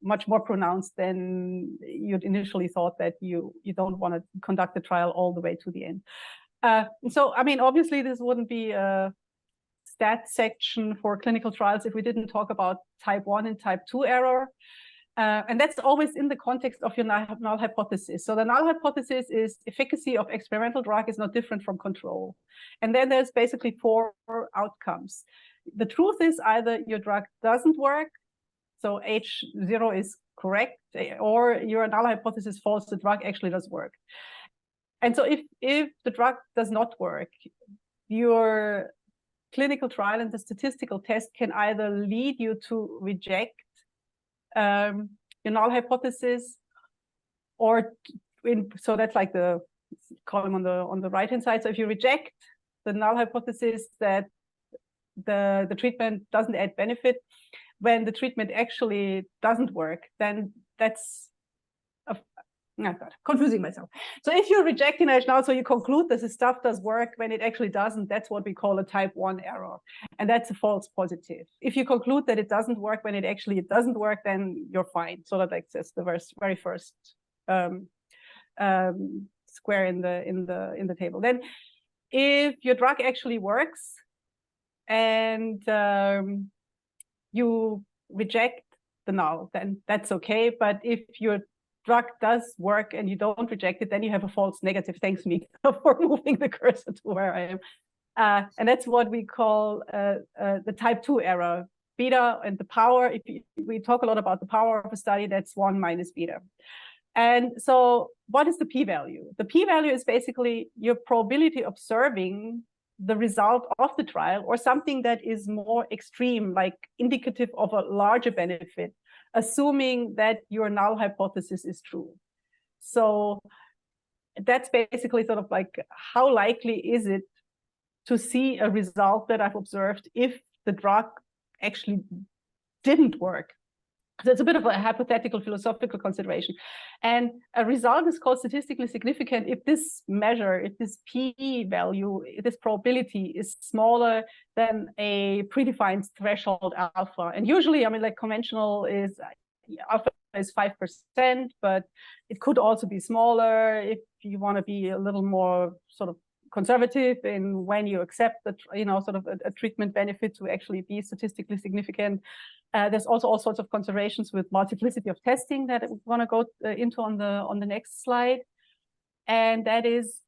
much more pronounced than you'd initially thought, that you don't want to conduct the trial all the way to the end. So, I mean, obviously this wouldn't be a stat section for clinical trials if we didn't talk about type 1 and type 2 error. And that's always in the context of your null hypothesis. So the null hypothesis is efficacy of experimental drug is not different from control. And then there's basically 4 outcomes. The truth is either your drug doesn't work, so H0 is correct, or your null hypothesis false, the drug actually does work. And so if the drug does not work, your clinical trial and the statistical test can either lead you to reject your null hypothesis, or so that's like the column on the right hand side. So if you reject the null hypothesis that the treatment doesn't add benefit, when the treatment actually doesn't work, then that's confusing myself. So if you're rejecting it now, so you conclude that the stuff does work when it actually doesn't, that's what we call a type 1 error. And that's a false positive. If you conclude that it doesn't work when it actually doesn't work, then you're fine. So that's the very first square in the table. Then if your drug actually works and you reject the null, then that's okay. But if your drug does work and you don't reject it, then you have a false negative. Thanks, Mika, for moving the cursor to where I am. And that's what we call the type 2 error. Beta and the power, we talk a lot about the power of a study, that's 1 minus beta. And so what is the p-value? The p-value is basically your probability of observing the result of the trial, or something that is more extreme, like indicative of a larger benefit, assuming that your null hypothesis is true. So that's basically sort of like, how likely is it to see a result that I've observed if the drug actually didn't work? So it's a bit of a hypothetical philosophical consideration. And a result is called statistically significant if this measure, if this p-value, this probability is smaller than a predefined threshold alpha. And usually, I mean, like conventional is alpha is 5%, but it could also be smaller if you want to be a little more sort of conservative in when you accept that, you know, sort of a treatment benefit to actually be statistically significant. There's also all sorts of considerations with multiplicity of testing that we want to go into on the next slide, and that is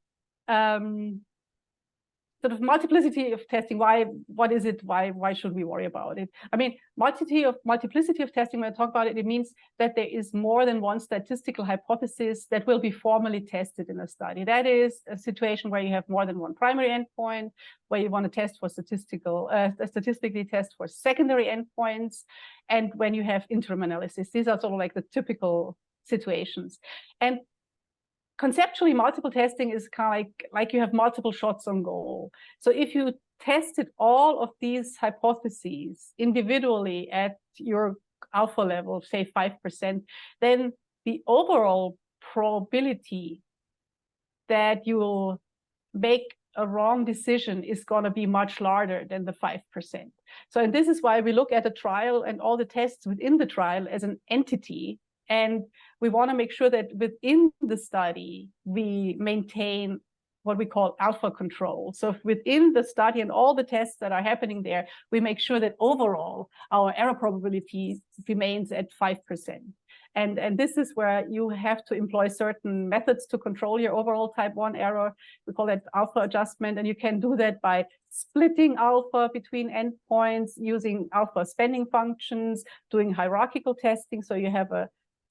sort of multiplicity of testing. What is it? Why should we worry about it? I mean, multiplicity of testing, when I talk about it, it means that there is more than one statistical hypothesis that will be formally tested in a study. That is a situation where you have more than one primary endpoint, where you want to test for statistically test for secondary endpoints, and when you have interim analysis. These are sort of like the typical situations. And conceptually, multiple testing is kind of like you have multiple shots on goal. So if you tested all of these hypotheses individually at your alpha level, say 5%, then the overall probability that you will make a wrong decision is going to be much larger than the 5%. So, and this is why we look at a trial and all the tests within the trial as an entity. And we want to make sure that within the study, we maintain what we call alpha control. So within the study and all the tests that are happening there, we make sure that overall our error probability remains at 5%. And this is where you have to employ certain methods to control your overall type 1 error. We call that alpha adjustment. And you can do that by splitting alpha between endpoints, using alpha spending functions, doing hierarchical testing. So you have a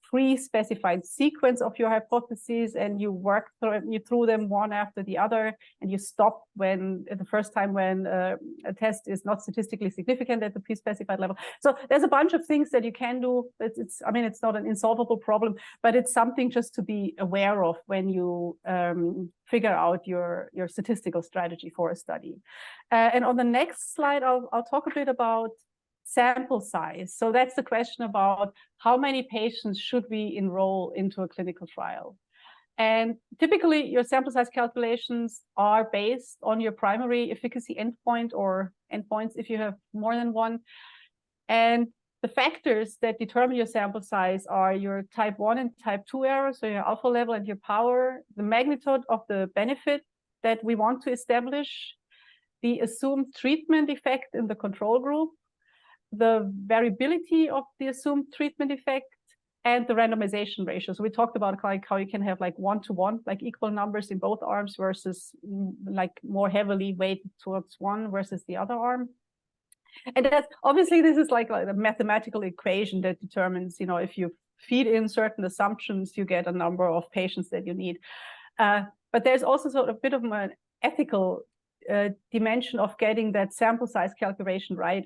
pre-specified sequence of your hypotheses, and you work through them one after the other, and you stop when the first time when a test is not statistically significant at the pre-specified level. So there's a bunch of things that you can do. I mean, it's not an insolvable problem, but it's something just to be aware of when you figure out your statistical strategy for a study. And on the next slide, I'll talk a bit about sample size. So that's the question about how many patients should we enroll into a clinical trial. And typically your sample size calculations are based on your primary efficacy endpoint or endpoints if you have more than one. And the factors that determine your sample size are your type 1 and type 2 error, so your alpha level and your power, the magnitude of the benefit that we want to establish, the assumed treatment effect in the control group, the variability of the assumed treatment effect, and the randomization ratio. So we talked about like how you can have like 1-to-1, like equal numbers in both arms versus like more heavily weighted towards one versus the other arm. And that's obviously this is like a mathematical equation that determines, you know, if you feed in certain assumptions, you get a number of patients that you need. But there's also sort of a bit of an ethical dimension of getting that sample size calculation right.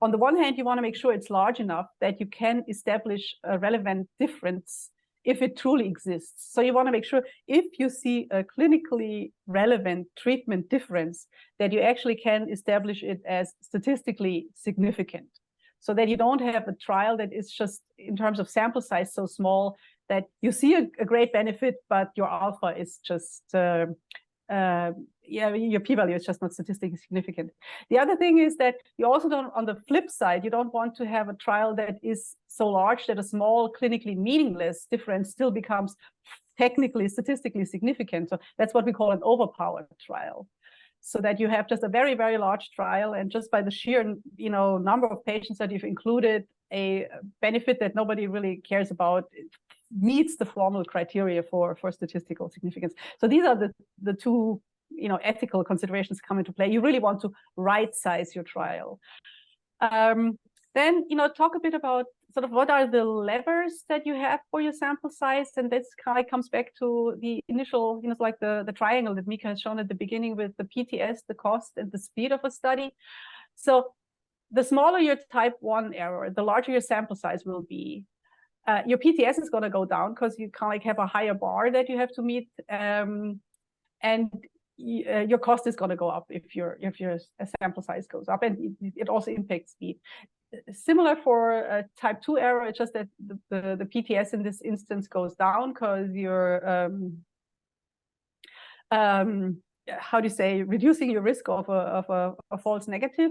On the one hand, you want to make sure it's large enough that you can establish a relevant difference if it truly exists. So you want to make sure if you see a clinically relevant treatment difference, that you actually can establish it as statistically significant, so that you don't have a trial that is just in terms of sample size so small that you see a great benefit, but your alpha is just your p-value is just not statistically significant. The other thing is that you also don't, on the flip side, you don't want to have a trial that is so large that a small clinically meaningless difference still becomes technically statistically significant. So that's what we call an overpowered trial. So that you have just a very, very large trial, and just by the sheer, you know, number of patients that you've included, a benefit that nobody really cares about meets the formal criteria for statistical significance. So these are the two, you know, ethical considerations come into play. You really want to right size your trial. Then, talk a bit about sort of what are the levers that you have for your sample size. And this kind of comes back to the initial, like the triangle that Mika has shown at the beginning with the PTS, the cost, and the speed of a study. So the smaller your type 1 error, the larger your sample size will be. Your PTS is going to go down because you kind of like have a higher bar that you have to meet. And your cost is going to go up if your sample size goes up, and it also impacts speed. Similar for a type 2 error, it's just that the PTS in this instance goes down because you're how do you say, reducing your risk of a false negative.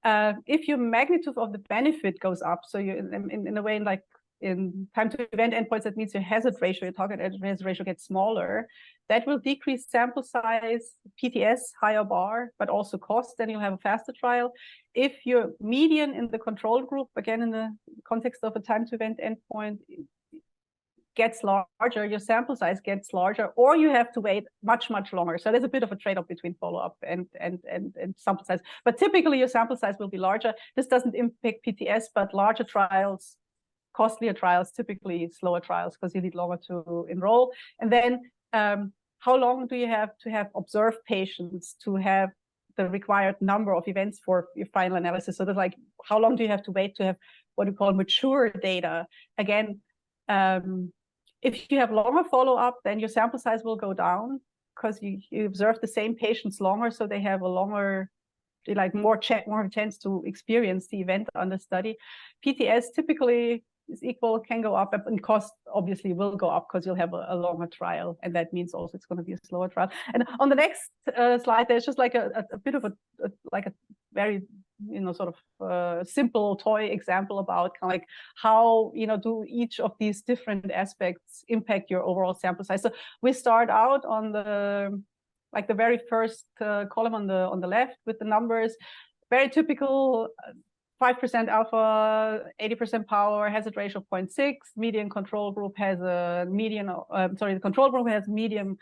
If your magnitude of the benefit goes up, so you in a way, like in time to event endpoints, that means your hazard ratio, your target hazard ratio gets smaller. That will decrease sample size, PTS, higher bar, but also cost. Then you'll have a faster trial. If your median in the control group, again in the context of a time to event endpoint, gets larger, your sample size gets larger, or you have to wait much longer. So there's a bit of a trade-off between follow-up and sample size. But typically your sample size will be larger. This doesn't impact PTS, but larger trials, costlier trials, typically slower trials because you need longer to enroll. And then how long do you have to have observed patients to have the required number of events for your final analysis? So there's like, how long do you have to wait to have what we call mature data? Again, if you have longer follow-up, then your sample size will go down because you observe the same patients longer, so they have a longer, like more chance to experience the event on the study. PTS typically is equal, can go up, and cost obviously will go up because you'll have a longer trial, and that means also it's going to be a slower trial. And on the next slide, there's just like a bit of a very sort of simple toy example about kind of like how do each of these different aspects impact your overall sample size. So we start out on the very first column on the left with the numbers. Very typical 5% alpha, 80% power, hazard ratio of 0.6. Median control group has a median. The control group has median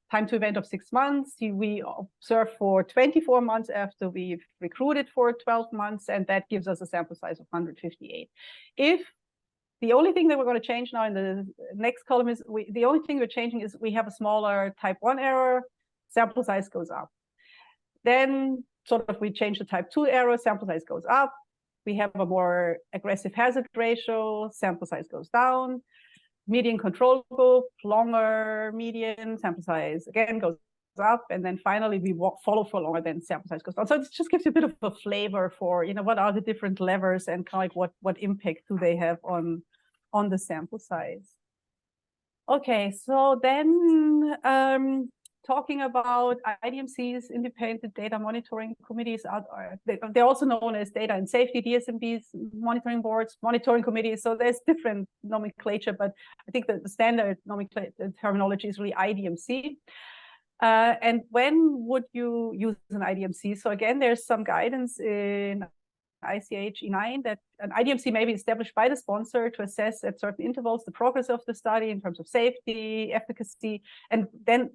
time to event of 6 months. We observe for 24 months after we've recruited for 12 months, and that gives us a sample size of 158. If the only thing that we're going to change now in the next column is the only thing we're changing is we have a smaller type 1 error, sample size goes up. Then sort of we change the type 2 error, sample size goes up. We have a more aggressive hazard ratio, sample size goes down. Median control group, longer median, sample size again goes up. And then finally we follow for longer, then sample size goes down. So it just gives you a bit of a flavor for, what are the different levers and kind of like what impact do they have on the sample size. Okay, so then talking about IDMCs, independent data monitoring committees, they're also known as data and safety, DSMBs, monitoring boards, monitoring committees. So there's different nomenclature, but I think that the standard nomenclature terminology is really IDMC. And when would you use an IDMC? So again, there's some guidance in ICH E9 that an IDMC may be established by the sponsor to assess at certain intervals the progress of the study in terms of safety, efficacy, and then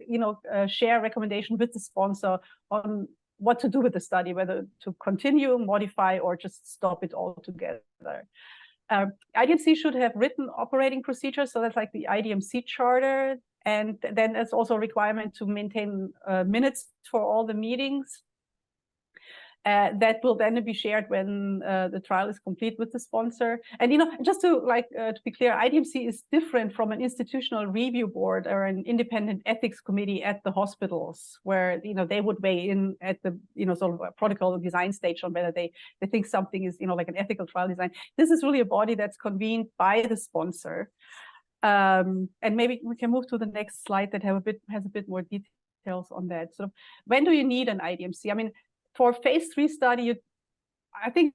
share recommendation with the sponsor on what to do with the study, whether to continue, modify, or just stop it altogether. IDMC should have written operating procedures, so that's like the IDMC charter, and then there's also a requirement to maintain minutes for all the meetings. That will then be shared when the trial is complete with the sponsor. And just to be clear, IDMC is different from an institutional review board or an independent ethics committee at the hospitals, where they would weigh in at the sort of a protocol design stage on whether they think something is like an ethical trial design. This is really a body that's convened by the sponsor. And maybe we can move to the next slide that has a bit more details on that. So when do you need an IDMC? I mean, for phase 3 study, I think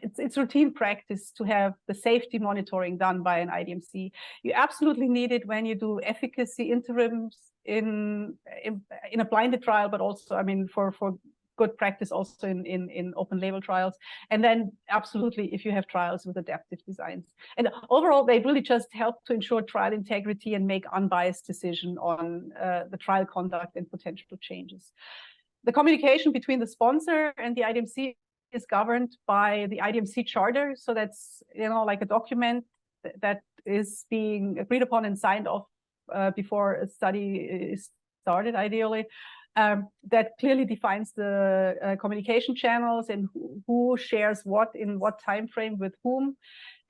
it's routine practice to have the safety monitoring done by an IDMC. You absolutely need it when you do efficacy interims in a blinded trial, but also, I mean, for good practice also in open label trials. And then absolutely if you have trials with adaptive designs. And overall, they really just help to ensure trial integrity and make unbiased decision on the trial conduct and potential changes. The communication between the sponsor and the IDMC is governed by the IDMC charter. So that's, like a document that is being agreed upon and signed off before a study is started, ideally. That clearly defines the communication channels and who shares what in what time frame with whom.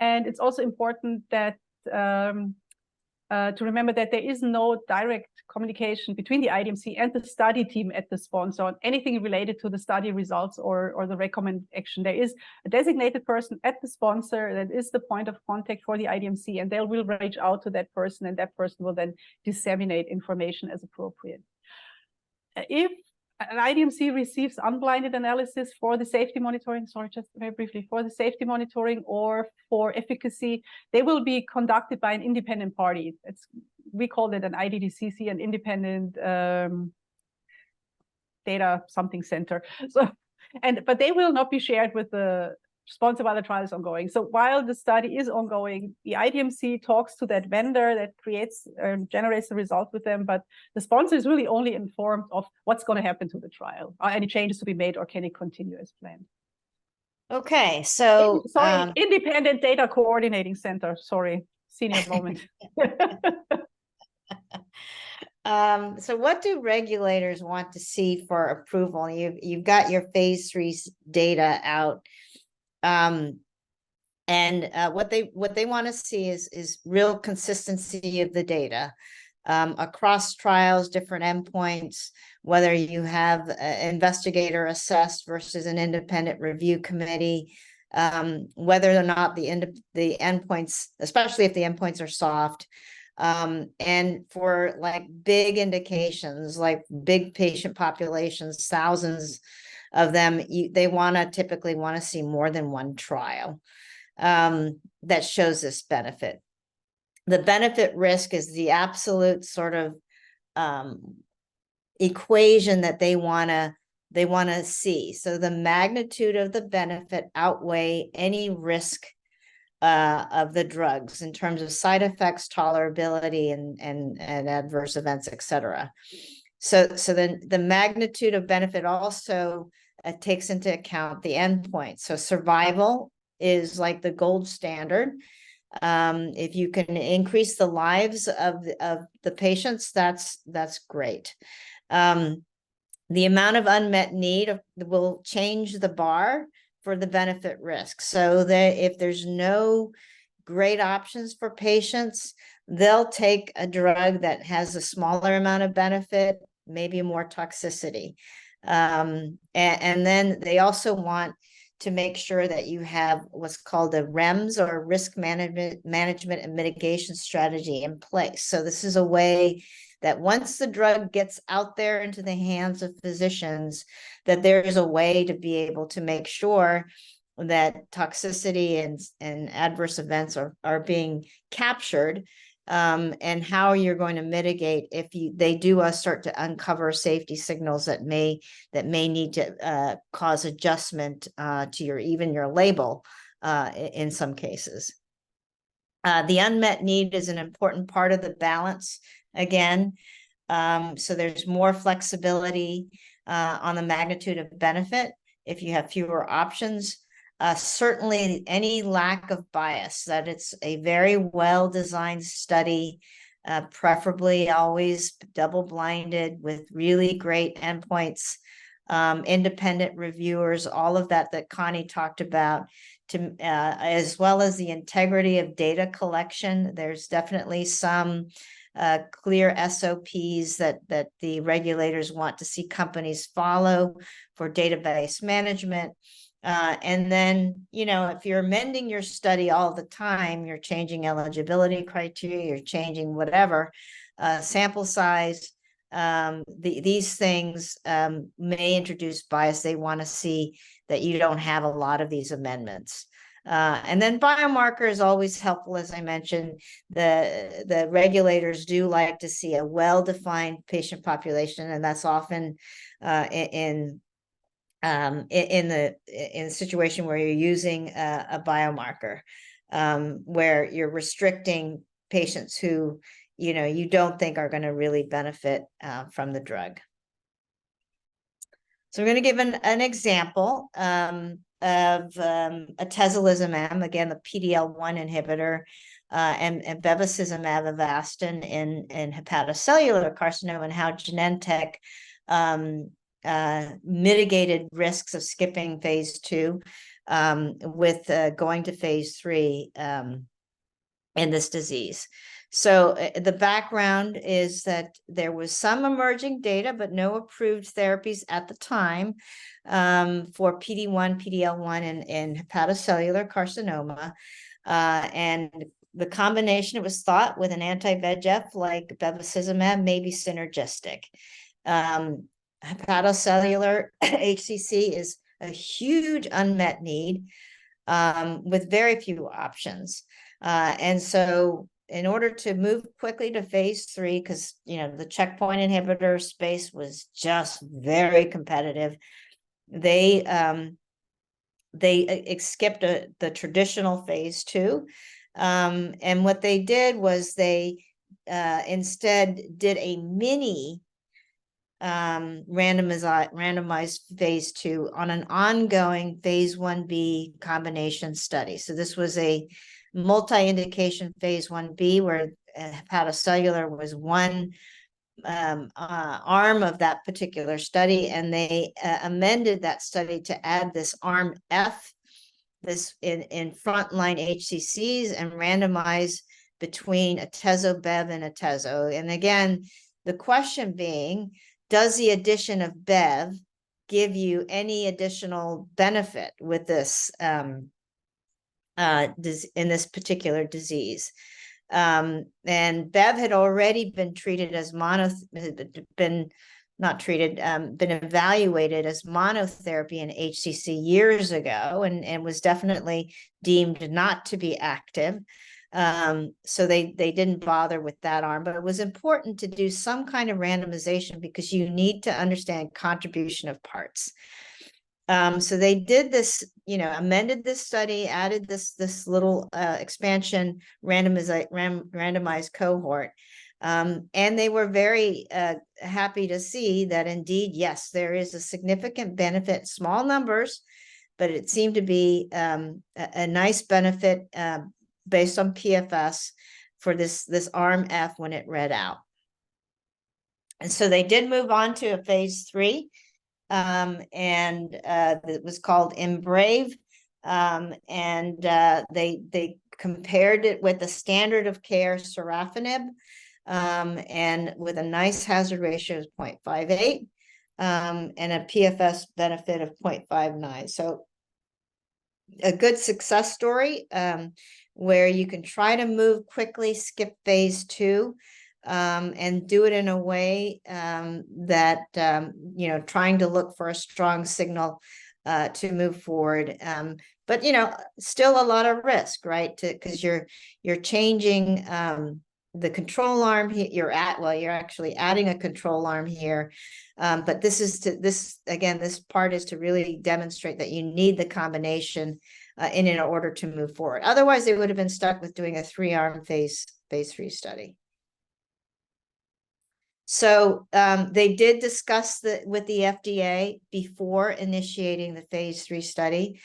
And it's also important that to remember that there is no direct communication between the IDMC and the study team at the sponsor on anything related to the study results or the recommended action. There is a designated person at the sponsor that is the point of contact for the IDMC, and they will reach out to that person, and that person will then disseminate information as appropriate. If an IDMC receives unblinded analysis for the safety monitoring, sorry, just very briefly, for the safety monitoring or for efficacy, they will be conducted by an independent party. We call it an IDDCC, an independent data something center. So, but they will not be shared with the sponsor while the trial is ongoing. So while the study is ongoing, the IDMC talks to that vendor that creates generates the result with them, but the sponsor is really only informed of what's going to happen to the trial. Are any changes to be made, or can it continue as planned? Okay, so sorry, independent data coordinating center. Sorry, senior moment. So what do regulators want to see for approval? You've got your phase 3 data out. What they want to see is real consistency of the data across trials, different endpoints, whether you have investigator assessed versus an independent review committee, whether or not the endpoints, especially if the endpoints are soft, and for like big indications, like big patient populations, thousands of them, they typically want to see more than one trial that shows this benefit. The benefit risk is the absolute sort of equation that they want to see. So the magnitude of the benefit outweigh any risk of the drugs in terms of side effects, tolerability, and adverse events, etc. So then the magnitude of benefit also takes into account the endpoint. So survival is like the gold standard. If you can increase the lives of the patients, that's great. The amount of unmet need will change the bar for the benefit risk. So that if there's no great options for patients, they'll take a drug that has a smaller amount of benefit, maybe more toxicity. And then they also want to make sure that you have what's called a REMS, or risk management and mitigation strategy, in place. So this is a way that once the drug gets out there into the hands of physicians, that there is a way to be able to make sure that toxicity and adverse events are being captured, and how you're going to mitigate if they do start to uncover safety signals that may need to cause adjustment to even your label in some cases. The unmet need is an important part of the balance again. So there's more flexibility on the magnitude of benefit if you have fewer options. Certainly any lack of bias, that it's a very well-designed study, preferably always double-blinded with really great endpoints, independent reviewers, all of that Connie talked about, as well as the integrity of data collection. There's definitely some clear SOPs that the regulators want to see companies follow for database management. And then, if you're amending your study all the time, you're changing eligibility criteria, you're changing whatever, sample size, these things may introduce bias. They want to see that you don't have a lot of these amendments. And then biomarker is always helpful. As I mentioned, the regulators do like to see a well-defined patient population, and that's often in the situation where you're using a biomarker, where you're restricting patients who you don't think are going to really benefit from the drug. So we're going to give an example of atezolizumab, again, the PD-L1 inhibitor, and bevacizumab Avastin in hepatocellular carcinoma, and how Genentech mitigated risks of skipping phase 2 with going to phase 3 in this disease. So the background is that there was some emerging data, but no approved therapies at the time for PD-1, PD-L1 in hepatocellular carcinoma. And the combination, it was thought, with an anti-VEGF like bevacizumab may be synergistic. Hepatocellular HCC is a huge unmet need with very few options. And so in order to move quickly to phase 3, because the checkpoint inhibitor space was just very competitive, they skipped the traditional phase 2. And what they did was they instead did a mini randomized phase 2 on an ongoing phase 1b combination study. So this was a multi-indication phase 1b where hepatocellular was one arm of that particular study, and they amended that study to add this arm F, this in frontline HCCs, and randomize between atezo-bev and atezo. And again, the question being, does the addition of bev give you any additional benefit with this in this particular disease? And bev had already been treated as been evaluated as monotherapy in HCC years ago, and was definitely deemed not to be active. So they didn't bother with that arm, but it was important to do some kind of randomization because you need to understand contribution of parts. So they did this, amended this study, added this little expansion randomized cohort. And they were very happy to see that indeed, yes, there is a significant benefit, small numbers, but it seemed to be a nice benefit based on PFS for this arm F when it read out. And so they did move on to a phase 3, and it was called IMbrave. And they compared it with the standard of care sorafenib, and with a nice hazard ratio of 0.58, and a PFS benefit of 0.59. So a good success story, where you can try to move quickly, skip phase 2, and do it in a way that, trying to look for a strong signal to move forward. But, still a lot of risk, right? Because you're changing the control arm. You're actually adding a control arm here. But this part is to really demonstrate that you need the combination in order to move forward. Otherwise, they would have been stuck with doing a 3-arm phase 3 study. So they did discuss with the FDA before initiating the phase 3 study,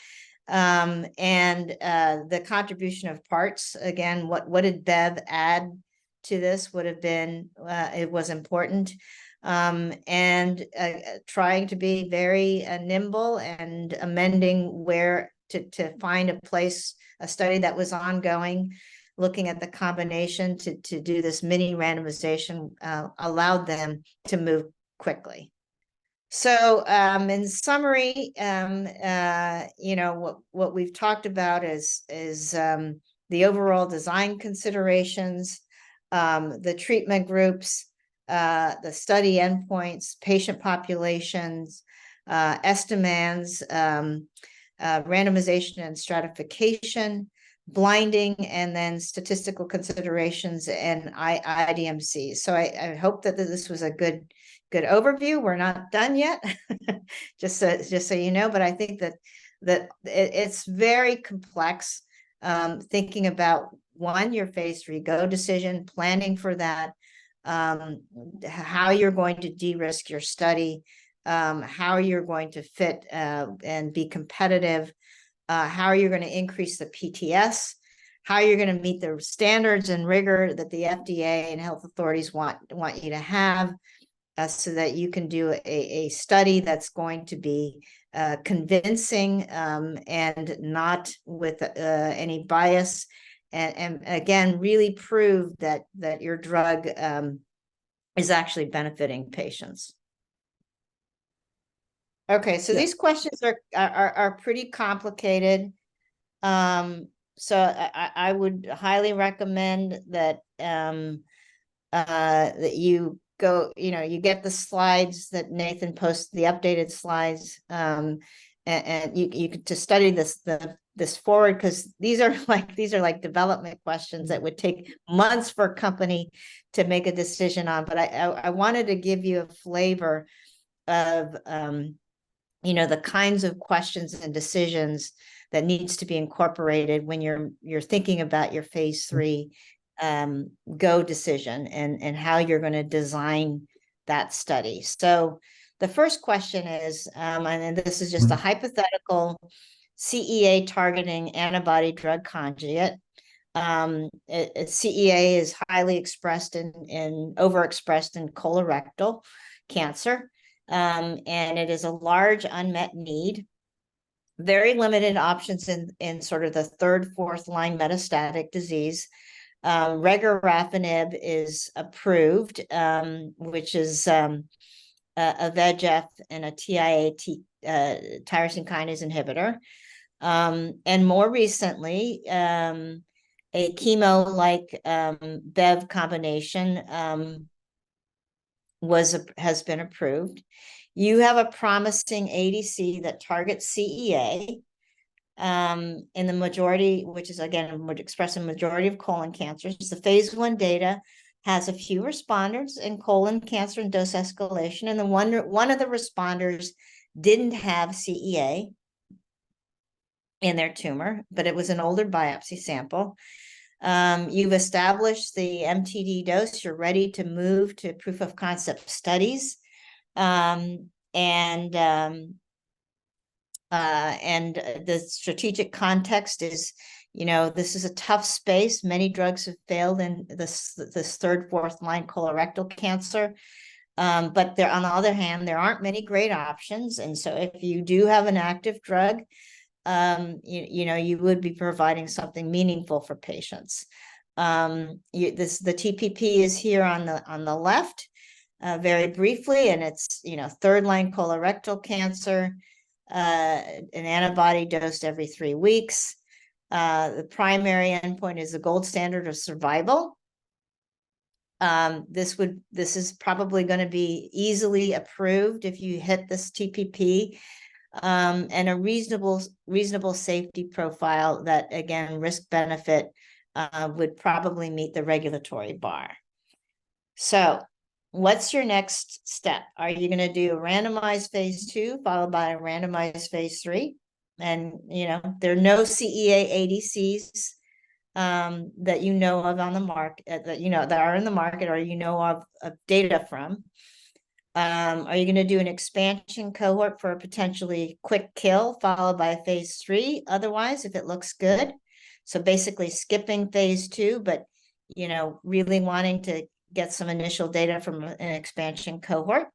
and the contribution of parts. Again, what did bev add to this would have been, it was important. And trying to be very nimble and amending where to find a study that was ongoing, looking at the combination to do this mini randomization allowed them to move quickly. So in summary, what we've talked about is the overall design considerations, the treatment groups, the study endpoints, patient populations, estimands, randomization and stratification, blinding, and then statistical considerations and IDMC. So I hope that this was a good overview. We're not done yet, just so you know, but I think that it's very complex, thinking about your phase 3 go decision, planning for that, how you're going to de-risk your study, how you're going to fit and be competitive how are you going to increase the PTS, how you're going to meet the standards and rigor that the FDA and health authorities want you to have, so that you can do a study that's going to be convincing, and not with any bias, and again, really prove that your drug is actually benefiting patients. Okay, so these questions are pretty complicated. So I would highly recommend that that you go, you get the slides that Nathan posted, the updated slides, and you to study this forward, because these are like development questions that would take months for a company to make a decision on. But I wanted to give you a flavor of the kinds of questions and decisions that needs to be incorporated when you're thinking about your phase 3 go decision, and how you're going to design that study. So the first question is, and this is just a hypothetical CEA targeting antibody drug conjugate. CEA is highly expressed in overexpressed in colorectal cancer, and it is a large unmet need. Very limited options in sort of the third, fourth line metastatic disease. Regorafenib is approved, which is a VEGF and a TIA tyrosine kinase inhibitor. And more recently, a chemo like Bev combination has been approved. You have a promising ADC that targets CEA in the majority, which is again expressed in majority of colon cancers. The phase 1 data has a few responders in colon cancer and dose escalation, and one of the responders didn't have CEA in their tumor, but it was an older biopsy sample. You've established the MTD dose. You're ready to move to proof of concept studies, and the strategic context is, this is a tough space. Many drugs have failed in this third, fourth line colorectal cancer. But there, on the other hand, there aren't many great options. And so if you do have an active drug, you would be providing something meaningful for patients. The TPP is here on the left, very briefly, and it's, third line colorectal cancer, an antibody dosed every 3 weeks. The primary endpoint is the gold standard of survival. This is probably going to be easily approved if you hit this TPP, and a reasonable safety profile that, again, risk benefit would probably meet the regulatory bar. So what's your next step? Are you going to do a randomized phase 2 followed by a randomized phase 3? And, there are no CEA ADCs that you know of on the market, that are in the market, or of data from. Are you going to do an expansion cohort for a potentially quick kill followed by a phase 3? Otherwise, if it looks good. So basically skipping phase 2, but, really wanting to get some initial data from an expansion cohort.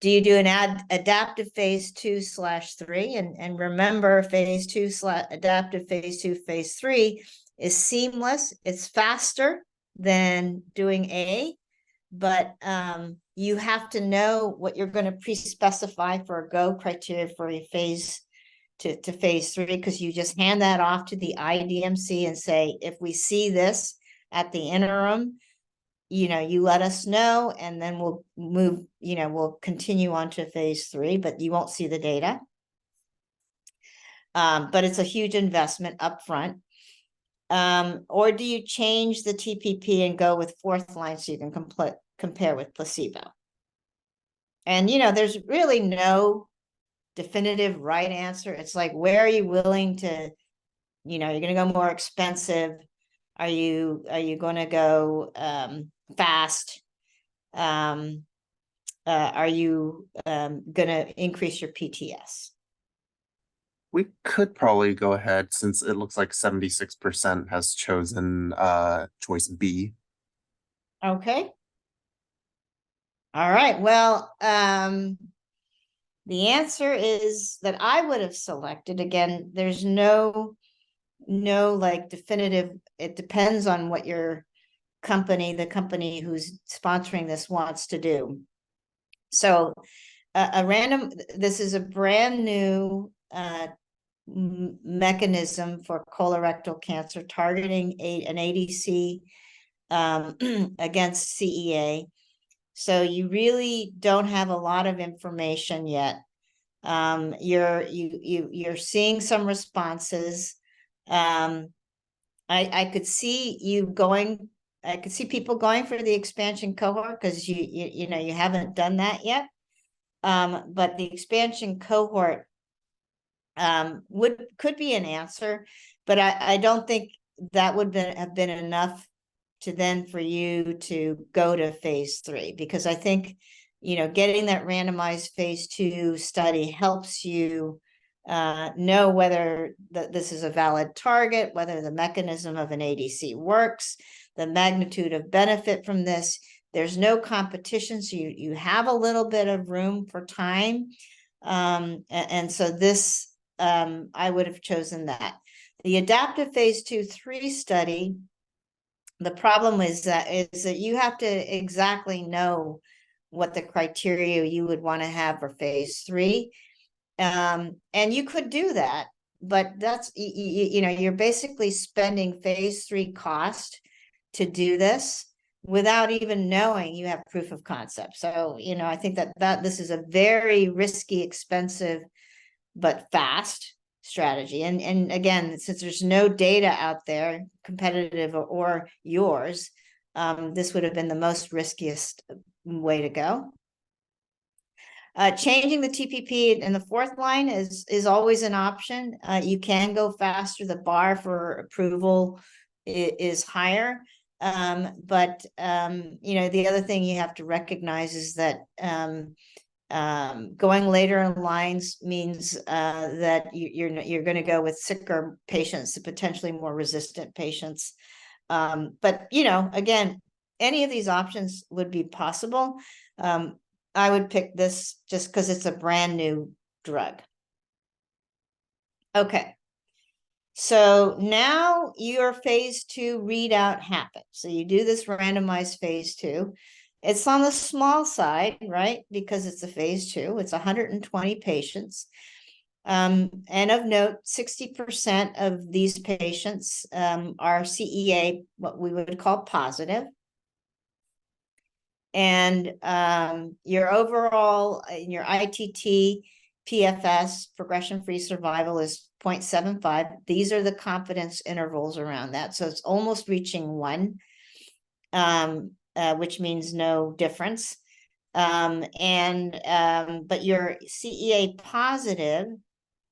Do you do an adaptive phase 2/3? And remember, phase 2 adaptive phase 2, phase 3 is seamless. It's faster than doing A, but you have to know what you're going to pre-specify for a go criteria for a phase to phase 3, because you just hand that off to the IDMC and say, if we see this at the interim, you let us know, and then we'll move, we'll continue on to phase 3, but you won't see the data. But it's a huge investment upfront. Or do you change the TPP and go with fourth line so you can compare with placebo? And, there's really no definitive right answer. It's like, where are you willing to, you're going to go more expensive? Are you going to go fast? Are you going to increase your PTS? We could probably go ahead since it looks like 76% has chosen choice B. Okay. All right, well, the answer is that I would have selected, again, there's no like definitive, it depends on what your company, the company who's sponsoring this wants to do. So this is a brand new mechanism for colorectal cancer targeting an ADC against CEA. So you really don't have a lot of information yet. You're seeing some responses. I could see I could see people going for the expansion cohort because you know you haven't done that yet. But the expansion cohort could be an answer, but I don't think that would have been enough to then for you to go to phase 3, because I think, you know, getting that randomized phase 2 study helps you know whether this is a valid target, whether the mechanism of an ADC works, the magnitude of benefit from this. There's no competition, so you have a little bit of room for time. And so this, I would have chosen that. The adaptive phase 2/3 study, the problem is that you have to exactly know what the criteria you would want to have for phase 3. And you could do that, but that's, you know, you're basically spending phase 3 cost to do this without even knowing you have proof of concept. So, you know, I think that this is a very risky, expensive, but fast strategy. And again, since there's no data out there, competitive or yours, this would have been the most riskiest way to go. Changing the TPP in the 4th line is always an option. You can go faster. The bar for approval is higher. But you know, the other thing you have to recognize is that going later in lines means that you're going to go with sicker patients, potentially more resistant patients. But you know, again, any of these options would be possible. I would pick this just because it's a brand new drug. Okay. So now your phase 2 readout happens. So you do this randomized phase 2. It's on the small side, right? Because it's a phase 2. It's 120 patients. And of note, 60% of these patients are CEA, what we would call positive. And your overall, your ITT PFS, progression-free survival, is 0.75. These are the confidence intervals around that. So it's almost reaching 1, which means no difference. But your CEA positive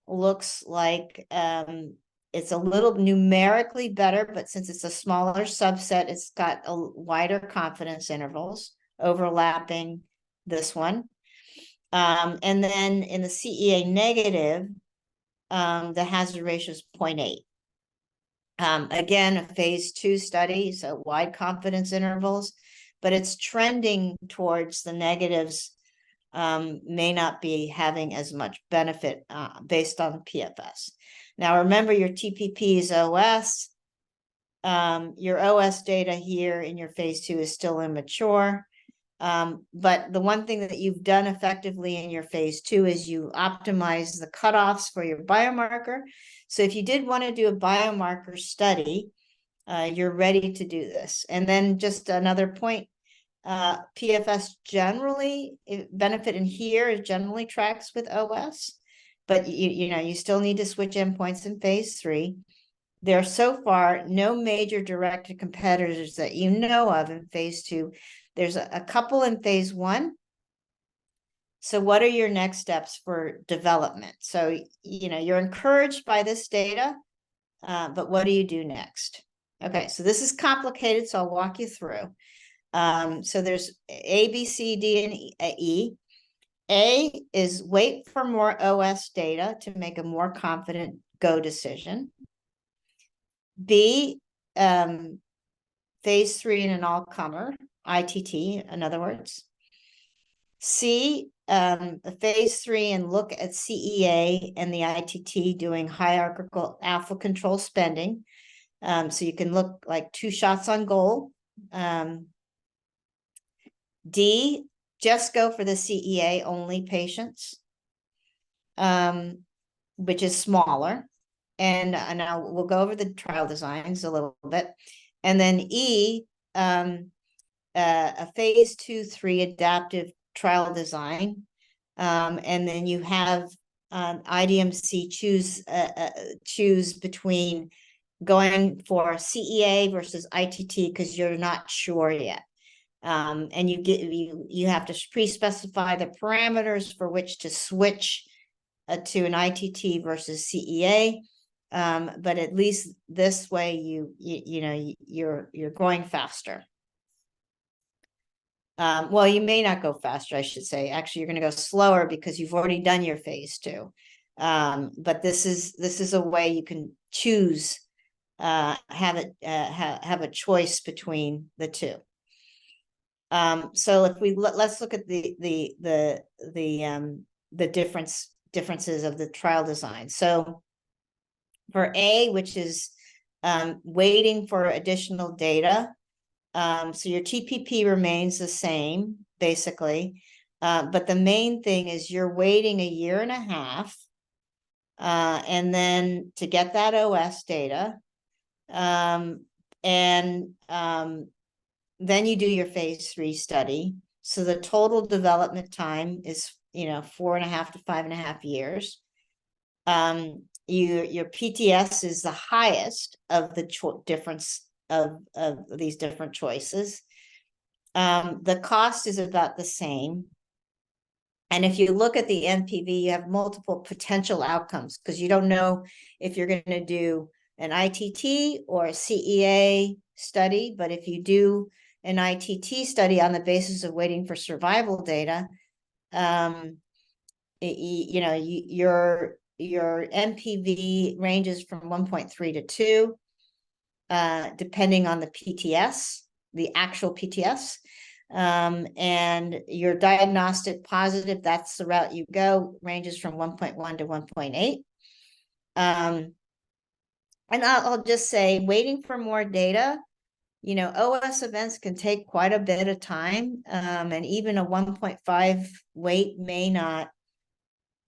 looks like it's a little numerically better, but since it's a smaller subset, it's got a wider confidence intervals overlapping this one. And then in the CEA negative, the hazard ratio is 0.8. Again, a phase 2 study, so wide confidence intervals, but it's trending towards the negatives may not be having as much benefit based on PFS. Now, remember, your TPP is OS. Your OS data here in your phase 2 is still immature. But the one thing that you've done effectively in your phase 2 is you optimize the cutoffs for your biomarker. So if you did want to do a biomarker study, you're ready to do this. And then just another point, PFS generally, benefit in here generally tracks with OS, but you know, you still need to switch endpoints in phase 3. There are so far no major direct competitors that you know of in phase 2. There's a couple in phase 1. So what are your next steps for development? So, you know, you're encouraged by this data, but what do you do next? Okay, so this is complicated, so I'll walk you through. So there's A, B, C, D, and E. A is wait for more OS data to make a more confident go decision. B, phase 3 in an all-comer, ITT, in other words. C, a phase 3 and look at CEA and the ITT doing hierarchical alpha control spending. So you can look like 2 shots on goal. D, just go for the CEA only patients, which is smaller. And now we'll go over the trial designs a little bit. And then E, a phase 2/3 adaptive trial design. And then you have IDMC choose between going for CEA versus ITT because you're not sure yet. And you have to pre-specify the parameters for which to switch to an ITT versus CEA. But at least this way you're going faster. Well, you may not go faster, I should say. Actually, you're going to go slower because you've already done your phase 2. But this is a way you can choose, have a choice between the two. So if let's look at the differences of the trial design. So for A, which is waiting for additional data, so your TPP remains the same, basically. But the main thing is you're waiting 1.5 years, and then to get that OS data. Then you do your phase 3 study. So the total development time is, 4.5 to 5.5 years. Your PTS is the highest of the difference of these different choices. The cost is about the same. And if you look at the NPV, you have multiple potential outcomes because you don't know if you're going to do an ITT or a CEA study. But if you do an ITT study on the basis of waiting for survival data, your NPV ranges from 1.3 to 2, depending on the PTS, the actual PTS. And your diagnostic positive, that's the route you go, ranges from 1.1 to 1.8. And I'll just say, waiting for more data, OS events can take quite a bit of time, and even a 1.5 wait may not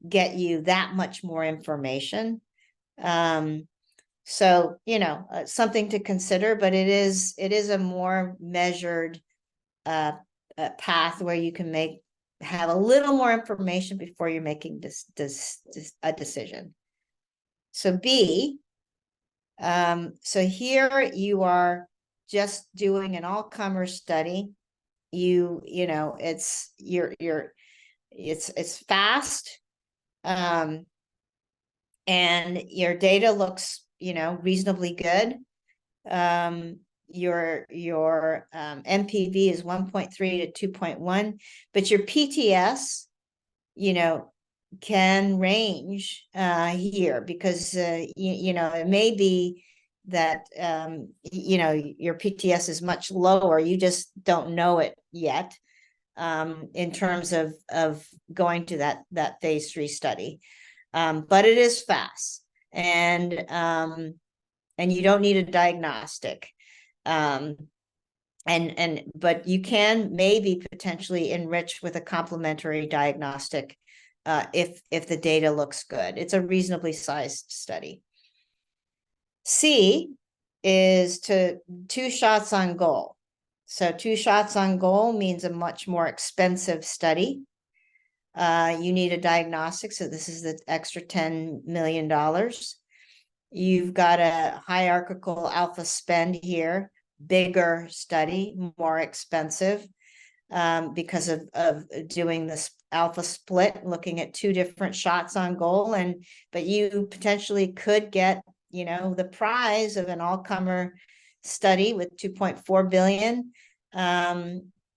get you that much more information. So, something to consider, but it is a more measured path where you can have a little more information before you're making a decision. So B, so here you are just doing an all-comer study. It's fast, and your data looks reasonably good. Your MPV is 1.3 to 2.1, but your PTS, can range here because it may be that your PTS is much lower. You just don't know it yet in terms of going to that phase 3 study. But it is fast, and you don't need a diagnostic. But you can maybe potentially enrich with a complementary diagnostic if the data looks good. It's a reasonably sized study. C is 2 shots on goal. So 2 shots on goal means a much more expensive study. You need a diagnostic, so this is the extra $10 million. You've got a hierarchical alpha spend here, bigger study, more expensive, because of doing this alpha split, looking at 2 different shots on goal. But you potentially could get, the prize of an all-comer study with $2.4 billion.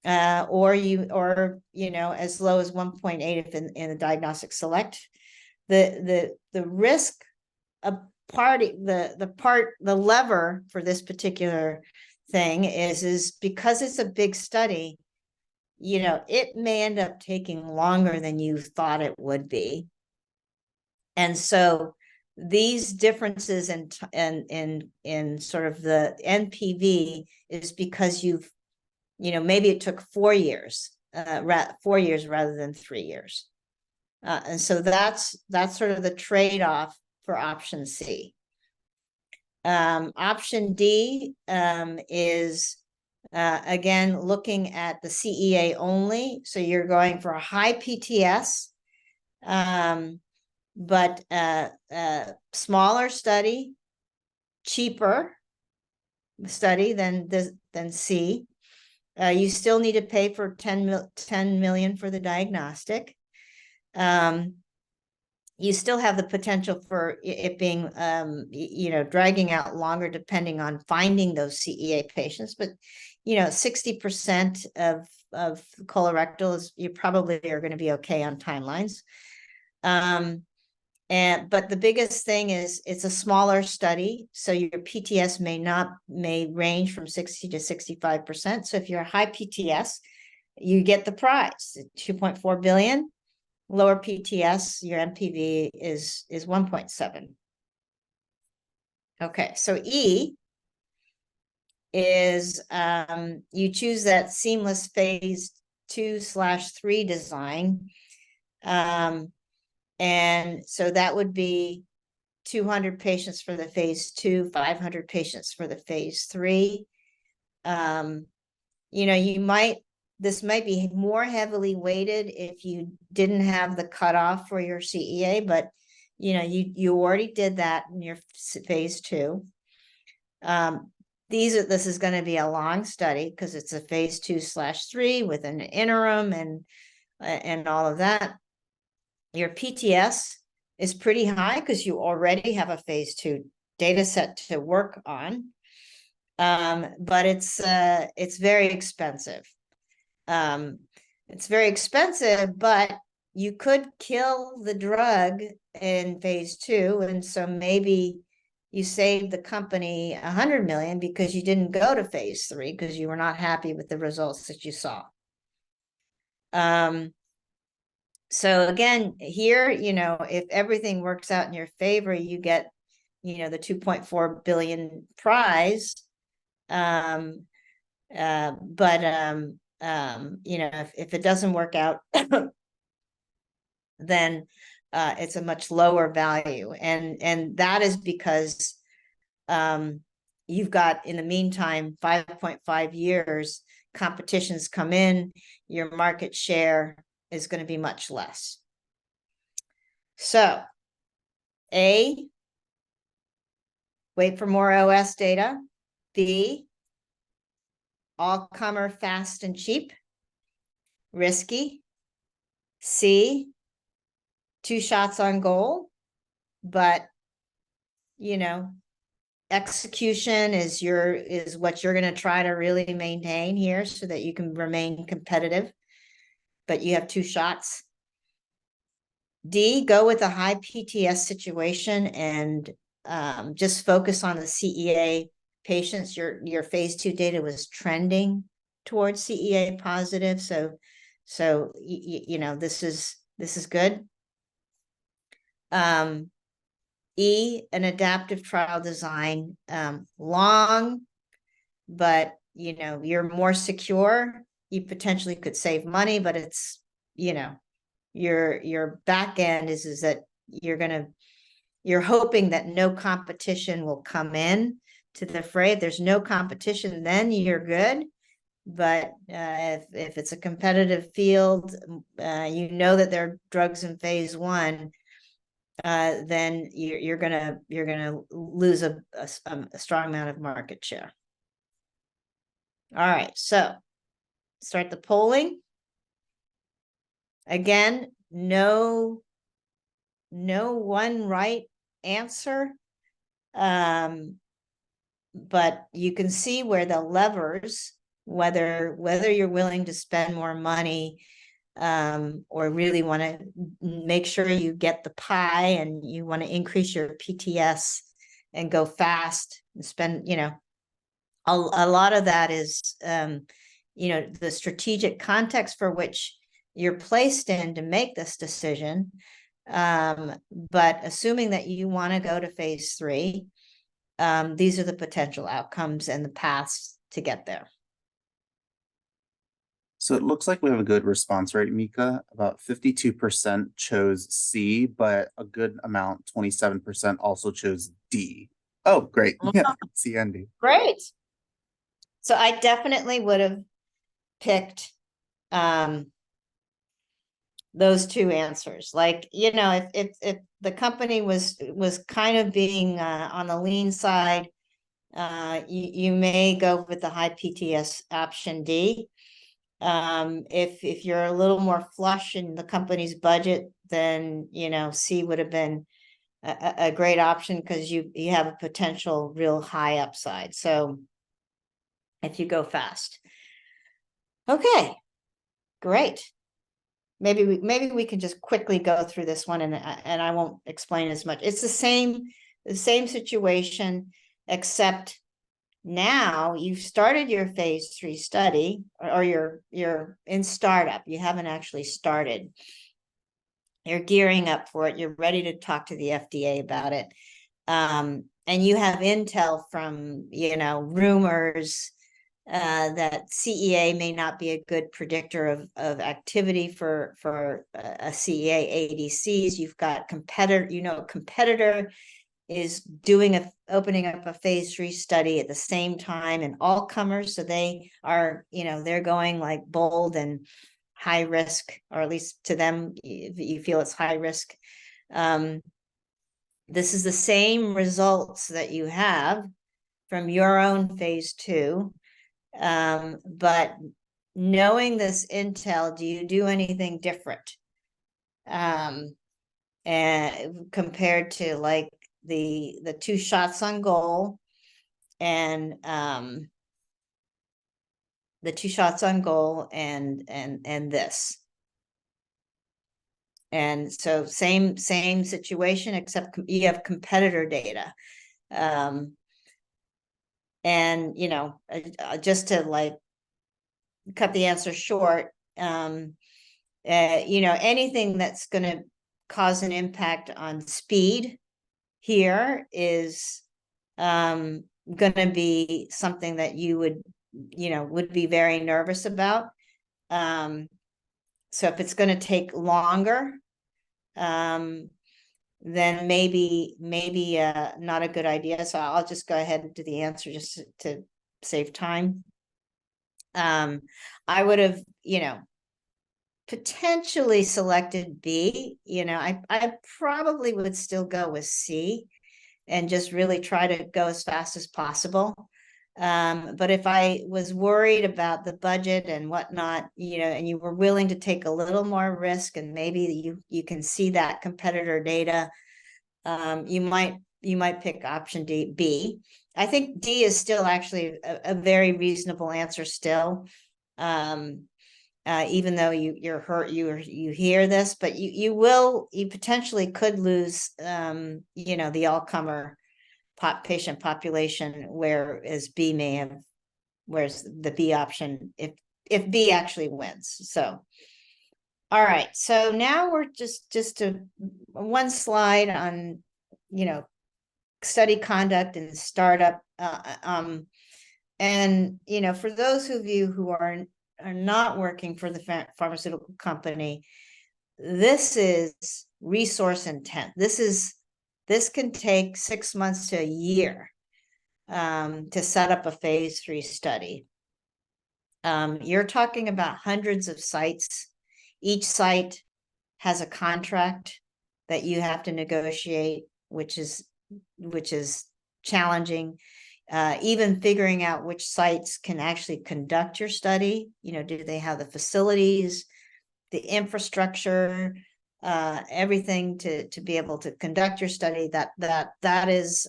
or as low as 1.8 if in the diagnostic select. The risk of the lever for this particular thing is because it's a big study, it may end up taking longer than you thought it would be. And so these differences in sort of the NPV is because maybe it took 4 years, 4 years rather than 3 years. And so that's sort of the trade-off for option C. Option D is, again, looking at the CEA only. So you're going for a high PTS, but smaller study, cheaper study than C. You still need to pay for 10 million for the diagnostic. You still have the potential for it being, dragging out longer depending on finding those CEA patients. But, 60% of colorectal you probably are going to be okay on timelines. But the biggest thing is it's a smaller study, so your PTS may range from 60 to 65%. So if you're a high PTS, you get the prize, 2.4 billion. Lower PTS, your NPV is 1.7. Okay, so E is you choose that seamless phase 2/3 design. And so that would be 200 patients for the phase 2, 500 patients for the phase 3. This might be more heavily weighted if you didn't have the cutoff for your CEA, but you already did that in your phase 2. This is going to be a long study because it's a phase 2/3 with an interim and all of that. Your PTS is pretty high because you already have a phase 2 data set to work on, but it's very expensive. It's very expensive, but you could kill the drug in phase 2, and so maybe you saved the company 100 million because you didn't go to phase 3 because you were not happy with the results that you saw. So again, here, if everything works out in your favor, you get, the 2.4 billion prize. But if it doesn't work out, then it's a much lower value, and that is because you've got, in the meantime, 5.5 years, competitions come in, your market share is going to be much less. So A, wait for more OS data. B, all-comer, fast and cheap. Risky. C, 2 shots on goal, but execution is what you're going to try to really maintain here so that you can remain competitive, but you have 2 shots. D, go with a high PTS situation and just focus on the CEA patients. Your phase 2 data was trending towards CEA positive, so this is good. E, an adaptive trial design, long, but you're more secure. You potentially could save money, but it's your back end is that you're hoping that no competition will come in to the fray. If there's no competition, then you're good. But if it's a competitive field, that there are drugs in phase 1, then you're gonna lose a strong amount of market share. All right, so start the polling. Again, no one right answer, but you can see where the levers whether you're willing to spend more money, or really want to make sure you get the pie and you want to increase your PTS and go fast and spend, a lot of that is, the strategic context for which you're placed in to make this decision. But assuming that you want to go to phase 3, these are the potential outcomes and the paths to get there. So it looks like we have a good response rate, Mika. About 52% chose C, but a good amount, 27%, also chose D. Oh, great. Yeah, C and D. Great. So I definitely would have picked those two answers. Like, if the company was kind of being on the lean side, you may go with the high PTS option D. If you're a little more flush in the company's budget, then C would have been a great option, because you have a potential real high upside. So if you go fast. Okay, great. Maybe we can just quickly go through this one, and I won't explain as much. It's the same situation, except now you've started your phase 3 study, or you're in startup. You haven't actually started. You're gearing up for it. You're ready to talk to the FDA about it. And you have intel from, rumors that CEA may not be a good predictor of activity for a CEA ADCs. You've got competitor is opening up a phase 3 study at the same time, and all comers. So they are, they're going like bold and high risk, or at least to them, you feel it's high risk. This is the same results that you have from your own phase 2. But knowing this intel, do you do anything different? And compared to like the 2 shots on goal, and the 2 shots on goal and this. And so same situation, except you have competitor data. And just to like cut the answer short, anything that's going to cause an impact on speed here is going to be something that you would be very nervous about. So if it's going to take longer, then maybe not a good idea. So I'll just go ahead and do the answer just to save time. I would have, potentially selected B. I probably would still go with C and just really try to go as fast as possible. But if I was worried about the budget and whatnot, and you were willing to take a little more risk, and maybe you can see that competitor data, you might pick option B. I think D is still actually a very reasonable answer still. Even though you're hurt, you hear this, but you potentially could lose, the all-comer patient population, whereas the B option, if B actually wins. So, all right. So now we're just one slide on, study conduct and startup. And, for those of you who are not working for the pharmaceutical company, this is resource intent. This can take 6 months to a year to set up a phase 3 study. You're talking about hundreds of sites. Each site has a contract that you have to negotiate, which is challenging. Even figuring out which sites can actually conduct your study. Do they have the facilities, the infrastructure, everything to be able to conduct your study? That is,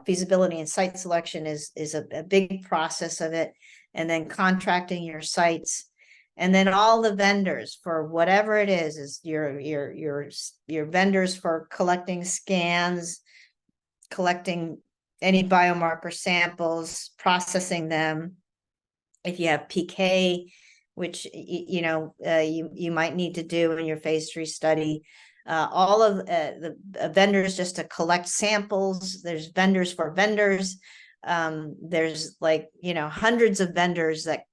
feasibility and site selection is a big process of it. and then contracting your sites, and then all the vendors for whatever it is your vendors for collecting scans, collecting any biomarker samples, processing them. If you have PK, which you might need to do in your phase 3 study, all of the vendors just to collect samples. There's vendors for vendors. There's like hundreds of vendors that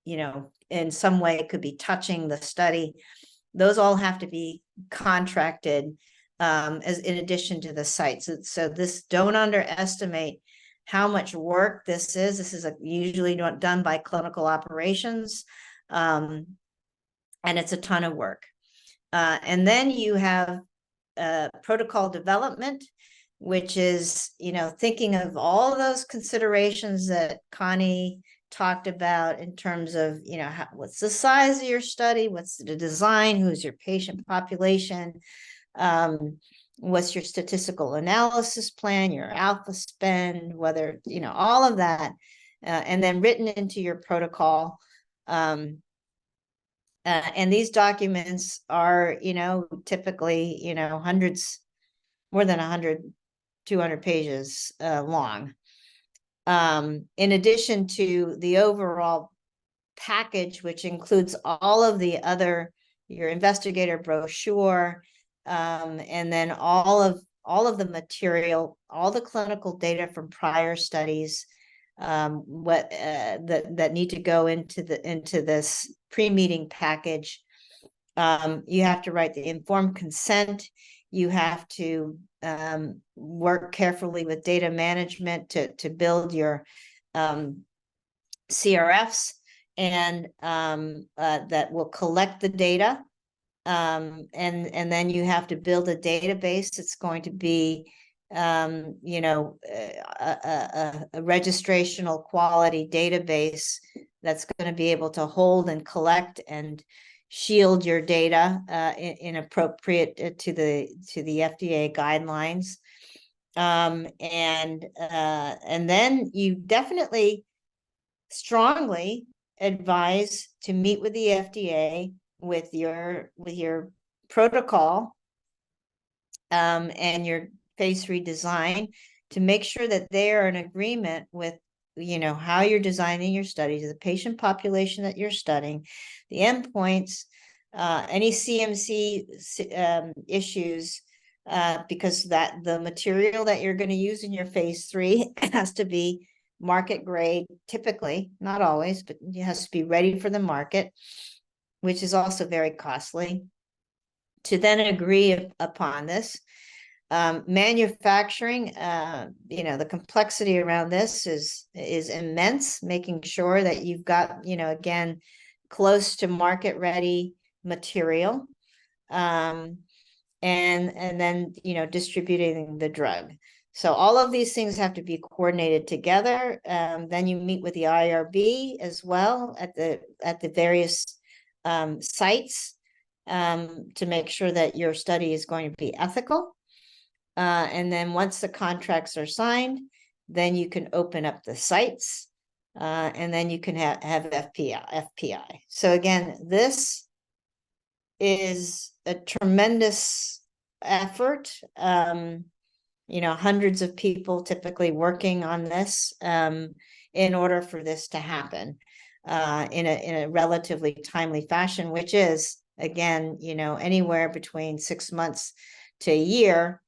in some way could be touching the study. Those all have to be contracted as in addition to the sites. So this, don't underestimate how much work this is. This is usually not done by clinical operations, and it's a ton of work. And then you have protocol development, which is thinking of all those considerations that Connie talked about in terms of what's the size of your study, what's the design, who's your patient population, what's your statistical analysis plan, your alpha spend, whether all of that, and then written into your protocol. And these documents are typically hundreds, more than 100, 200 pages long. In addition to the overall package, which includes all of the other, your investigator brochure, and then all of the material, all the clinical data from prior studies, that need to go into this pre-meeting package. You have to write the informed consent. You have to work carefully with data management to build your CRFs, and that will collect the data. And then you have to build a database. It's going to be a registrational quality database that's going to be able to hold and collect and shield your data in appropriate to the FDA guidelines. And then you definitely strongly advise to meet with the FDA with your protocol and your phase 3 design, to make sure that they are in agreement with how you're designing your studies, the patient population that you're studying, the endpoints, any CMC issues, because the material that you're going to use in your phase 3 has to be market grade, typically, not always, but it has to be ready for the market, which is also very costly. To then agree upon this. Manufacturing, the complexity around this is immense, making sure that you've got, again, close to market ready material, and then, distributing the drug. So all of these things have to be coordinated together. Then you meet with the IRB as well at the various sites to make sure that your study is going to be ethical. And then once the contracts are signed, then you can open up the sites, and then you can have FPI. So again, this is a tremendous effort. Hundreds of people typically working on this in order for this to happen in a relatively timely fashion, which is, again, anywhere between 6 months to a year,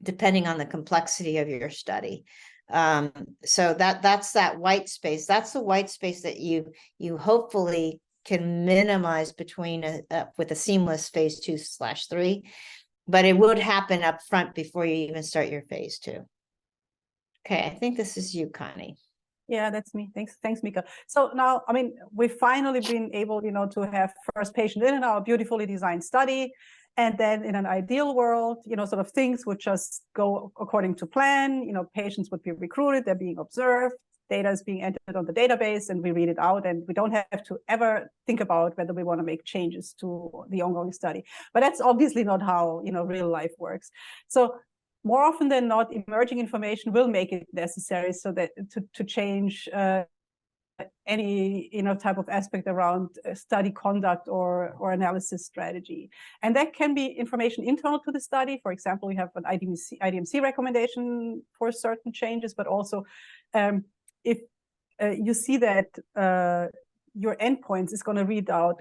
depending on the complexity of your study. So that's that white space. That's the white space that you hopefully can minimize between with a seamless phase 2/3, but it would happen up front before you even start your phase 2. Okay, I think this is you, Connie. Yeah, that's me. Thanks, Mika. So now, we've finally been able, to have first patient in our beautifully designed study. And then in an ideal world, sort of things would just go according to plan. Patients would be recruited, they're being observed, data is being entered on the database, and we read it out, and we don't have to ever think about whether we want to make changes to the ongoing study. But that's obviously not how, real life works. So more often than not, emerging information will make it necessary so that to change any type of aspect around study conduct or analysis strategy. And that can be information internal to the study. For example, we have an IDMC recommendation for certain changes, but also if you see that your endpoints is going to read out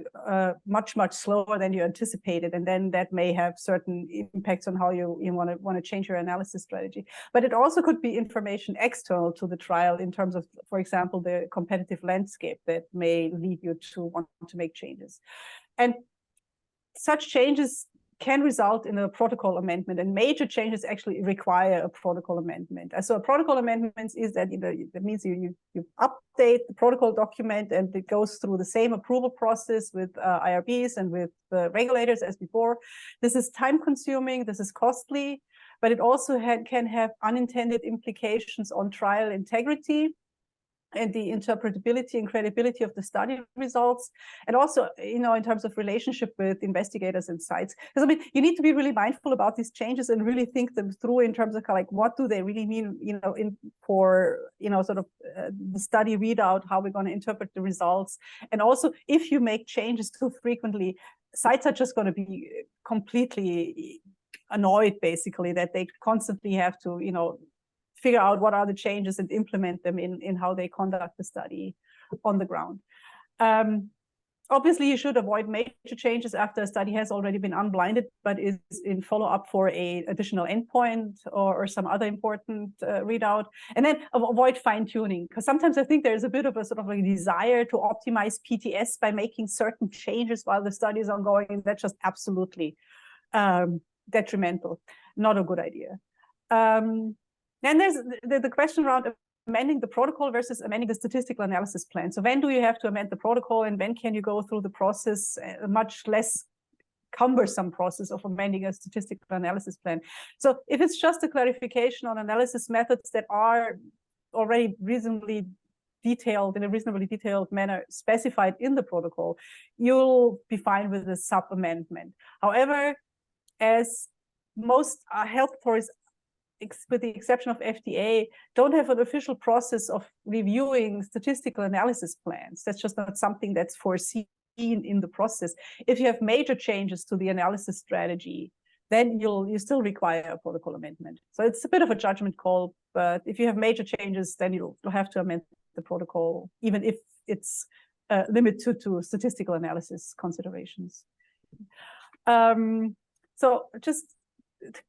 much slower than you anticipated, and then that may have certain impacts on how you want to change your analysis strategy. But it also could be information external to the trial in terms of, for example, the competitive landscape that may lead you to want to make changes. And such changes can result in a protocol amendment, and major changes actually require a protocol amendment. And so a protocol amendment is that that means you update the protocol document, and it goes through the same approval process with IRBs and with the regulators as before. This is time consuming, this is costly, but it also can have unintended implications on trial integrity and the interpretability and credibility of the study results, and also, in terms of relationship with investigators and sites. Because I mean, you need to be really mindful about these changes and really think them through in terms of like, what do they really mean, for sort of the study readout, how we're going to interpret the results. And also, if you make changes too frequently, sites are just going to be completely annoyed, basically, that they constantly have to, figure out what are the changes and implement them in how they conduct the study on the ground. Obviously, you should avoid major changes after a study has already been unblinded, but is in follow-up for an additional endpoint or some other important readout. And then avoid fine-tuning, because sometimes I think there's a bit of a sort of a desire to optimize PTS by making certain changes while the study is ongoing, and that's just absolutely detrimental, not a good idea. Then there's the question around amending the protocol versus amending the statistical analysis plan. So when do you have to amend the protocol, and when can you go through the process, a much less cumbersome process of amending a statistical analysis plan? So if it's just a clarification on analysis methods that are already reasonably detailed, in a reasonably detailed manner specified in the protocol, you'll be fine with a sub-amendment. However, as most health authorities, with the exception of FDA, don't have an official process of reviewing statistical analysis plans. That's just not something that's foreseen in the process. If you have major changes to the analysis strategy, then you still require a protocol amendment. So it's a bit of a judgment call, but if you have major changes, then you'll have to amend the protocol, even if it's limited to statistical analysis considerations. So just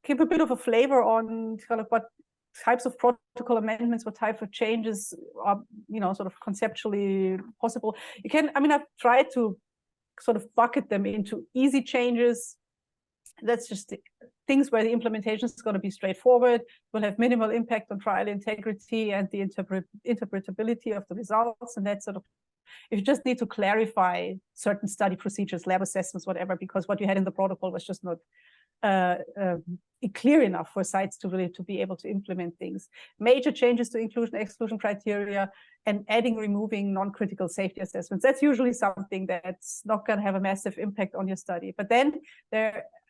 give a bit of a flavor on kind of what types of protocol amendments, what type of changes are, sort of conceptually possible. You can, I've tried to sort of bucket them into easy changes. That's just things where the implementation is going to be straightforward, will have minimal impact on trial integrity and the interpretability of the results. And that's sort of, if you just need to clarify certain study procedures, lab assessments, whatever, because what you had in the protocol was just not clear enough for sites to be able to implement things. Major changes to inclusion exclusion criteria and removing non-critical safety assessments. That's usually something that's not going to have a massive impact on your study. But then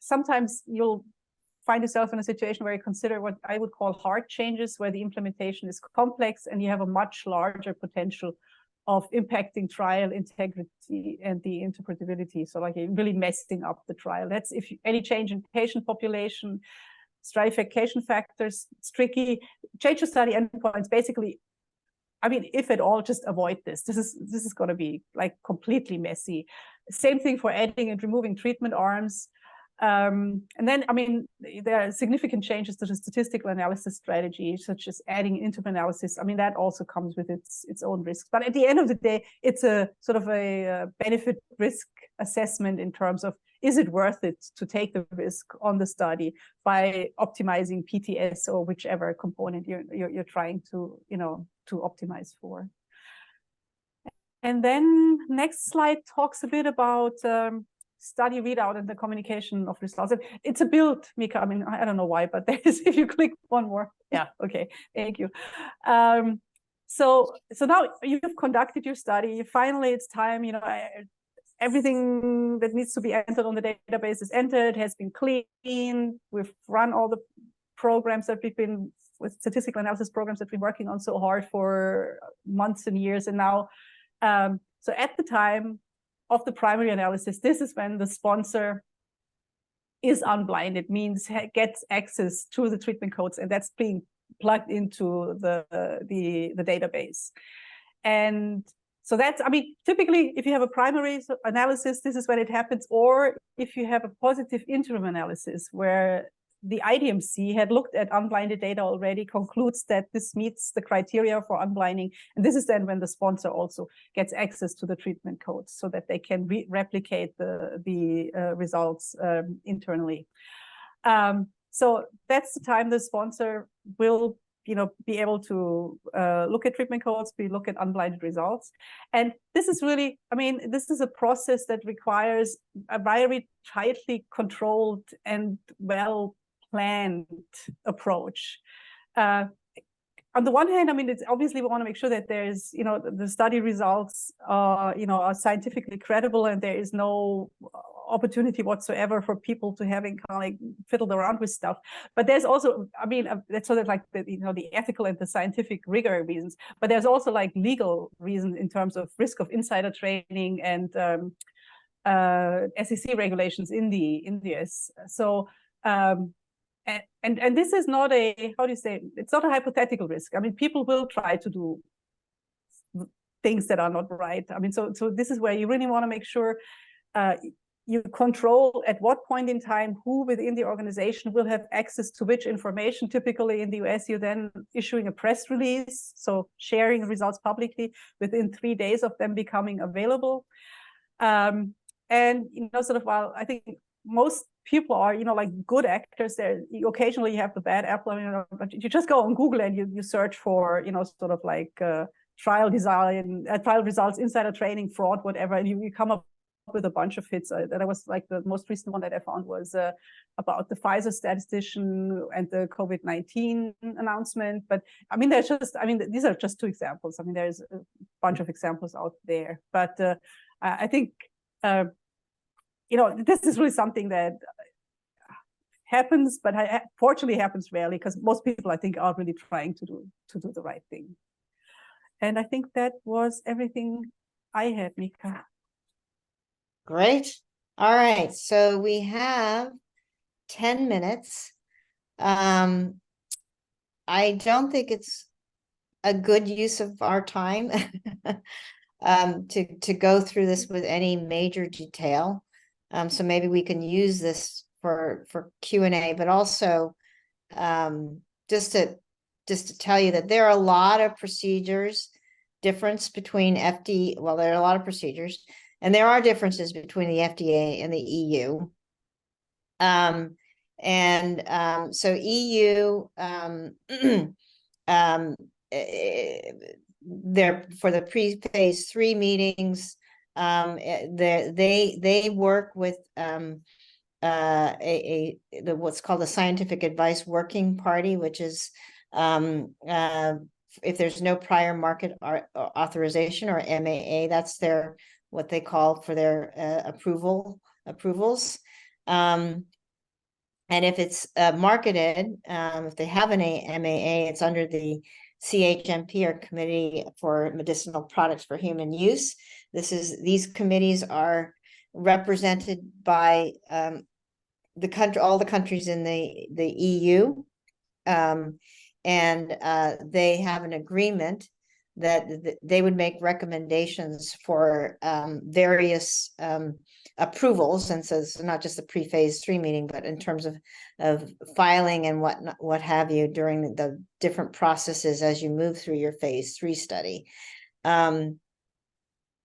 sometimes you'll find yourself in a situation where you consider what I would call hard changes, where the implementation is complex and you have a much larger potential of impacting trial integrity and the interpretability. So like really messing up the trial. That's if any change in patient population, stratification factors, it's tricky. Change of study endpoints, basically, if at all, just avoid this. This is going to be like completely messy. Same thing for adding and removing treatment arms. And then, there are significant changes to the statistical analysis strategy, such as adding interim analysis. That also comes with its own risks. But at the end of the day, it's a sort of a benefit risk assessment in terms of, is it worth it to take the risk on the study by optimizing PTS or whichever component you're trying to optimize for. And then next slide talks a bit about study readout and the communication of results. It's a build, Mika. I don't know why, but there is, if you click one more. Yeah, okay, thank you. So now you've conducted your study. Finally, it's time, everything that needs to be entered on the database is entered, has been cleaned. We've run all the programs that we've been with statistical analysis programs that we've been working on so hard for months and years. And now, so at the time of the primary analysis, this is when the sponsor is unblinded, means gets access to the treatment codes, and that's being plugged into the database. And so that's, I mean, typically, if you have a primary analysis, this is when it happens, or if you have a positive interim analysis where the IDMC had looked at unblinded data already, concludes that this meets the criteria for unblinding. And this is then when the sponsor also gets access to the treatment codes so that they can replicate the results internally. So that's the time the sponsor will be able to look at treatment codes, look at unblinded results. And this is really, I mean, this is a process that requires a very tightly controlled and well-planned approach. On the one hand, I mean, it's obviously we want to make sure that there's, the study results are scientifically credible, and there is no opportunity whatsoever for people to having kind of fiddled around with stuff. But there's also, I mean, that's sort of like the ethical and the scientific rigor reasons. But there's also like legal reasons in terms of risk of insider trading and SEC regulations in the US. So. And this is not a, how do you say, it's not a hypothetical risk. I mean, people will try to do things that are not right. I mean, so this is where you really want to make sure you control at what point in time who within the organization will have access to which information. Typically in the US, you're then issuing a press release, so sharing results publicly within 3 days of them becoming available. And, sort of, while I think most people are, like good actors, there occasionally you have the bad apple, but you just go on Google and you search for, sort of like trial design, trial results, insider trading, fraud, whatever, and you come up with a bunch of hits. That was like the most recent one that I found was about the Pfizer statistician and the COVID-19 announcement. But I mean, these are just two examples. I mean, there's a bunch of examples out there, but I think, this is really something that happens, but fortunately happens rarely, because most people, I think, are really trying to do the right thing. And I think that was everything I had, Mika. Great. All right. So we have 10 minutes. I don't think it's a good use of our time to go through this with any major detail. So maybe we can use this for Q&A, but also just to tell you that there are a lot of procedures, difference between well, there are a lot of procedures, and there are differences between the FDA and the EU. So EU, there for the pre-phase 3 meetings, they work with what's called the Scientific Advice Working Party, which is if there's no prior market authorization, or MAA, that's what they call for their approvals. And if it's marketed, if they have an MAA, it's under the CHMP, or Committee for Medicinal Products for Human Use. These committees are represented by all the countries in the EU, and they have an agreement that they would make recommendations for various approvals, and so it's not just the pre-phase 3 meeting, but in terms of filing and what have you during the different processes as you move through your phase 3 study.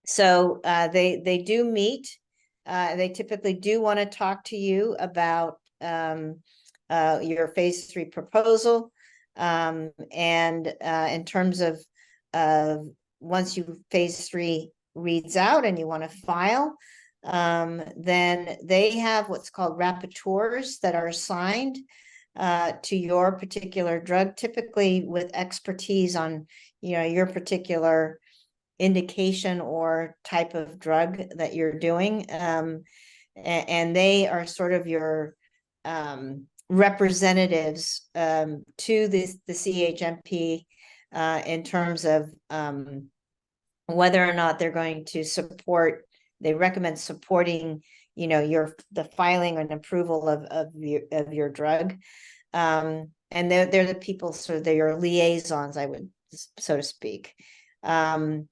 So they do meet. They typically do want to talk to you about your phase 3 proposal, and in terms of once phase 3 reads out and you want to file, then they have what's called rapporteurs that are assigned to your particular drug, typically with expertise on your particular indication or type of drug that you're doing, and they are sort of your representatives to the CHMP in terms of whether or not they're going to support. They recommend supporting, you know, the filing and approval of your drug, and they're the people, so they're your liaisons, I would, so to speak. And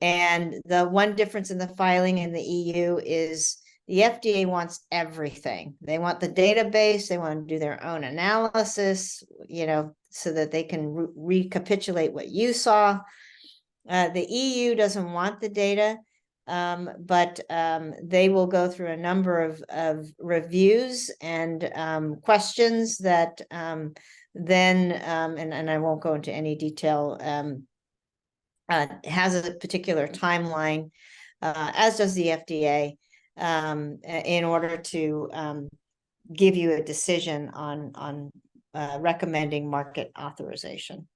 the one difference in the filing in the EU is the FDA wants everything. They want the database, they want to do their own analysis, you know, so that they can recapitulate what you saw. The EU doesn't want the data, but they will go through a number of reviews and questions that then, and I won't go into any detail, has a particular timeline, as does the FDA, in order to give you a decision on recommending market authorization.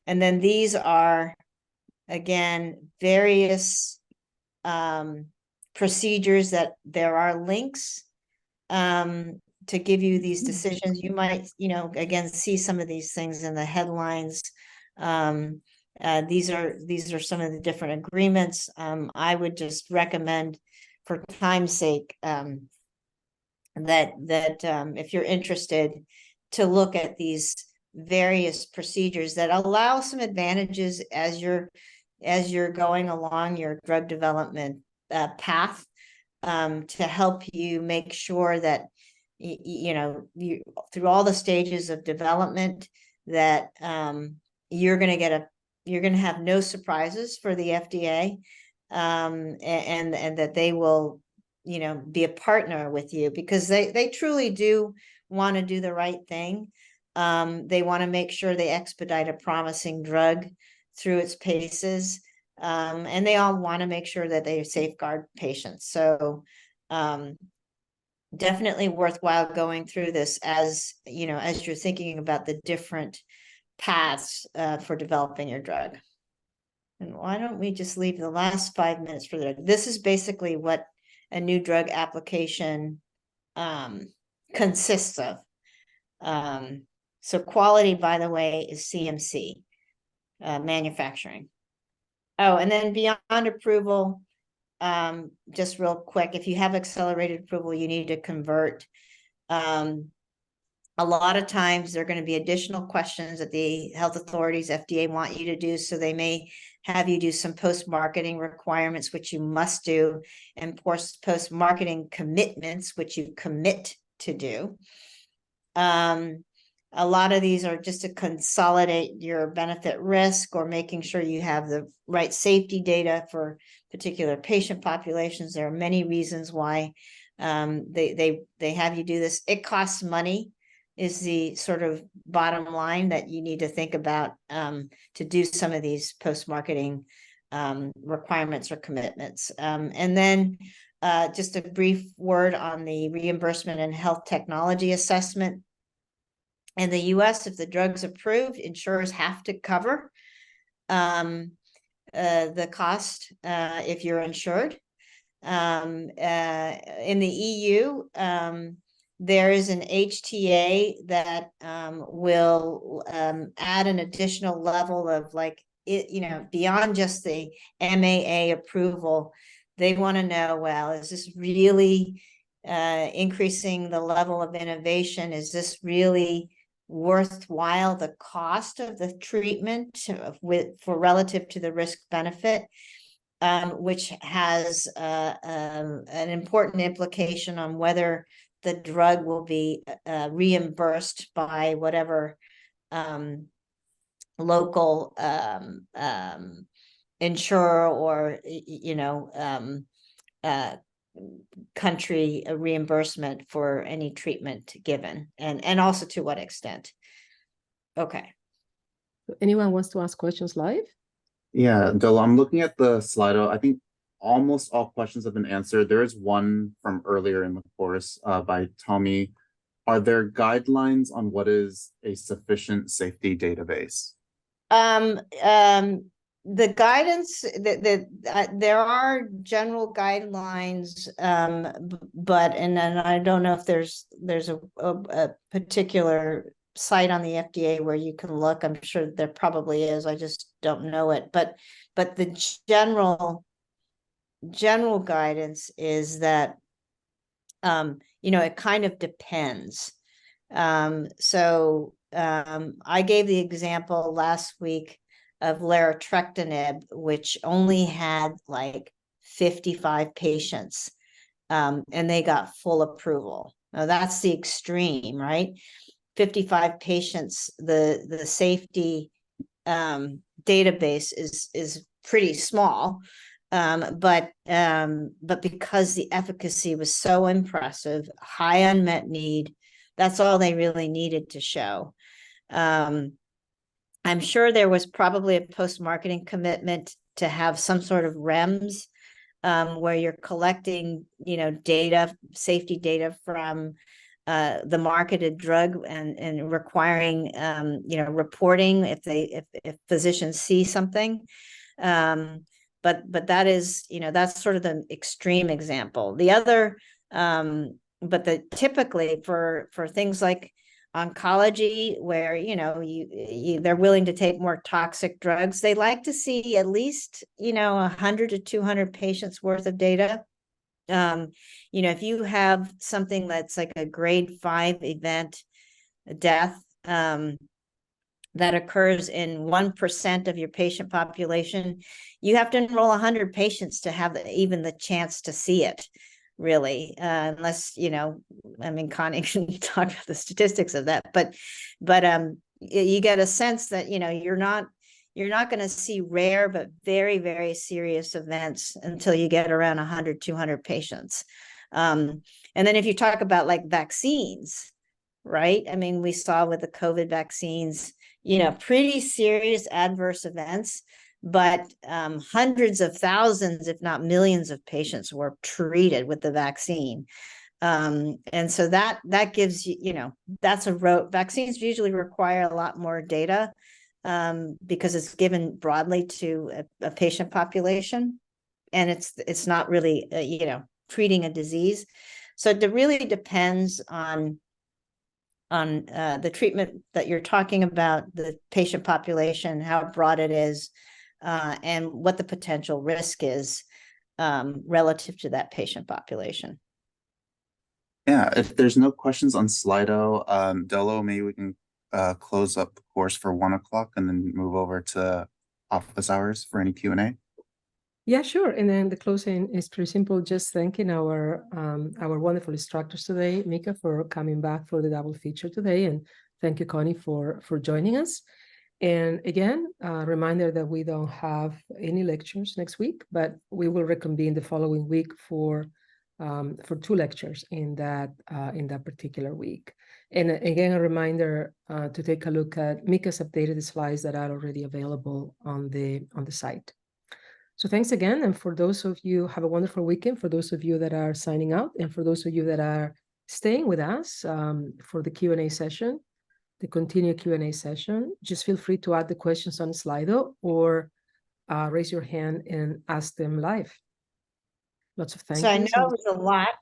And then these are, again, various procedures that there are links to give you these decisions. You might, you know, again, see some of these things in the headlines. These are some of the different agreements. I would just recommend, for time's sake, that if you're interested, to look at these various procedures that allow some advantages as you're going along your drug development path, to help you make sure that you know, you through all the stages of development, that you're going to have no surprises for the FDA, and that they will, you know, be a partner with you, because they truly do want to do the right thing. They want to make sure they expedite a promising drug through its paces, and they all want to make sure that they safeguard patients. So definitely worthwhile going through this, as you know, as you're thinking about the different paths for developing your drug. And why don't we just leave the last 5 minutes for the, this is basically what a new drug application consists of. So quality, by the way, is CMC, manufacturing. Oh, and then beyond approval, just real quick, if you have accelerated approval, you need to convert. A lot of times there are going to be additional questions that the health authorities, FDA, want you to do. So they may have you do some post-marketing requirements, which you must do, and post-marketing commitments, which you commit to do. A lot of these are just to consolidate your benefit risk, or making sure you have the right safety data for particular patient populations. There are many reasons why they have you do this. It costs money, is the sort of bottom line that you need to think about to do some of these post-marketing requirements or commitments. And then just a brief word on the reimbursement and health technology assessment. In the US, if the drug's approved, insurers have to cover the cost if you're insured. In the EU, there is an HTA that will add an additional level of, like, it, you know, beyond just the MAA approval. They want to know, well, is this really increasing the level of innovation? Is this really worthwhile the cost of the treatment for relative to the risk benefit, which has an important implication on whether the drug will be reimbursed by whatever local insurer or, you know, country reimbursement for any treatment given, and also to what extent. Okay. Anyone wants to ask questions live? Yeah, Dolo, I'm looking at the Slido. I think almost all questions have been answered. There is one from earlier in the course by Tommy. Are there guidelines on what is a sufficient safety database? the guidance there are general guidelines, but and then I don't know if there's a particular site on the FDA where you can look. I'm sure there probably is. I just don't know it. But the general guidance is that it kind of depends. I gave the example last week of larotrectinib, which only had like 55 patients, and they got full approval. Now that's the extreme, right? 55 patients, the safety database is pretty small, but because the efficacy was so impressive, high unmet need, that's all they really needed to show. I'm sure there was probably a post-marketing commitment to have some sort of REMS, where you're collecting, data, safety data from the marketed drug and requiring, reporting if physicians see something. But that is, that's sort of the extreme example. The other, typically for things like oncology, where they're willing to take more toxic drugs, they like to see at least 100 to 200 patients worth of data. If you have something that's like a grade 5 event, death, that occurs in 1% of your patient population, you have to enroll 100 patients to have even the chance to see it, really, unless, Connie can talk about the statistics of that, but you get a sense that, you're not going to see rare but very, very serious events until you get around 100, 200 patients. And then if you talk about like vaccines, right? We saw with the COVID vaccines, pretty serious adverse events, but hundreds of thousands, if not millions of patients were treated with the vaccine. And so that gives you, that's vaccines usually require a lot more data, because it's given broadly to a patient population, and it's not really, treating a disease. So it really depends on the treatment that you're talking about, the patient population, how broad it is, and what the potential risk is relative to that patient population. Yeah, if there's no questions on Slido, Delo, maybe we can close up the course for 1 o'clock and then move over to office hours for any Q&A. Yeah, sure. And then the closing is pretty simple. Just thanking our wonderful instructors today, Mika, for coming back for the double feature today, and thank you, Connie, for joining us. And again, a reminder that we don't have any lectures next week, but we will reconvene the following week for 2 lectures in that particular week. And again, a reminder to take a look at Mika's updated slides that are already available on the site. So thanks again. And for those of you, have a wonderful weekend. For those of you that are signing out, and for those of you that are staying with us for the Q&A session, the continued Q&A session, just feel free to add the questions on Slido or raise your hand and ask them live. Lots of thank So I yous. know it was a lot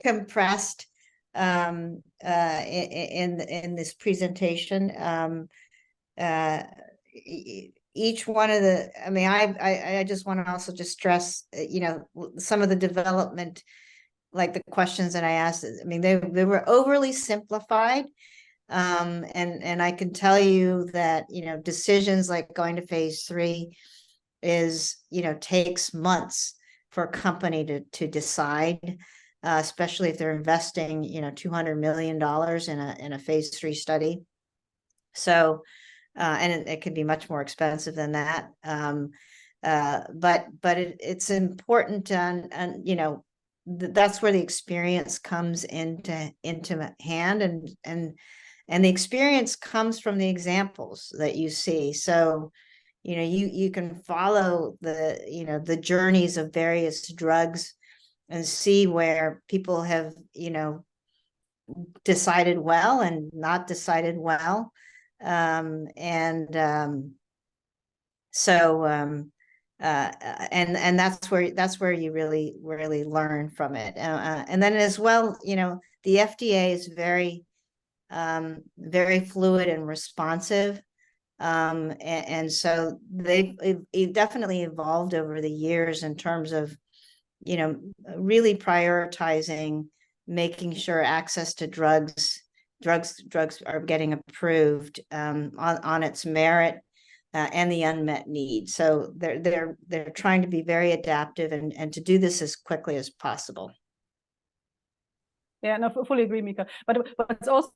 compressed in this presentation. Each one of the, I just want to also just stress, some of the development, like the questions that I asked, they were overly simplified. And I can tell you that, decisions like going to phase 3 is, takes months for a company to decide, especially if they're investing, $200 million in a phase 3 study. So, and it can be much more expensive than that. But it's important, and that's where the experience comes into hand, and the experience comes from the examples that you see. So, you can follow the journeys of various drugs and see where people have, decided well and not decided well. So and that's where you really learn from it. And then as well, you know, the FDA is very fluid and responsive. And so they've definitely evolved over the years in terms of, you know, really prioritizing making sure access to drugs are getting approved on its merit and the unmet need. So they're trying to be very adaptive and to do this as quickly as possible. Yeah, no, fully agree, Mika. But what's also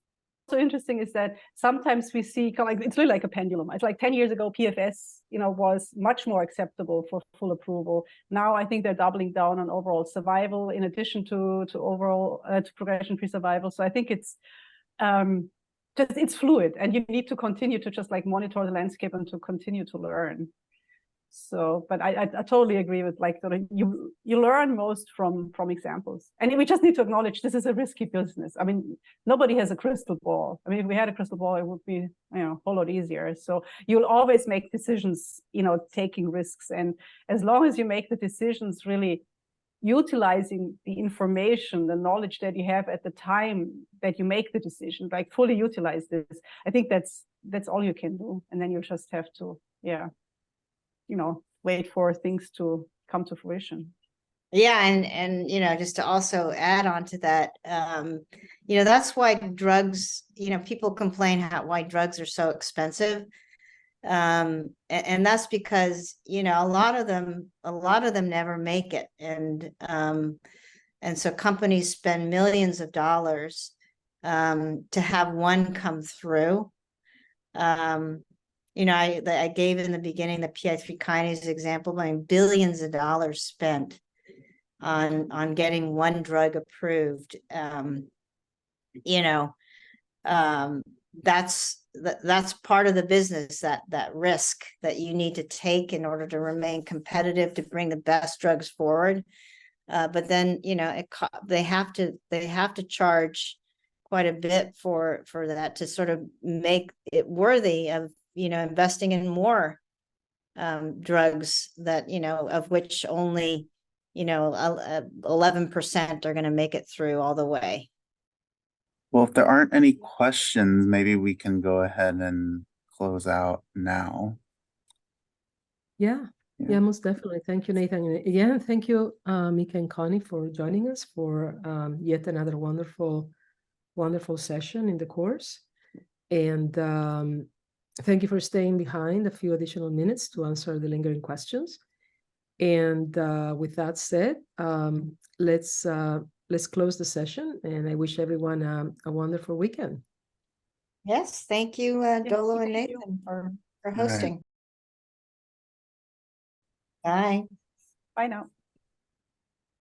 interesting is that sometimes we see kind of like, it's really like a pendulum. It's like 10 years ago, PFS, you know, was much more acceptable for full approval. Now I think they're doubling down on overall survival in addition to overall to progression-free survival. So I think it's just, it's fluid, and you need to continue to just like monitor the landscape and to continue to learn. So, but I totally agree with like you learn most from examples, and we just need to acknowledge this is a risky business. I mean, nobody has a crystal ball. I mean, if we had a crystal ball, it would be, you know, a whole lot easier. So you'll always make decisions, you know, taking risks, and as long as you make the decisions really utilizing the information, the knowledge that you have at the time that you make the decision, like fully utilize this, I think that's all you can do, and then you just have to, yeah, you know, wait for things to come to fruition. Yeah, and you know, just to also add on to that, you know, that's why drugs, you know, people complain why drugs are so expensive. And that's because, you know, a lot of them never make it. And so companies spend millions of dollars to have one come through. You know, I gave in the beginning the PI3 kinase example. I mean, billions of dollars spent on getting one drug approved. You know, that's part of the business, that risk that you need to take in order to remain competitive, to bring the best drugs forward. But then, you know, they have to charge quite a bit for that to sort of make it worthy of, you know, investing in more drugs that, you know, of which only, you know, 11% are going to make it through all the way. Well, if there aren't any questions, maybe we can go ahead and close out now. Yeah, most definitely. Thank you, Nathan. And again, thank you, Mika and Connie, for joining us for yet another wonderful session in the course. And thank you for staying behind a few additional minutes to answer the lingering questions. And with that said, let's close the session, and I wish everyone a wonderful weekend. Yes, thank you, Dolo and Nathan, for hosting. Right. Bye. Bye now.